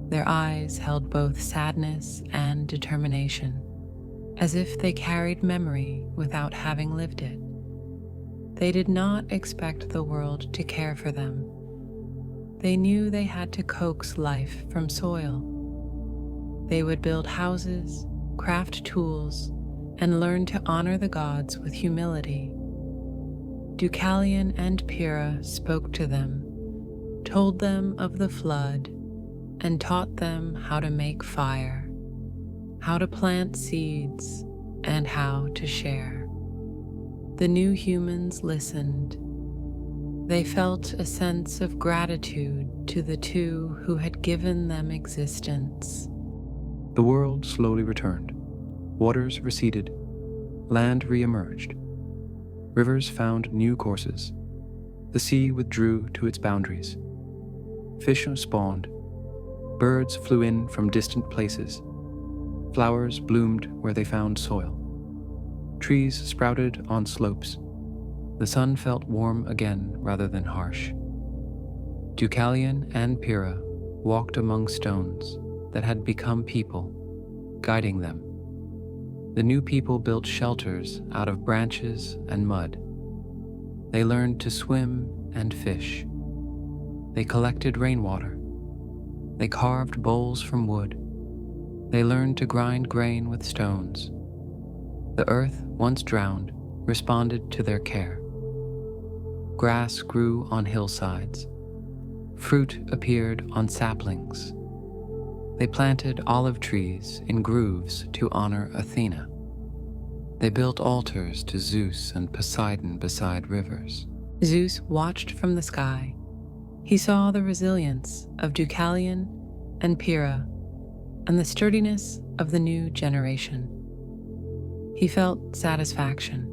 Their eyes held both sadness and determination, as if they carried memory without having lived it. They did not expect the world to care for them. They knew they had to coax life from soil. They would build houses, craft tools, and learn to honor the gods with humility. Deucalion and Pyrrha spoke to them, told them of the flood, and taught them how to make fire, how to plant seeds, and how to share. The new humans listened. They felt a sense of gratitude to the two who had given them existence. The world slowly returned. Waters receded. Land re-emerged. Rivers found new courses. The sea withdrew to its boundaries. Fish spawned. Birds flew in from distant places. Flowers bloomed where they found soil. Trees sprouted on slopes. The sun felt warm again rather than harsh. Deucalion and Pyrrha walked among stones that had become people, guiding them. The new people built shelters out of branches and mud. They learned to swim and fish. They collected rainwater. They carved bowls from wood. They learned to grind grain with stones. The earth, once drowned, responded to their care. Grass grew on hillsides. Fruit appeared on saplings. They planted olive trees in grooves to honor Athena. They built altars to Zeus and Poseidon beside rivers. Zeus watched from the sky. He saw the resilience of Deucalion and Pyrrha and the sturdiness of the new generation. He felt satisfaction.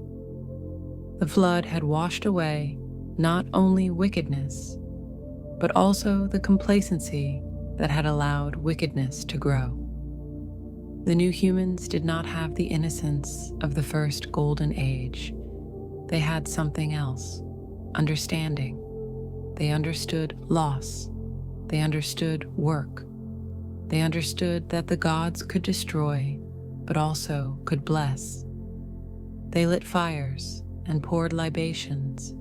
The flood had washed away not only wickedness, but also the complacency that had allowed wickedness to grow. The new humans did not have the innocence of the first golden age. They had something else, understanding. They understood loss. They understood work. They understood that the gods could destroy, but also could bless. They lit fires and poured libations.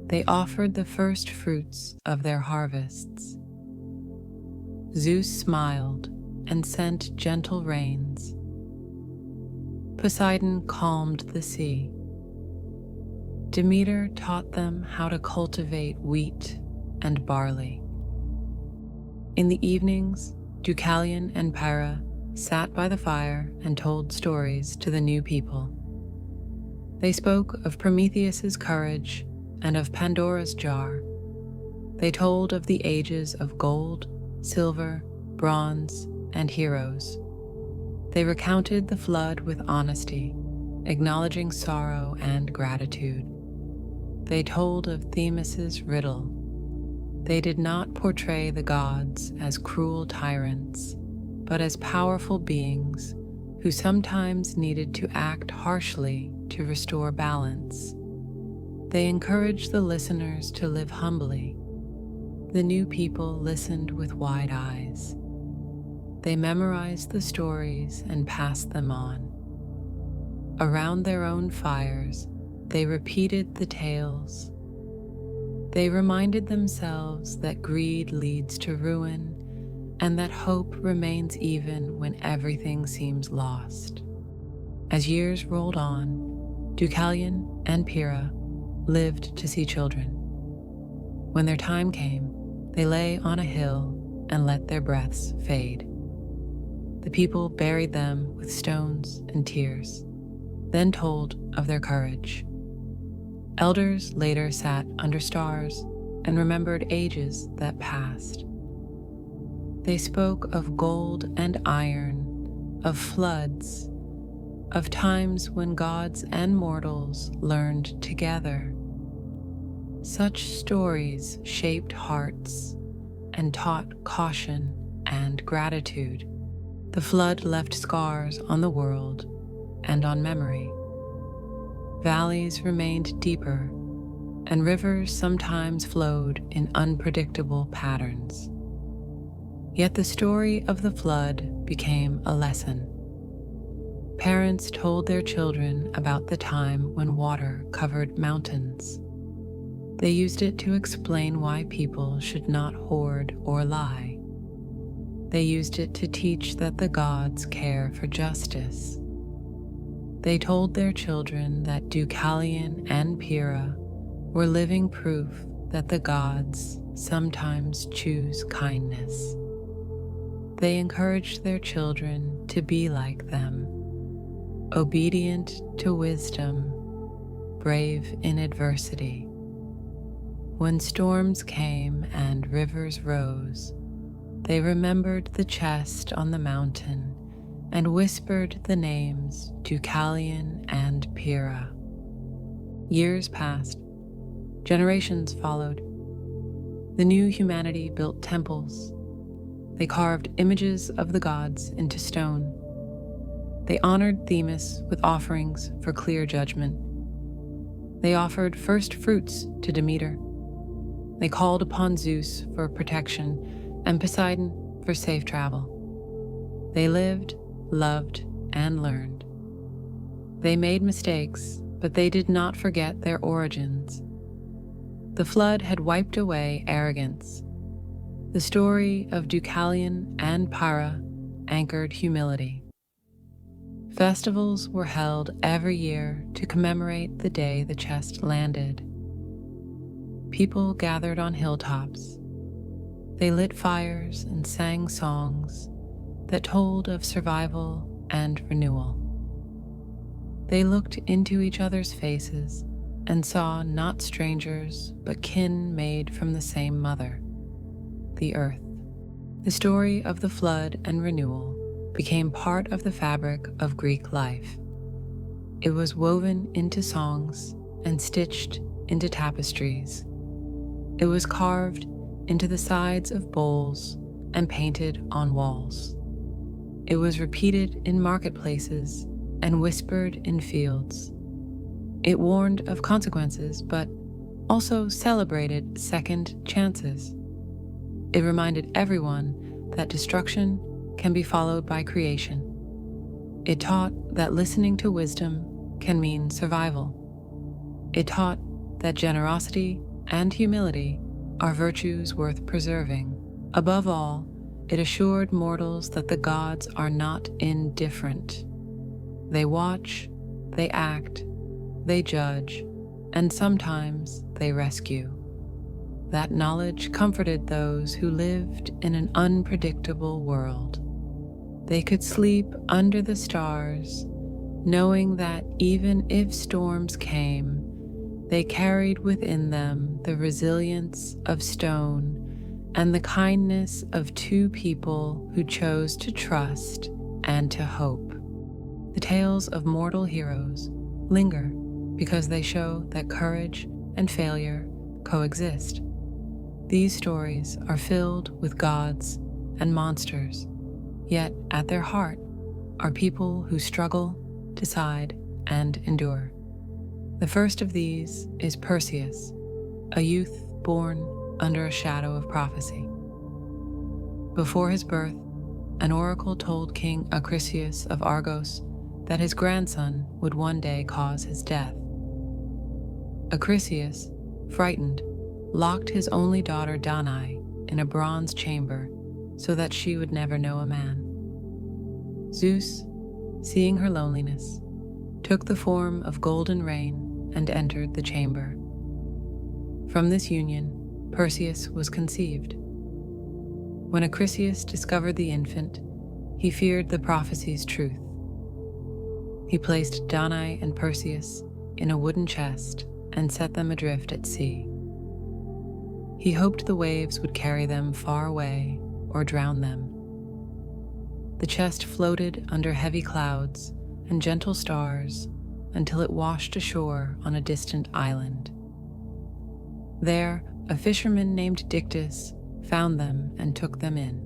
They offered the first fruits of their harvests. Zeus smiled and sent gentle rains. Poseidon calmed the sea. Demeter taught them how to cultivate wheat and barley. In the evenings, Deucalion and Pyrrha sat by the fire and told stories to the new people. They spoke of Prometheus's courage and of Pandora's jar. They told of the ages of gold, silver, bronze, and heroes. They recounted the flood with honesty, acknowledging sorrow and gratitude. They told of Theseus's riddle. They did not portray the gods as cruel tyrants, but as powerful beings who sometimes needed to act harshly to restore balance. They encouraged the listeners to live humbly. The new people listened with wide eyes. They memorized the stories and passed them on. Around their own fires, they repeated the tales. They reminded themselves that greed leads to ruin and that hope remains even when everything seems lost. As years rolled on, Deucalion and Pyrrha lived to see children. When their time came, they lay on a hill and let their breaths fade. The people buried them with stones and tears, then told of their courage. Elders later sat under stars and remembered ages that passed. They spoke of gold and iron, of floods, of times when gods and mortals learned together. Such stories shaped hearts and taught caution and gratitude. The flood left scars on the world and on memory. Valleys remained deeper, and rivers sometimes flowed in unpredictable patterns. Yet the story of the flood became a lesson. Parents told their children about the time when water covered mountains. They used it to explain why people should not hoard or lie. They used it to teach that the gods care for justice. They told their children that Deucalion and Pyrrha were living proof that the gods sometimes choose kindness. They encouraged their children to be like them, obedient to wisdom, brave in adversity. When storms came and rivers rose, they remembered the chest on the mountain and whispered the names Deucalion and Pyrrha. Years passed. Generations followed. The new humanity built temples. They carved images of the gods into stone. They honored Theseus with offerings for clear judgment. They offered first fruits to Demeter. They called upon Zeus for protection and Poseidon for safe travel. They lived, loved, and learned. They made mistakes, but they did not forget their origins. The flood had wiped away arrogance. The story of Deucalion and Pyrrha anchored humility. Festivals were held every year to commemorate the day the chest landed. People gathered on hilltops. They lit fires and sang songs that told of survival and renewal. They looked into each other's faces and saw not strangers, but kin made from the same mother, the earth. The story of the flood and renewal became part of the fabric of Greek life. It was woven into songs and stitched into tapestries. It was carved into the sides of bowls and painted on walls. It was repeated in marketplaces and whispered in fields. It warned of consequences, but also celebrated second chances. It reminded everyone that destruction can be followed by creation. It taught that listening to wisdom can mean survival. It taught that generosity and humility are virtues worth preserving. Above all, it assured mortals that the gods are not indifferent. They watch, they act, they judge, and sometimes they rescue. That knowledge comforted those who lived in an unpredictable world. They could sleep under the stars, knowing that even if storms came, they carried within them the resilience of stone and the kindness of two people who chose to trust and to hope. The tales of mortal heroes linger because they show that courage and failure coexist. These stories are filled with gods and monsters, yet at their heart are people who struggle, decide, and endure. The first of these is Perseus, a youth born under a shadow of prophecy. Before his birth, an oracle told King Acrisius of Argos that his grandson would one day cause his death. Acrisius, frightened, locked his only daughter Danae in a bronze chamber so that she would never know a man. Zeus, seeing her loneliness, took the form of golden rain and entered the chamber. From this union, Perseus was conceived. When Acrisius discovered the infant, he feared the prophecy's truth. He placed Danae and Perseus in a wooden chest and set them adrift at sea. He hoped the waves would carry them far away or drown them. The chest floated under heavy clouds and gentle stars until it washed ashore on a distant island. There, a fisherman named Dictys found them and took them in.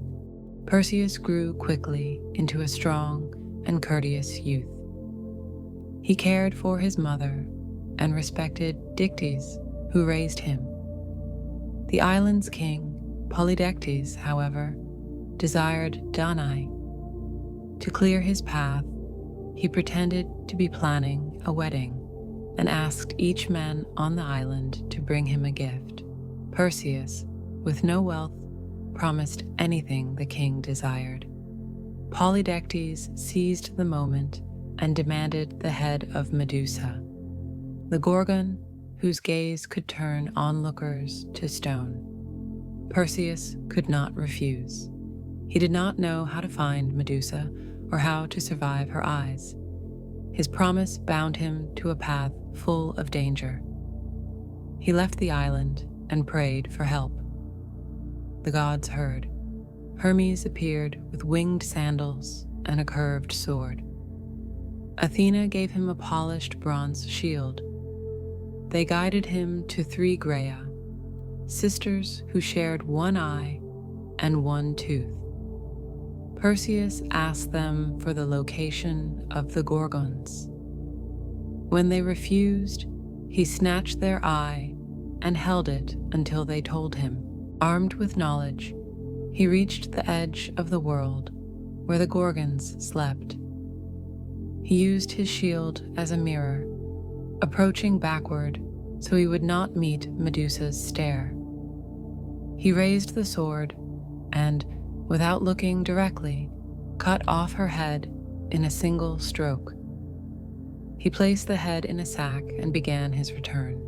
Perseus grew quickly into a strong and courteous youth. He cared for his mother and respected Dictys, who raised him. The island's king, Polydectes, however, desired Danae. To clear his path, he pretended to be planning a wedding and asked each man on the island to bring him a gift. Perseus, with no wealth, promised anything the king desired. Polydectes seized the moment and demanded the head of Medusa, the Gorgon whose gaze could turn onlookers to stone. Perseus could not refuse. He did not know how to find Medusa or how to survive her eyes. His promise bound him to a path full of danger. He left the island and prayed for help. The gods heard. Hermes appeared with winged sandals and a curved sword. Athena gave him a polished bronze shield. They guided him to 3 Graea, sisters who shared one eye and one tooth. Perseus asked them for the location of the Gorgons. When they refused, he snatched their eye and held it until they told him. Armed with knowledge, he reached the edge of the world where the Gorgons slept. He used his shield as a mirror, approaching backward so he would not meet Medusa's stare. He raised the sword and, without looking directly, cut off her head in a single stroke. He placed the head in a sack and began his return.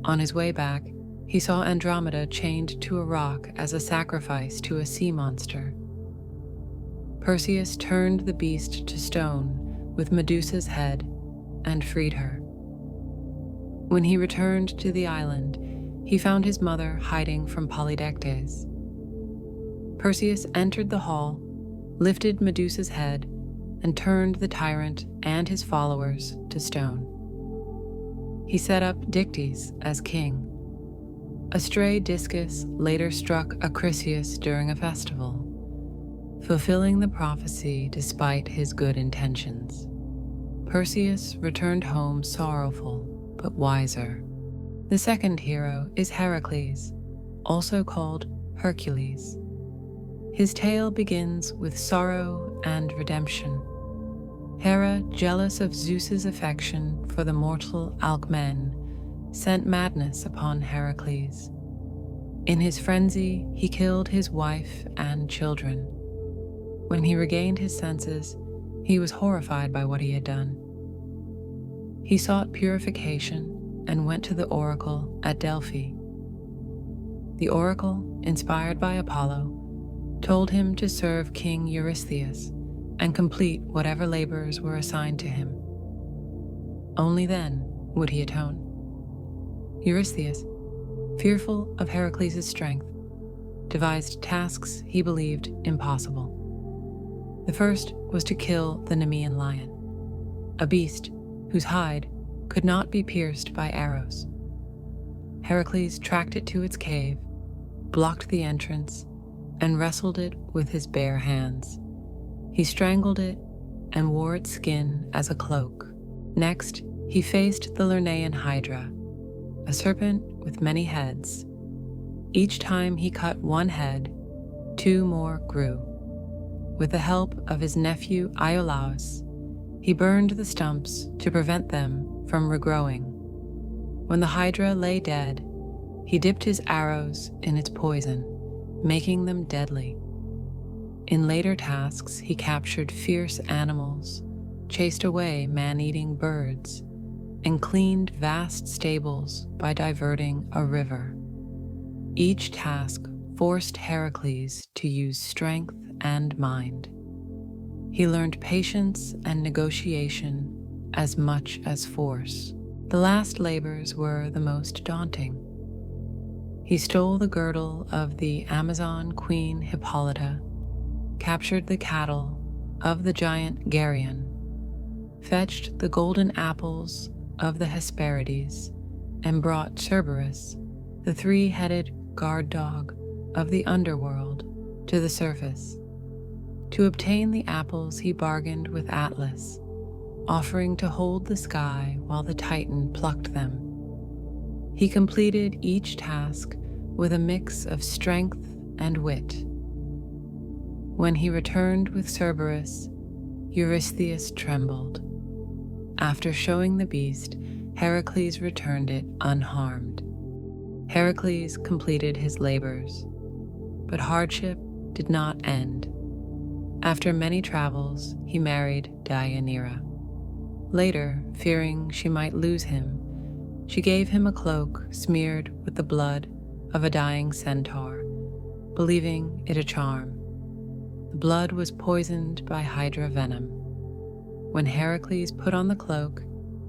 On his way back, he saw Andromeda chained to a rock as a sacrifice to a sea monster. Perseus turned the beast to stone with Medusa's head and freed her. When he returned to the island, he found his mother hiding from Polydectes. Perseus entered the hall, lifted Medusa's head, and turned the tyrant and his followers to stone. He set up Dictys as king. A stray discus later struck Acrisius during a festival, fulfilling the prophecy despite his good intentions. Perseus returned home sorrowful but wiser. The second hero is Heracles, also called Hercules. His tale begins with sorrow and redemption. Hera, jealous of Zeus's affection for the mortal Alcmen, sent madness upon Heracles. In his frenzy, he killed his wife and children. When he regained his senses, he was horrified by what he had done. He sought purification and went to the oracle at Delphi. The oracle, inspired by Apollo, told him to serve King Eurystheus and complete whatever labors were assigned to him. Only then would he atone. Eurystheus, fearful of Heracles' strength, devised tasks he believed impossible. The first was to kill the Nemean lion, a beast whose hide could not be pierced by arrows. Heracles tracked it to its cave, blocked the entrance, and wrestled it with his bare hands. He strangled it and wore its skin as a cloak. Next, he faced the Lernaean Hydra, a serpent with many heads. Each time he cut one head, 2 more grew. With the help of his nephew Iolaus, he burned the stumps to prevent them from regrowing. When the Hydra lay dead, he dipped his arrows in its poison, making them deadly. In later tasks, he captured fierce animals, chased away man-eating birds, and cleaned vast stables by diverting a river. Each task forced Heracles to use strength and mind. He learned patience and negotiation as much as force. The last labors were the most daunting. He stole the girdle of the Amazon queen Hippolyta, captured the cattle of the giant Geryon, fetched the golden apples of the Hesperides, and brought Cerberus, the three-headed guard dog of the underworld, to the surface. To obtain the apples, he bargained with Atlas, offering to hold the sky while the Titan plucked them. He completed each task with a mix of strength and wit. When he returned with Cerberus, Eurystheus trembled. After showing the beast, Heracles returned it unharmed. Heracles completed his labors, but hardship did not end. After many travels, he married Deianira. Later, fearing she might lose him, she gave him a cloak smeared with the blood of a dying centaur, believing it a charm. The blood was poisoned by Hydra venom. When Heracles put on the cloak,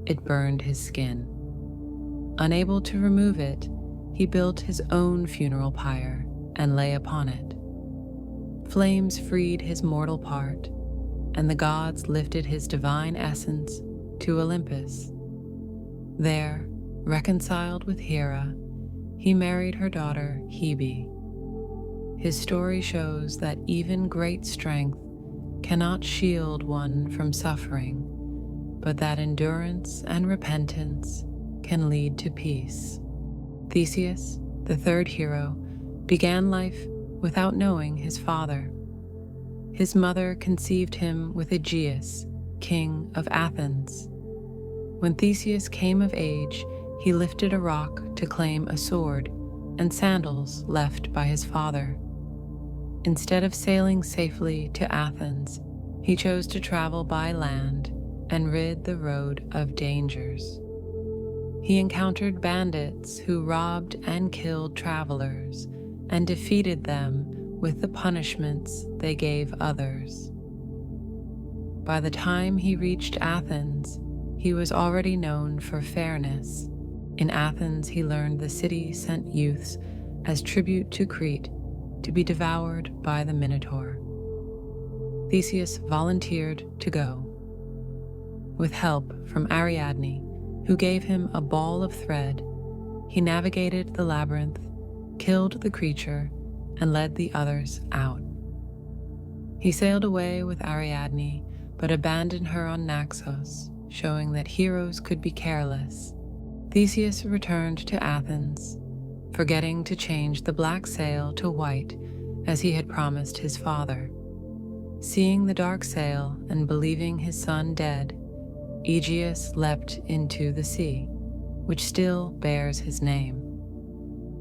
it burned his skin. Unable to remove it, he built his own funeral pyre and lay upon it. Flames freed his mortal part, and the gods lifted his divine essence to Olympus. There, reconciled with Hera, he married her daughter Hebe. His story shows that even great strength cannot shield one from suffering, but that endurance and repentance can lead to peace. Theseus, the third hero, began life without knowing his father. His mother conceived him with Aegeus, king of Athens. When Theseus came of age, he lifted a rock to claim a sword and sandals left by his father. Instead of sailing safely to Athens, he chose to travel by land and rid the road of dangers. He encountered bandits who robbed and killed travelers and defeated them with the punishments they gave others. By the time he reached Athens, he was already known for fairness. In Athens, he learned the city sent youths as tribute to Crete to be devoured by the Minotaur. Theseus volunteered to go. With help from Ariadne, who gave him a ball of thread, he navigated the labyrinth, killed the creature, and led the others out. He sailed away with Ariadne, but abandoned her on Naxos, showing that heroes could be careless. Theseus returned to Athens, forgetting to change the black sail to white as he had promised his father. Seeing the dark sail and believing his son dead, Aegeus leapt into the sea, which still bears his name.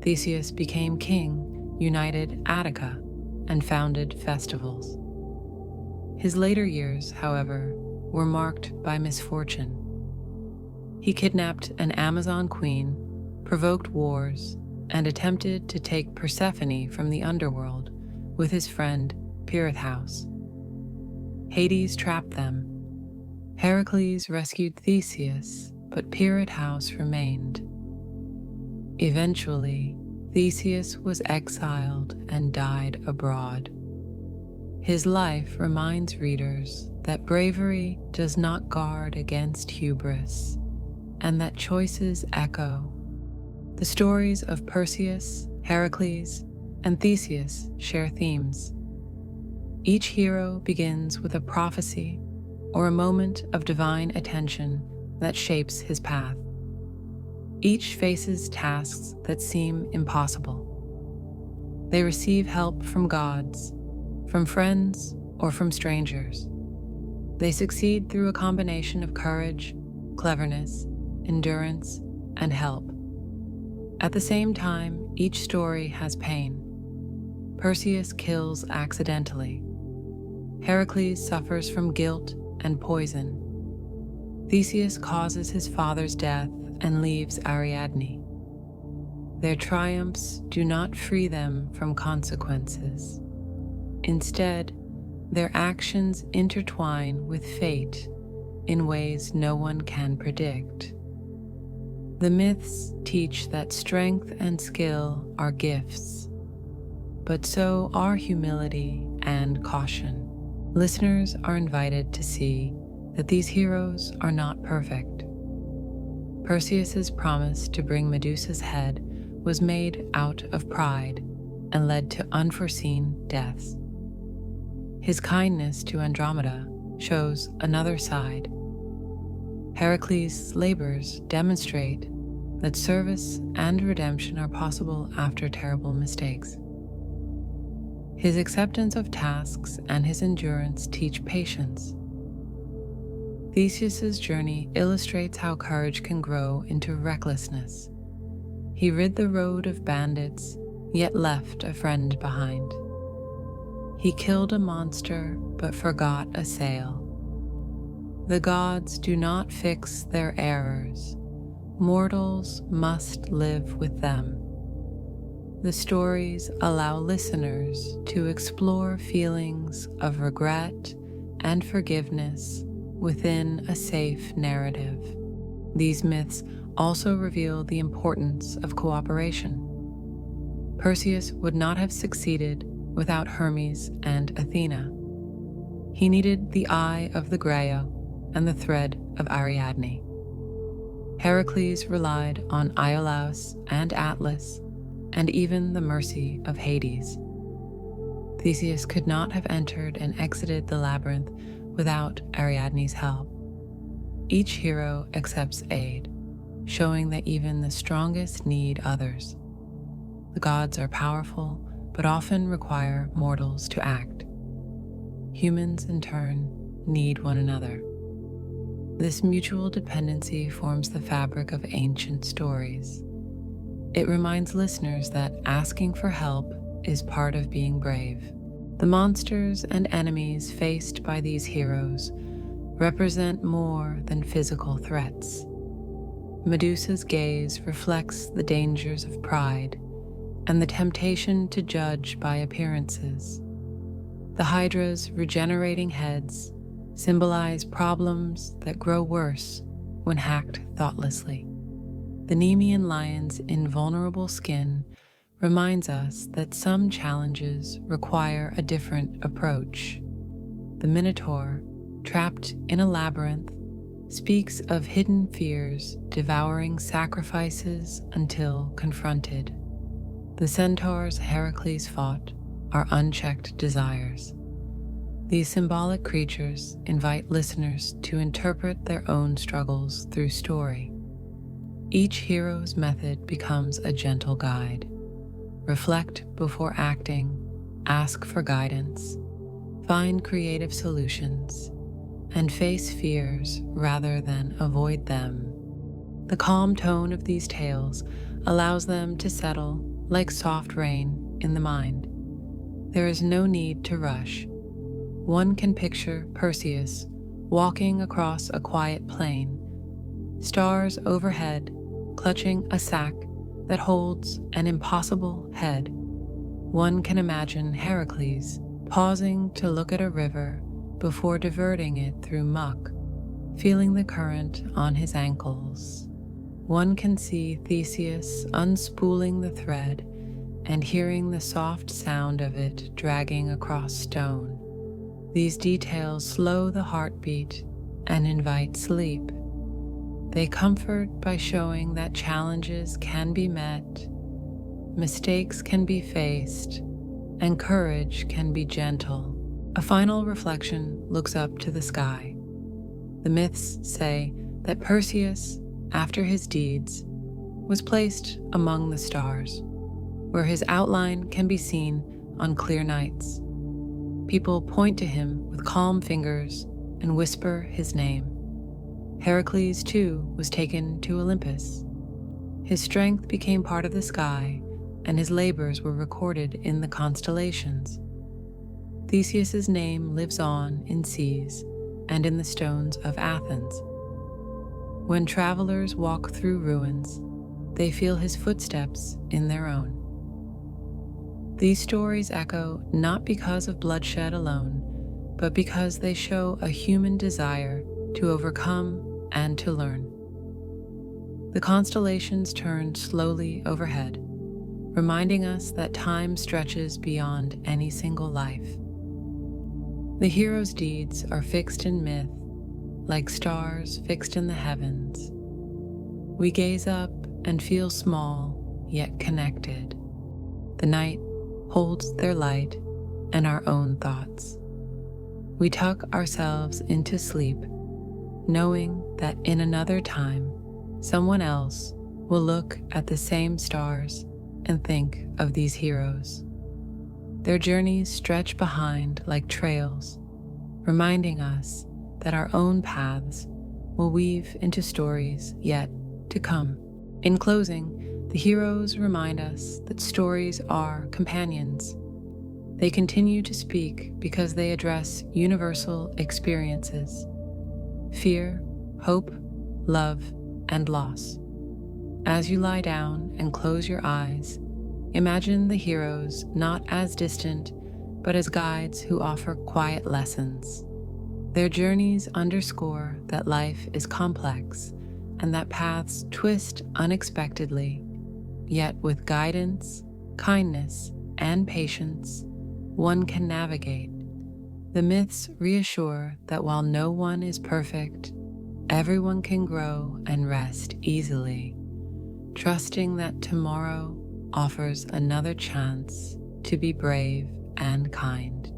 Theseus became king, united Attica, and founded festivals. His later years, however, were marked by misfortune. He kidnapped an Amazon queen, provoked wars, and attempted to take Persephone from the underworld with his friend Pirithous. Hades trapped them. Heracles rescued Theseus, but Pirithous remained. Eventually, Theseus was exiled and died abroad. His life reminds readers that bravery does not guard against hubris, and that choices echo. The stories of Perseus, Heracles, and Theseus share themes. Each hero begins with a prophecy or a moment of divine attention that shapes his path. Each faces tasks that seem impossible. They receive help from gods, from friends, or from strangers. They succeed through a combination of courage, cleverness, endurance, and help. At the same time, each story has pain. Perseus kills accidentally. Heracles suffers from guilt and poison. Theseus causes his father's death and leaves Ariadne. Their triumphs do not free them from consequences. Instead, their actions intertwine with fate in ways no one can predict. The myths teach that strength and skill are gifts, but so are humility and caution. Listeners are invited to see that these heroes are not perfect. Perseus's promise to bring Medusa's head was made out of pride and led to unforeseen deaths. His kindness to Andromeda shows another side. Heracles' labors demonstrate that service and redemption are possible after terrible mistakes. His acceptance of tasks and his endurance teach patience. Theseus's journey illustrates how courage can grow into recklessness. He rid the road of bandits, yet left a friend behind. He killed a monster, but forgot a sail. The gods do not fix their errors. Mortals must live with them. The stories allow listeners to explore feelings of regret and forgiveness within a safe narrative. These myths also reveal the importance of cooperation. Perseus would not have succeeded without Hermes and Athena. He needed the eye of the Grail and the thread of Ariadne. Heracles relied on Iolaus and Atlas, and even the mercy of Hades. Theseus could not have entered and exited the labyrinth without Ariadne's help. Each hero accepts aid, showing that even the strongest need others. The gods are powerful, but often require mortals to act. Humans, in turn, need one another. This mutual dependency forms the fabric of ancient stories. It reminds listeners that asking for help is part of being brave. The monsters and enemies faced by these heroes represent more than physical threats. Medusa's gaze reflects the dangers of pride and the temptation to judge by appearances. The Hydra's regenerating heads symbolize problems that grow worse when hacked thoughtlessly. The Nemean lion's invulnerable skin reminds us that some challenges require a different approach. The Minotaur, trapped in a labyrinth, speaks of hidden fears devouring sacrifices until confronted. The centaurs Heracles fought are unchecked desires. These symbolic creatures invite listeners to interpret their own struggles through story. Each hero's method becomes a gentle guide. Reflect before acting, ask for guidance, find creative solutions, and face fears rather than avoid them. The calm tone of these tales allows them to settle like soft rain in the mind. There is no need to rush. One can picture Perseus walking across a quiet plain, stars overhead, clutching a sack that holds an impossible head. One can imagine Heracles pausing to look at a river before diverting it through muck, feeling the current on his ankles. One can see Theseus unspooling the thread and hearing the soft sound of it dragging across stone. These details slow the heartbeat and invite sleep. They comfort by showing that challenges can be met, mistakes can be faced, and courage can be gentle. A final reflection looks up to the sky. The myths say that Perseus, after his deeds, was placed among the stars, where his outline can be seen on clear nights. People point to him with calm fingers and whisper his name. Heracles, too, was taken to Olympus. His strength became part of the sky, and his labors were recorded in the constellations. Theseus's name lives on in seas and in the stones of Athens. When travelers walk through ruins, they feel his footsteps in their own. These stories echo not because of bloodshed alone, but because they show a human desire to overcome and to learn. The constellations turn slowly overhead, reminding us that time stretches beyond any single life. The hero's deeds are fixed in myth, like stars fixed in the heavens. We gaze up and feel small, yet connected. The night holds their light and our own thoughts. We tuck ourselves into sleep, knowing that in another time, someone else will look at the same stars and think of these heroes. Their journeys stretch behind like trails, reminding us that our own paths will weave into stories yet to come. In closing, the heroes remind us that stories are companions. They continue to speak because they address universal experiences: fear, hope, love, and loss. As you lie down and close your eyes, imagine the heroes not as distant, but as guides who offer quiet lessons. Their journeys underscore that life is complex and that paths twist unexpectedly, yet with guidance, kindness, and patience, one can navigate. The myths reassure that while no one is perfect, everyone can grow and rest easily, trusting that tomorrow offers another chance to be brave and kind.